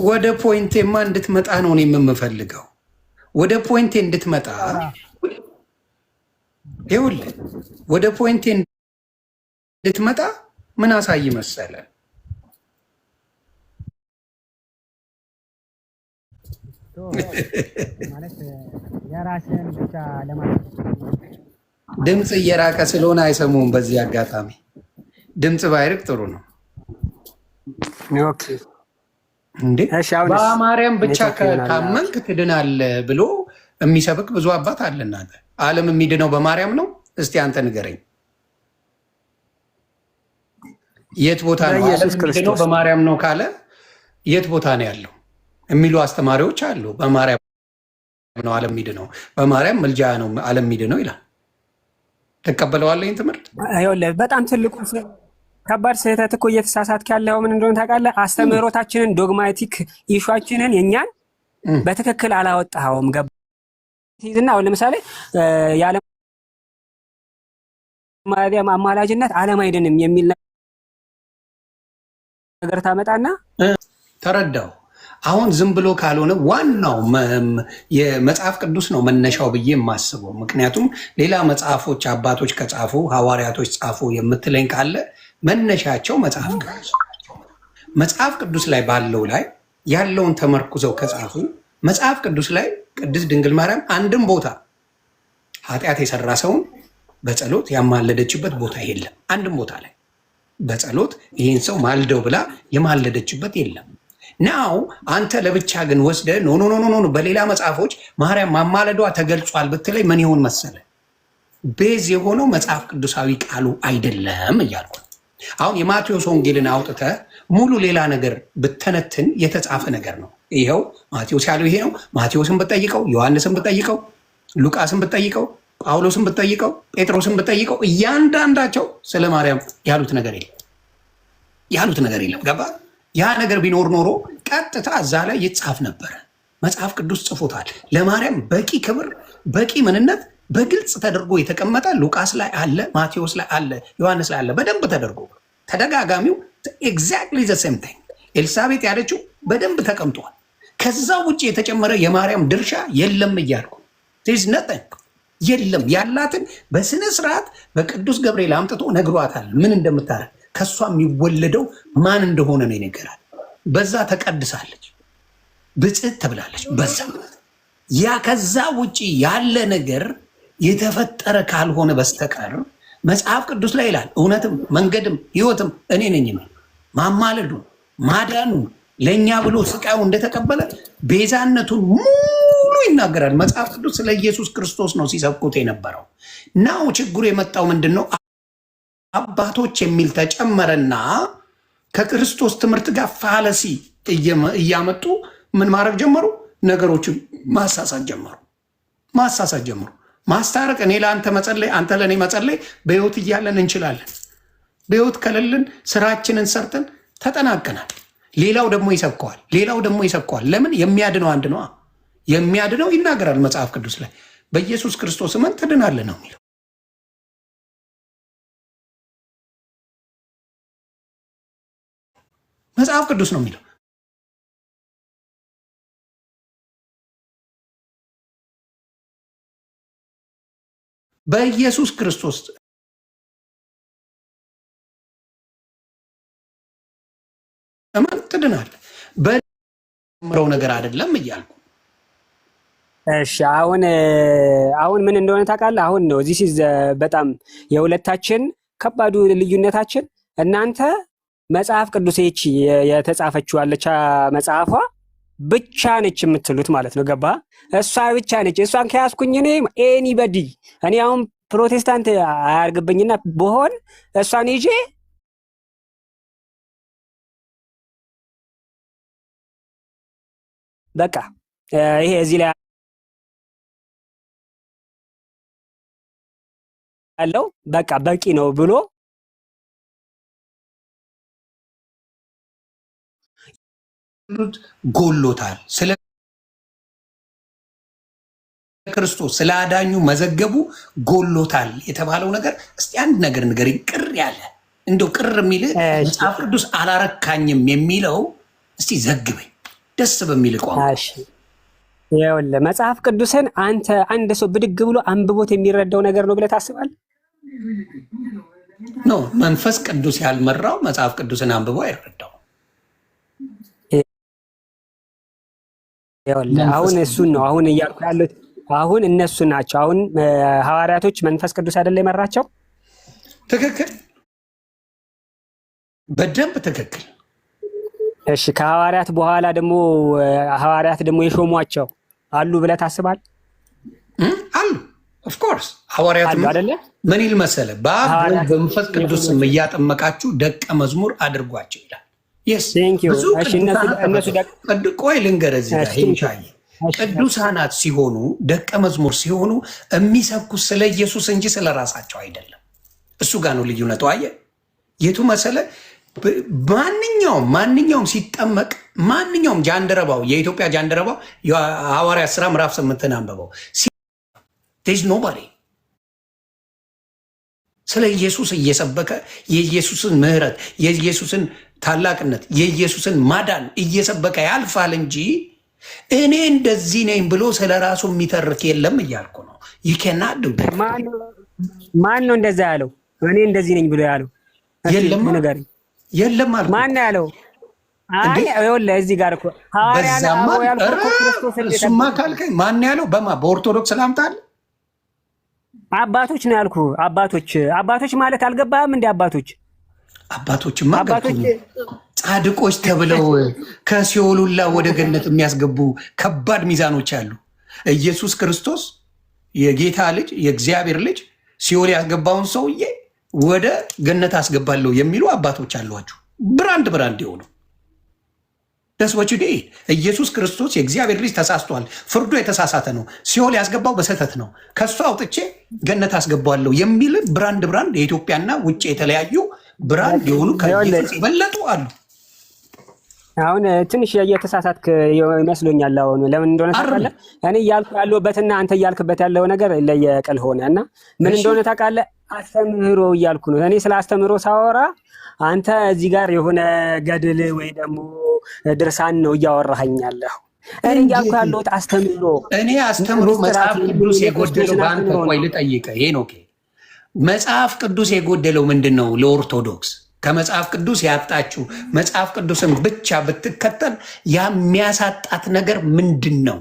ወደ ፖይንቴማ እንድትመጣ ነው እኔ የምፈልገው። ወደ ፖይንቴ እንድትመጣ ይኸውልህ፣ ወደ ፖይንቴ እንድትመጣ ምን አሳይ መሰለ? ድምፅ እየራቀ ስለሆነ አይሰሙም። በዚህ አጋጣሚ ድምፅ ባይርቅ ጥሩ ነው። እንዴ በማርያም ብቻ ካመንክ ትድናለህ ብሎ የሚሰብክ ብዙ አባት አለ። እናንተ ዓለም የሚድነው በማርያም ነው? እስቲ አንተ ንገረኝ። የት ቦታ ነው ዓለም የሚድነው በማርያም ነው ካለ የት ቦታ ነው ያለው? የሚሉ አስተማሪዎች አሉ። በማርያም ነው ዓለም የሚድነው፣ በማርያም ምልጃ ነው ዓለም የሚድነው ይላል። ትቀበለዋለህ ይህን ትምህርት? በጣም ትልቁ ከባድ ስህተት እኮ እየተሳሳትክ ያለው ምን እንደሆነ ታውቃለህ? አስተምህሮታችንን ዶግማቲክ ኢሹአችንን የኛን በትክክል አላወጣኸውም። ገባህ? አሁን ለምሳሌ የዓለም አማላጅነት ዓለም አይድንም የሚል ነገር ታመጣና ተረዳው። አሁን ዝም ብሎ ካልሆነ ዋናው የመጽሐፍ ቅዱስ ነው መነሻው ብዬ የማስበው። ምክንያቱም ሌላ መጽሐፎች አባቶች ከጻፉ ሐዋርያቶች ጻፉ የምትለኝ ካለ መነሻቸው መጽሐፍ ቅዱስ መጽሐፍ ቅዱስ ላይ ባለው ላይ ያለውን ተመርኩዘው ከጻፉ መጽሐፍ ቅዱስ ላይ ቅድስት ድንግል ማርያም አንድም ቦታ ኃጢአት የሰራ ሰውን በጸሎት ያማለደችበት ቦታ የለም። አንድም ቦታ ላይ በጸሎት ይህን ሰው ማልደው ብላ የማለደችበት የለም። ናው አንተ ለብቻ ግን ወስደ ኖ በሌላ መጽሐፎች ማርያም ማማለዷ ተገልጿል ብትለይ ምን ይሆን መሰለ? ቤዝ የሆነው መጽሐፍ ቅዱሳዊ ቃሉ አይደለም እያልኩ አሁን የማቴዎስ ወንጌልን አውጥተ ሙሉ ሌላ ነገር ብተነትን የተጻፈ ነገር ነው። ይኸው ማቴዎስ ያለው ይሄ ነው። ማቴዎስን ብጠይቀው፣ ዮሐንስን ብጠይቀው፣ ሉቃስን ብጠይቀው፣ ጳውሎስን ብጠይቀው፣ ጴጥሮስን ብጠይቀው እያንዳንዳቸው ስለ ማርያም ያሉት ነገር የለም። ገባ? ያ ነገር ቢኖር ኖሮ ቀጥታ እዛ ላይ ይጻፍ ነበረ። መጽሐፍ ቅዱስ ጽፎታል። ለማርያም በቂ ክብር፣ በቂ ምንነት በግልጽ ተደርጎ የተቀመጠ ሉቃስ ላይ አለ፣ ማቴዎስ ላይ አለ፣ ዮሐንስ ላይ አለ። በደንብ ተደርጎ ተደጋጋሚው ኤግዛክትሊ ዘ ሴም ቲንግ ኤልሳቤጥ ያለችው በደንብ ተቀምጧል። ከዛ ውጭ የተጨመረ የማርያም ድርሻ የለም እያልኩ የለም። ያላትን በስነ ስርዓት በቅዱስ ገብርኤል አምጥቶ ነግሯታል ምን እንደምታረግ። ከእሷ የሚወለደው ማን እንደሆነ ነው ይነገራል። በዛ ተቀድሳለች፣ ብጽዕት ተብላለች። በዛ ያ ከዛ ውጭ ያለ ነገር የተፈጠረ ካልሆነ በስተቀር መጽሐፍ ቅዱስ ላይ ይላል እውነትም መንገድም ሕይወትም እኔ ነኝ ነው። ማማለዱ ማዳኑ ለእኛ ብሎ ስቃዩ እንደተቀበለ ቤዛነቱን ሙሉ ይናገራል መጽሐፍ ቅዱስ። ስለ ኢየሱስ ክርስቶስ ነው ሲሰብኩት የነበረው። ናው ችግሩ የመጣው ምንድን ነው? አባቶች የሚል ተጨመረና ከክርስቶስ ትምህርት ጋር ፋለሲ እያመጡ ምን ማድረግ ጀመሩ? ነገሮችን ማሳሳት ጀመሩ። ማስታረቅ፣ እኔ ለአንተ መጸለይ፣ አንተ ለእኔ መጸለይ በሕይወት እያለን እንችላለን። በሕይወት ከሌለን ስራችንን ሰርተን ተጠናቀናል። ሌላው ደግሞ ይሰብከዋል። ለምን? የሚያድነው አንድ ነው። የሚያድነው ይናገራል መጽሐፍ ቅዱስ ላይ በኢየሱስ ክርስቶስ እመን ትድናለህ ነው የሚለው። መጽሐፍ ቅዱስ ነው የሚለው። በኢየሱስ ክርስቶስ እመን ትድናለህ። በምረው ነገር አይደለም እያልኩ። እሺ አሁን ምን እንደሆነ ታውቃለህ? አሁን ነው እዚህ በጣም የሁለታችን ከባዱ ልዩነታችን። እናንተ መጽሐፍ ቅዱስ ይቺ የተጻፈችው አለች መጽሐፏ ብቻ ነች የምትሉት ማለት ነው። ገባ? እሷ ብቻ ነች። እሷን ከያዝኩኝ እኔ ኤኒበዲ እኔ አሁን ፕሮቴስታንት አያርግብኝና በሆን እሷን ይዤ በቃ ይሄ እዚህ ላይ ያለው በቃ በቂ ነው ብሎ ጎሎታል። ስለ ክርስቶስ ስለ አዳኙ መዘገቡ ጎሎታል የተባለው ነገር እስቲ አንድ ነገር ንገረኝ። ቅር ያለ እንደው ቅር የሚል መጽሐፍ ቅዱስ አላረካኝም የሚለው እስቲ ዘግበኝ ደስ በሚል ቋንቋ። ይኸውልህ መጽሐፍ ቅዱስን አንድ ሰው ብድግ ብሎ አንብቦት የሚረዳው ነገር ነው ብለህ ታስባለህ? ኖ መንፈስ ቅዱስ ያልመራው መጽሐፍ ቅዱስን አንብቦ አይረዳው። አሁን እሱን ነው አሁን እያልኩ ያሉት። አሁን እነሱ ናቸው። አሁን ሐዋርያቶች መንፈስ ቅዱስ አይደለ የመራቸው? ትክክል፣ በደንብ ትክክል። እሺ ከሐዋርያት በኋላ ደግሞ ሐዋርያት ደግሞ የሾሟቸው አሉ ብለህ ታስባለህ? አሉ ኦፍኮርስ። ሐዋርያት ምን ይል መሰለህ? በአብ በመንፈስ ቅዱስም እያጠመቃችሁ ደቀ መዝሙር አድርጓቸው ይላል። ቆይ ልንገርህ፣ እዚህ ጋር ሄምሻዬ ቅዱሳናት ሲሆኑ ደቀ መዝሙር ሲሆኑ የሚሰብኩት ስለ ኢየሱስ እንጂ ስለ ራሳቸው አይደለም። እሱ ጋር ነው ልዩነቱ። አየህ የቱ መሰለህ? ማንኛውም ሲጠመቅ ማንኛውም ጃንደረባው የኢትዮጵያ ጃንደረባው የሐዋርያት ሥራ ምዕራፍ 8 አንብበው ኖባሪ ስለ ኢየሱስ እየሰበከ የኢየሱስን ምሕረት የኢየሱስን ታላቅነት የኢየሱስን ማዳን እየሰበከ ያልፋል እንጂ እኔ እንደዚህ ነኝ ብሎ ስለ ራሱ የሚተርክ የለም እያልኩ ነው። ይከናዱ ማን ነው እንደዛ ያለው? እኔ እንደዚህ ነኝ ብሎ ያለው የለም ማለት ማን ነው ያለው? አይ ይኸውልህ እዚህ ጋር እኮ እሱማ ካልከኝ ማን ያለው? በኦርቶዶክስ ላምጣል አባቶች ነው ያልኩ። አባቶች ማለት አልገባህም እንዴ? አባቶችማ ጻድቆች ተብለው ከሲኦሉላ ወደ ገነት የሚያስገቡ ከባድ ሚዛኖች አሉ። ኢየሱስ ክርስቶስ የጌታ ልጅ የእግዚአብሔር ልጅ ሲኦል ያስገባውን ሰውዬ ወደ ገነት አስገባለሁ የሚሉ አባቶች አሏችሁ። ብራንድ የሆኑ ደስወች ኢየሱስ ክርስቶስ የእግዚአብሔር ልጅ ተሳስቷል፣ ፍርዱ የተሳሳተ ነው፣ ሲኦል ያስገባው በስህተት ነው፣ ከሱ አውጥቼ ገነት አስገባለሁ የሚል ብራንድ የኢትዮጵያና ውጭ የተለያዩ ብራንድ የሆኑ ከኢየሱስ የበለጡ አሉ። አሁን ትንሽ እየተሳሳትክ ይመስሎኛል። አሁን ለምን እንደሆነ ታውቃለህ? እኔ እያልኩ ያለሁበትና አንተ እያልክበት ያለው ነገር ለየቅል ሆነ እና ምን እንደሆነ ታውቃለህ? አስተምህሮ እያልኩ ነው። እኔ ስለ አስተምህሮ ሳወራ አንተ እዚህ ጋር የሆነ ገድል ወይ ደግሞ ድርሳን ነው እያወራኸኝ ያለሁ። እኔ እያልኩ ያለሁት አስተምህሮ። እኔ አስተምህሮ መጽሐፍ ቅዱስ የጎደለው በአንተ ቆይ ልጠይቅህ። ሄኖክ መጽሐፍ ቅዱስ የጎደለው ምንድን ነው? ለኦርቶዶክስ ከመጽሐፍ ቅዱስ ያጣችው መጽሐፍ ቅዱስን ብቻ ብትከተል የሚያሳጣት ነገር ምንድን ነው?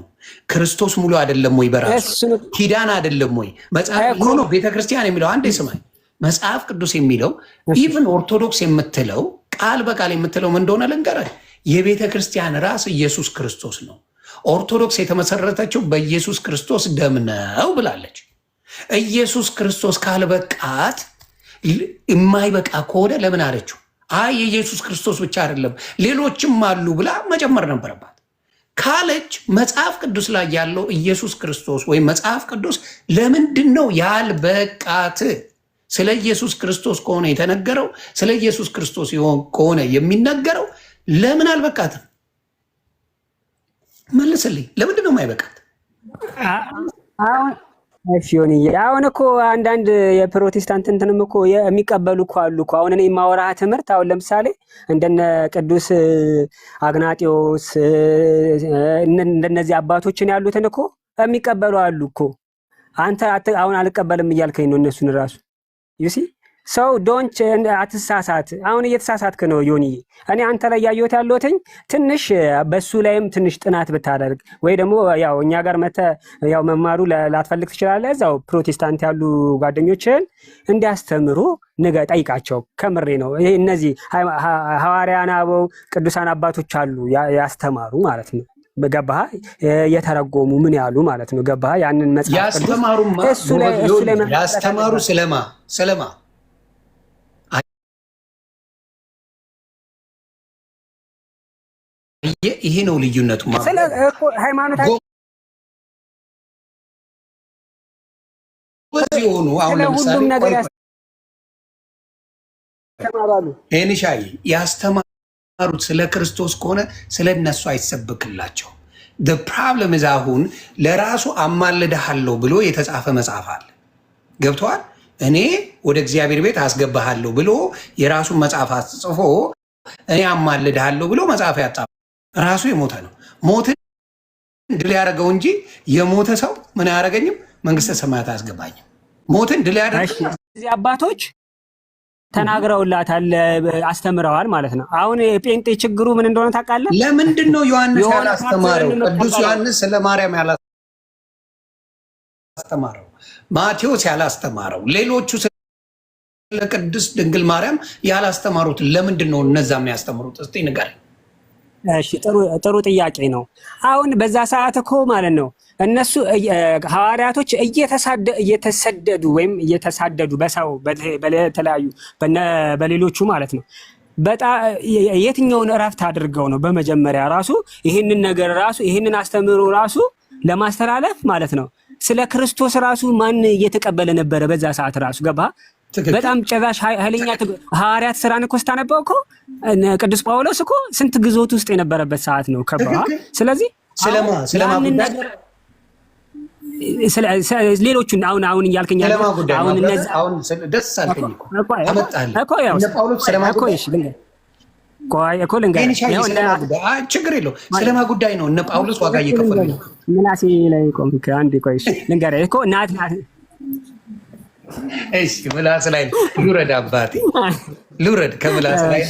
ክርስቶስ ሙሉ አይደለም ወይ? በራሱ ኪዳን አይደለም ወይ? መጽሐፍ ሆኖ ቤተክርስቲያን የሚለው አንዴ ስማኝ፣ መጽሐፍ ቅዱስ የሚለው ኢቭን ኦርቶዶክስ የምትለው ቃል በቃል የምትለው ምን እንደሆነ ልንገርህ። የቤተ ክርስቲያን ራስ ኢየሱስ ክርስቶስ ነው። ኦርቶዶክስ የተመሰረተችው በኢየሱስ ክርስቶስ ደም ነው ብላለች። ኢየሱስ ክርስቶስ ካልበቃት የማይበቃ ከሆነ ለምን አለችው? አይ የኢየሱስ ክርስቶስ ብቻ አይደለም ሌሎችም አሉ ብላ መጨመር ነበረባት። ካለች መጽሐፍ ቅዱስ ላይ ያለው ኢየሱስ ክርስቶስ ወይም መጽሐፍ ቅዱስ ለምንድን ነው ያልበቃት? ስለ ኢየሱስ ክርስቶስ ከሆነ የተነገረው ስለ ኢየሱስ ክርስቶስ ከሆነ የሚነገረው ለምን አልበቃትም? መልስልኝ። ለምንድን ነው የማይበቃት? አሁን እኮ አንዳንድ የፕሮቴስታንት እንትንም እኮ የሚቀበሉ እኮ አሉ እኮ። አሁን እኔ የማወራህ ትምህርት አሁን ለምሳሌ እንደነ ቅዱስ አግናጢዮስ እንደነዚህ አባቶችን ያሉትን እኮ የሚቀበሉ አሉ እኮ። አንተ አሁን አልቀበልም እያልከኝ ነው እነሱን ራሱ ዩሲ ሰው ዶንች አትሳሳት። አሁን እየተሳሳትክ ነው ዮኒ። እኔ አንተ ላይ ያየሁት ያለሁትኝ ትንሽ በሱ ላይም ትንሽ ጥናት ብታደርግ ወይ ደግሞ ያው እኛ ጋር ያው መማሩ ላትፈልግ ትችላለህ። እዛው ፕሮቴስታንት ያሉ ጓደኞችን እንዲያስተምሩ ጠይቃቸው። ከምሬ ነው። ይሄ እነዚህ ሐዋርያን አበው ቅዱሳን አባቶች አሉ ያስተማሩ ማለት ነው። ገባህ? የተረጎሙ ምን ያሉ ማለት ነው። ገባህ? ያንን መጽሐፍ ያስተማሩ ስለማ ይሄ ነው ልዩነቱ። ሃይማኖት ሆኑ አሁን ለምሳሌ ኤኒሻይ ያስተማሩት ስለ ክርስቶስ ከሆነ ስለ እነሱ አይሰብክላቸው። the problem is አሁን ለራሱ አማልድሃለሁ ብሎ የተጻፈ መጽሐፍ አለ። ገብቷል? እኔ ወደ እግዚአብሔር ቤት አስገባሃለሁ ብሎ የራሱን መጽሐፍ ጽፎ እኔ አማልድሃለሁ ብሎ መጽሐፍ ያጣ ራሱ የሞተ ነው። ሞትን ድል ያደረገው እንጂ የሞተ ሰው ምን አያደርገኝም፣ መንግስተ ሰማያት አያስገባኝም። ሞትን ድል ያደረገው እዚህ አባቶች ተናግረውላታል፣ አስተምረዋል ማለት ነው። አሁን ጴንጤ ችግሩ ምን እንደሆነ ታውቃለህ? ለምንድን ነው ዮሐንስ ያላስተማረው? ቅዱስ ዮሐንስ ስለ ማርያም ያላስተማረው፣ ማቴዎስ ያላስተማረው፣ ሌሎቹ ስለ ቅድስት ድንግል ማርያም ያላስተማሩት ለምንድን ነው እነዛ የሚያስተምሩት? እስቲ ንገር። እሺ ጥሩ ጥያቄ ነው። አሁን በዛ ሰዓት እኮ ማለት ነው እነሱ ሐዋርያቶች እየተሰደዱ ወይም እየተሳደዱ በሰው በተለያዩ በሌሎቹ ማለት ነው በጣም የትኛውን እረፍት አድርገው ነው በመጀመሪያ ራሱ ይህንን ነገር ራሱ ይህንን አስተምሮ ራሱ ለማስተላለፍ ማለት ነው ስለ ክርስቶስ ራሱ ማን እየተቀበለ ነበረ በዛ ሰዓት ራሱ ገባ? በጣም ጨራሽ ኃይለኛ ሐዋርያት ስራን እኮ ስታነበው እኮ ቅዱስ ጳውሎስ እኮ ስንት ግዞት ውስጥ የነበረበት ሰዓት ነው ከባ። ስለዚህ ስለማ ሌሎቹን አሁን እያልከኝ ያለው አሁን እነዚህ አሁን ደስ አልከኝ እኮ አመጣልህ እነ ጳውሎስ ስለማ ጉዳይ እኮ ችግር የለው ስለማ ጉዳይ ነው። እነ ጳውሎስ ዋጋ እየከፈሉ ነው። ምናሴ ላይ ቆምክ አንዴ ቆይሽ ልንገርህ እኮ ናት እሺ ምላስ ላይ ልውረድ አባቴ ልውረድ ከምላስ ላይ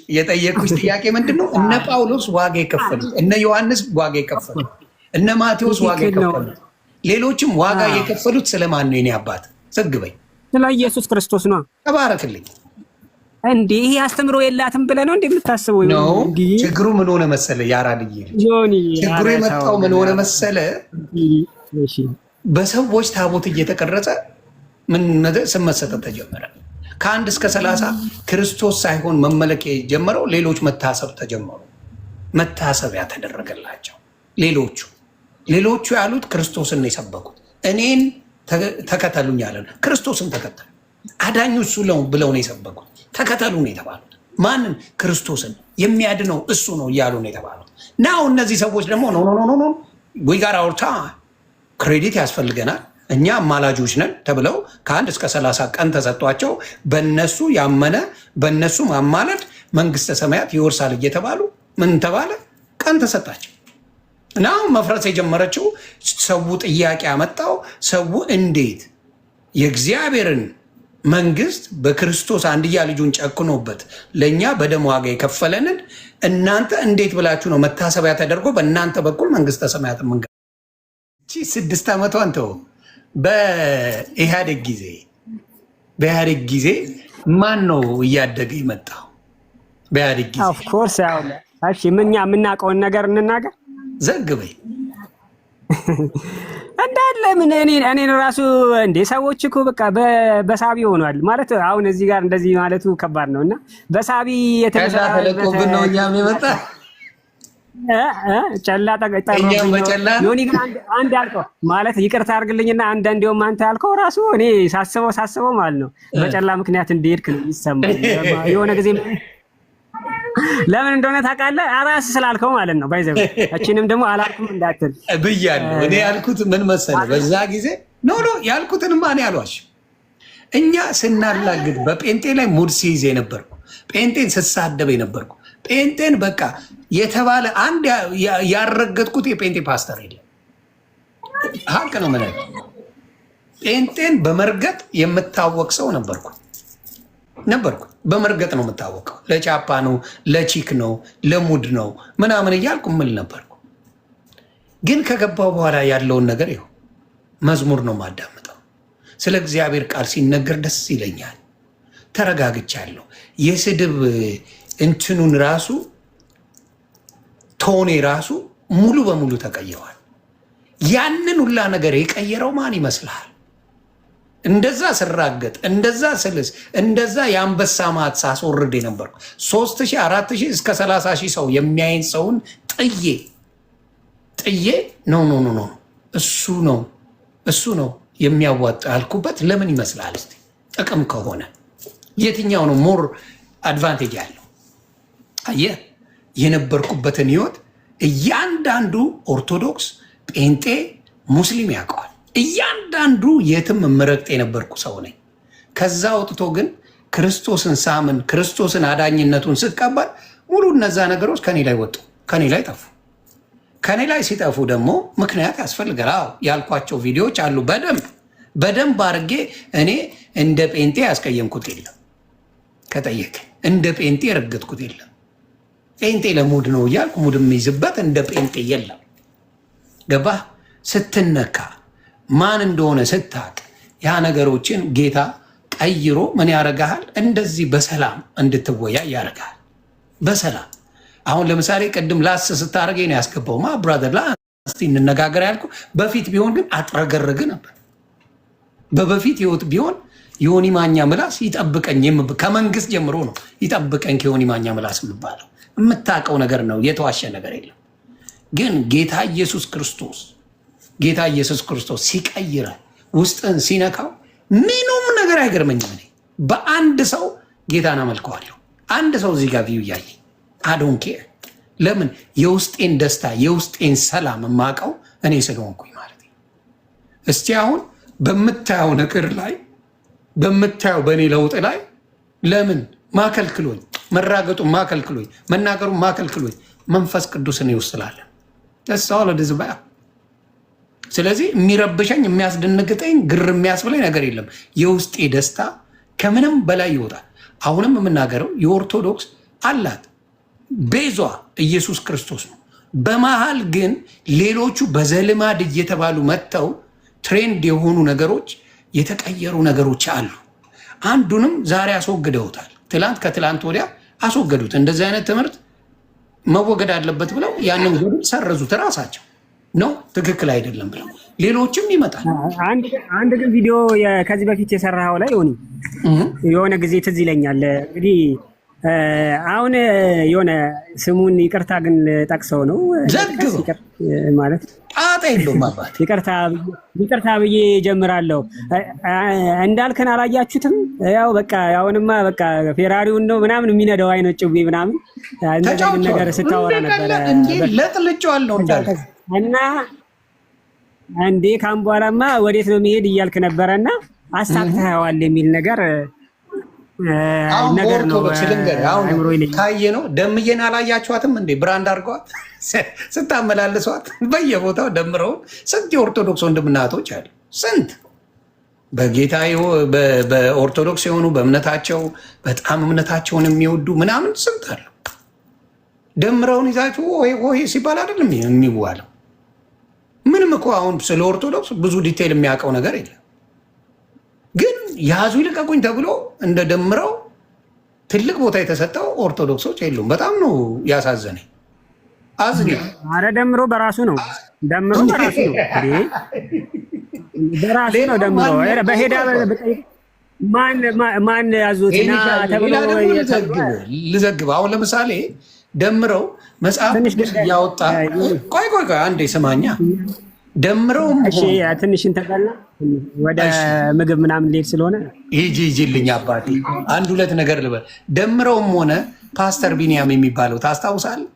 የጠየቁሽ ጥያቄ ምንድነው? እነ ጳውሎስ ዋጋ የከፈሉት፣ እነ ዮሐንስ ዋጋ የከፈሉት፣ እነ ማቴዎስ ዋጋ የከፈሉት፣ ሌሎችም ዋጋ የከፈሉት ስለማን ነው? የኔ አባት ዘግበኝ። ስለ ኢየሱስ ክርስቶስ ነው። ተባረክልኝ። እንዴ ይሄ አስተምሮ የላትም ብለህ ነው እንዴ የምታስበው? ነው ችግሩ ምን ሆነ መሰለ? ያራድዬ ችግሩ የመጣው ምን ሆነ መሰለ? እሺ በሰዎች ታቦት እየተቀረጸ ምን ስም መሰጠት ተጀመረ። ከ1 እስከ 30 ክርስቶስ ሳይሆን መመለክ የጀመረው ሌሎች መታሰብ ተጀመሩ። መታሰቢያ ተደረገላቸው። ሌሎቹ ያሉት ክርስቶስን ነው የሰበኩት። እኔን ተከተሉኝ ያለ ክርስቶስን ተከተሉ፣ አዳኙ እሱ ነው ብለው ነው የሰበኩት። ተከተሉ ነው የተባሉት። ማንን? ክርስቶስን። የሚያድነው እሱ ነው እያሉ ነው የተባሉት። ናው እነዚህ ሰዎች ደግሞ ኖ ዊጋር አውርታ ክሬዲት ያስፈልገናል እኛ አማላጆች ነን ተብለው ከ1 እስከ 30 ቀን ተሰጥቷቸው በነሱ ያመነ በነሱ ማማለድ መንግስተ ሰማያት ይወርሳል እየተባሉ ምን ተባለ? ቀን ተሰጣቸው። እና መፍረስ የጀመረችው ሰው ጥያቄ አመጣው። ሰው እንዴት የእግዚአብሔርን መንግስት በክርስቶስ አንድያ ልጁን ጨክኖበት ለእኛ በደም ዋጋ የከፈለንን እናንተ እንዴት ብላችሁ ነው መታሰቢያ ተደርጎ በእናንተ በኩል መንግስተ ሰማያት መንገድ 6 ዓመቷን ተው። በኢህአዴግ ጊዜ ማን ነው እያደገ የመጣው? በኢህአዴግ ጊዜ ኦፍ ኮርስ ያው እሺ ምንኛ የምናውቀውን ነገር እንናገር። ዘግበኝ እንዳለ ምን እኔን ራሱ እንደ ሰዎች እኮ በቃ በሳቢ ሆኗል ማለት አሁን እዚህ ጋር እንደዚህ ማለቱ ከባድ ነውና በሳቢ የተለቆብን ነው እኛም የመጣ ጨላ ጠቀጠኝ ዮኒ ግን አንድ ያልከው ማለት ይቅርታ አድርግልኝና እንደውም አንተ ያልከው ራሱ እኔ ሳስበው ማለት ነው በጨላ ምክንያት እንደሄድክ ነው ይሰማል። የሆነ ጊዜ ለምን እንደሆነ ታውቃለህ? አራስ ስላልከው ማለት ነው ባይዘው እቺንም ደግሞ አላልኩም እንዳትል ብያለሁ። እኔ ያልኩት ምን መሰለህ በዛ ጊዜ ኖ ያልኩትንማ እኔ አልዋሽም። እኛ ስናላግድ በጴንጤ ላይ ሙድ ሲይዝ የነበርኩ ጴንጤን ስሳደብ የነበርኩ ጴንጤን በቃ የተባለ አንድ ያረገጥኩት የጴንጤ ፓስተር ሄደ ሀቅ ነው ማለት ጴንጤን በመርገጥ የምታወቅ ሰው ነበርኩ። በመርገጥ ነው የምታወቀው። ለቻፓ ነው፣ ለቺክ ነው፣ ለሙድ ነው ምናምን እያልኩ ምል ነበርኩ። ግን ከገባው በኋላ ያለውን ነገር ይኸው መዝሙር ነው ማዳምጠው። ስለ እግዚአብሔር ቃል ሲነገር ደስ ይለኛል። ተረጋግቻለሁ። የስድብ እንትኑን ራሱ ቶኔ ራሱ ሙሉ በሙሉ ተቀየዋል። ያንን ሁላ ነገር የቀየረው ማን ይመስልሃል? እንደዛ ስራገጥ፣ እንደዛ ስልስ፣ እንደዛ የአንበሳ ማት ሳስወርድ የነበርኩ 3000 4000 እስከ 30,000 ሰው የሚያይን ሰውን ጥዬ ኖ እሱ ነው የሚያዋጣ ያልኩበት ለምን ይመስላል? እስቲ ጥቅም ከሆነ የትኛው ነው ሞር አድቫንቴጅ ያለው? አየህ፣ የነበርኩበትን ህይወት እያንዳንዱ ኦርቶዶክስ፣ ጴንጤ፣ ሙስሊም ያውቀዋል። እያንዳንዱ የትም ምረግጥ የነበርኩ ሰው ነኝ። ከዛ ወጥቶ ግን ክርስቶስን ሳምን፣ ክርስቶስን አዳኝነቱን ስቀበል ሙሉ እነዛ ነገሮች ከኔ ላይ ወጡ፣ ከኔ ላይ ጠፉ። ከኔ ላይ ሲጠፉ ደግሞ ምክንያት ያስፈልጋል። ያልኳቸው ቪዲዮዎች አሉ። በደንብ አድርጌ እኔ እንደ ጴንጤ ያስቀየምኩት የለም። ከጠየቅ እንደ ጴንጤ ረገጥኩት የለም። ጴንጤ ለሙድ ነው እያልኩ ሙድ የሚይዝበት እንደ ጴንጤ የለም። ገባህ? ስትነካ ማን እንደሆነ ስታቅ ያ ነገሮችን ጌታ ቀይሮ ምን ያረጋሃል? እንደዚህ በሰላም እንድትወያይ ያረጋሃል። በሰላም አሁን ለምሳሌ ቅድም ላስ ስታደርገኝ ነው ያስገባው ብራዘር እስቲ እንነጋገር ያልኩ። በፊት ቢሆን ግን አጥረገርግ ነበር። በበፊት ህይወት ቢሆን ዮኒ ማኛ ምላስ ይጠብቀኝ፣ ከመንግስት ጀምሮ ነው ይጠብቀኝ ከዮኒ ማኛ ምላስ የምባለው። የምታውቀው ነገር ነው፣ የተዋሸ ነገር የለም። ግን ጌታ ኢየሱስ ክርስቶስ ሲቀይረ ውስጥን ሲነካው ምንም ነገር አይገርመኝም። እኔ በአንድ ሰው ጌታን አመልከዋለሁ። አንድ ሰው እዚህ ጋር ቪው እያየ አዶንኬ ለምን የውስጤን ደስታ የውስጤን ሰላም የማውቀው እኔ ስለሆንኩኝ ማለት ነው። እስቲ አሁን በምታየው ነገር ላይ በምታየው በእኔ ለውጥ ላይ ለምን ማከልክሎኝ፣ መራገጡን ማከልክሎኝ፣ መናገሩን ማከልክሎኝ መንፈስ ቅዱስ እኔ ውስጥ ስላለ ደስታው ለድዝባያ። ስለዚህ የሚረብሸኝ የሚያስደነግጠኝ ግር የሚያስብለኝ ነገር የለም። የውስጤ ደስታ ከምንም በላይ ይወጣል። አሁንም የምናገረው የኦርቶዶክስ አላት ቤዟ ኢየሱስ ክርስቶስ ነው። በመሃል ግን ሌሎቹ በዘልማድ እየተባሉ መጥተው ትሬንድ የሆኑ ነገሮች የተቀየሩ ነገሮች አሉ። አንዱንም ዛሬ አስወግደውታል። ትላንት ከትላንት ወዲያ አስወገዱት። እንደዚህ አይነት ትምህርት መወገድ አለበት ብለው ያንን ጉድ ሰረዙት። ራሳቸው ነው ትክክል አይደለም ብለው ሌሎችም ይመጣል። አንድ ግን ቪዲዮ ከዚህ በፊት የሰራኸው ላይ የሆነ ጊዜ ትዝ ይለኛል። እንግዲህ አሁን የሆነ ስሙን ይቅርታ ግን ጠቅሰው ነው ማለት ጣጣ የለውም አባት ይቅርታ ብዬ ጀምራለሁ። እንዳልከን አላያችሁትም? ያው በቃ አሁንማ በቃ ፌራሪውን ነው ምናምን የሚነዳው አይነት ጭዌ ምናምን እንደዚህ ነገር ስታወራ ነበር። ለጥልጫዋለሁ እንዳልክ እና አንዴ ካም በኋላማ ወዴት ነው የሚሄድ እያልክ ነበረና አሳክተኸዋል የሚል ነገር ነገር ነው። ካየ ነው ደምዬን አላያችኋትም እንዴ? ብራንድ አድርገዋት ስታመላልሷት በየቦታው ደምረውን ስንት የኦርቶዶክስ ወንድምና እህቶች አሉ። ስንት በጌታ በኦርቶዶክስ የሆኑ በእምነታቸው በጣም እምነታቸውን የሚወዱ ምናምን ስንት አሉ። ደምረውን ይዛችሁ ሆይ ሲባል አይደለም የሚዋለው። ምንም እኮ አሁን ስለ ኦርቶዶክስ ብዙ ዲቴይል የሚያውቀው ነገር የለም። ግን ያዙ ይልቀቁኝ ተብሎ እንደ ደምረው ትልቅ ቦታ የተሰጠው ኦርቶዶክሶች የሉም። በጣም ነው ያሳዘነኝ። አረ ደምሮ በራሱ ነው ደምሮ በራሱ ነው በራሱ ነው ደምሮ በሄዳ ማን ያዙትና ተብሎ ልዘግብ። አሁን ለምሳሌ ደምረው መጽሐፍ ያወጣ ቆይ አንዴ ስማኛ። ደምረውም ትንሽ እንተጋላ ወደ ምግብ ምናምን ሊሄድ ስለሆነ ይጂልኝ አባቴ አንድ ሁለት ነገር ልበል። ደምረውም ሆነ ፓስተር ቢኒያም የሚባለው ታስታውሳለህ?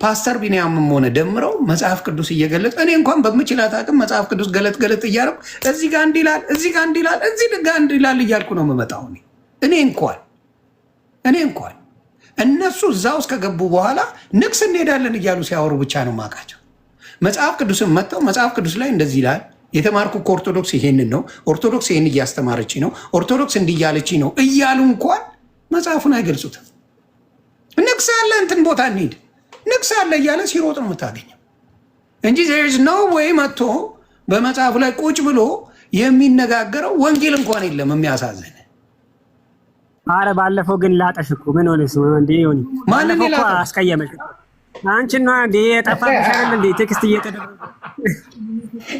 ፓስተር ቢኒያምም ሆነ ደምረው መጽሐፍ ቅዱስ እየገለጥ እኔ እንኳን በምችላት አቅም መጽሐፍ ቅዱስ ገለጥ እያደረኩ እዚህ ጋር እንዲላል እዚህ ጋር እንዲላል እዚህ ጋር እንዲላል እያልኩ ነው የምመጣው። እኔ እንኳን እነሱ እዛ ውስጥ ከገቡ በኋላ ንግስ እንሄዳለን እያሉ ሲያወሩ ብቻ ነው የማውቃቸው። መጽሐፍ ቅዱስን መጥተው መጽሐፍ ቅዱስ ላይ እንደዚህ ይላል የተማርኩ ከኦርቶዶክስ ይሄንን ነው፣ ኦርቶዶክስ ይሄን እያስተማረች ነው፣ ኦርቶዶክስ እንዲያለች ነው እያሉ እንኳን መጽሐፉን አይገልጹትም። ንግስ አለ እንትን ቦታ እንሂድ ንግስ አለ እያለ ሲሮጥ ነው የምታገኘው እንጂ ዜርዝ ነው ወይ መጥቶ በመጽሐፉ ላይ ቁጭ ብሎ የሚነጋገረው ወንጌል እንኳን የለም። የሚያሳዝን አረ ባለፈው ግን ላጠሽ እኮ ምን ሆነስ እንዴ? ሆኒ ማንን እኮ አስቀየመሽ አንቺን ነው እንዴ? የጠፋብሽ አይደል እንዴ? ቴክስት እየተደረገ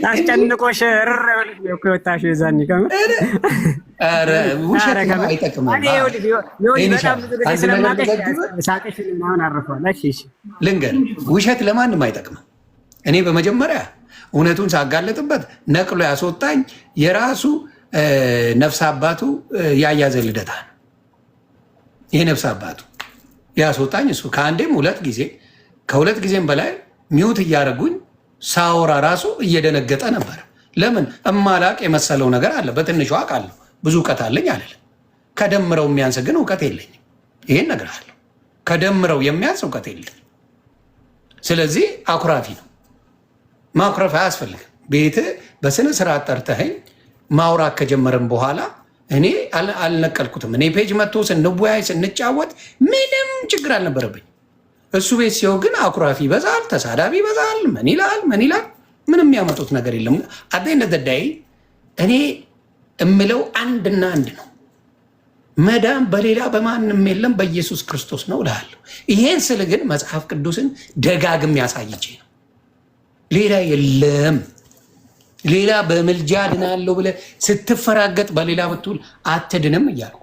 አስጨንቆሽ እርር ብለሽ ነው እኮ የወጣሽ የዛኔ ከምን አረ ውሸት አይጠቅምም። ልንገር ውሸት ለማንም አይጠቅምም። እኔ በመጀመሪያ እውነቱን ሳጋለጥበት ነቅሎ ያስወጣኝ የራሱ ነፍስ አባቱ ያያዘ ልደታ ነው። ይሄ ነፍስ አባቱ ያስወጣኝ እሱ ከአንዴም ሁለት ጊዜ ከሁለት ጊዜም በላይ ሚውት እያደረጉኝ ሳወራ ራሱ እየደነገጠ ነበር። ለምን እማላቅ የመሰለው ነገር አለ። በትንሹ አውቃለሁ፣ ብዙ እውቀት አለኝ አለለም። ከደምረው የሚያንስ ግን እውቀት የለኝም። ይሄን ነገር አለ። ከደምረው የሚያንስ እውቀት የለኝም። ስለዚህ አኩራፊ ነው። ማኩረፍ አያስፈልግም። ቤት በስነ ስርዓት ጠርተኸኝ ማውራት ከጀመረም በኋላ እኔ አልነቀልኩትም። እኔ ፔጅ መጥቶ ስንወያይ ስንጫወት ምንም ችግር አልነበረብኝ። እሱ ቤት ሲሆን ግን አኩራፊ ይበዛል፣ ተሳዳቢ ይበዛል። ምን ይላል ምን ይላል? ምንም የሚያመጡት ነገር የለም። አደይነ ተዳይ እኔ እምለው አንድና አንድ ነው። መዳን በሌላ በማንም የለም በኢየሱስ ክርስቶስ ነው እልሃለሁ። ይሄን ስል ግን መጽሐፍ ቅዱስን ደጋግም ያሳይቼ ነው። ሌላ የለም። ሌላ በምልጃ ድናለሁ ብለህ ስትፈራገጥ በሌላ ብትውል አትድንም እያልኩ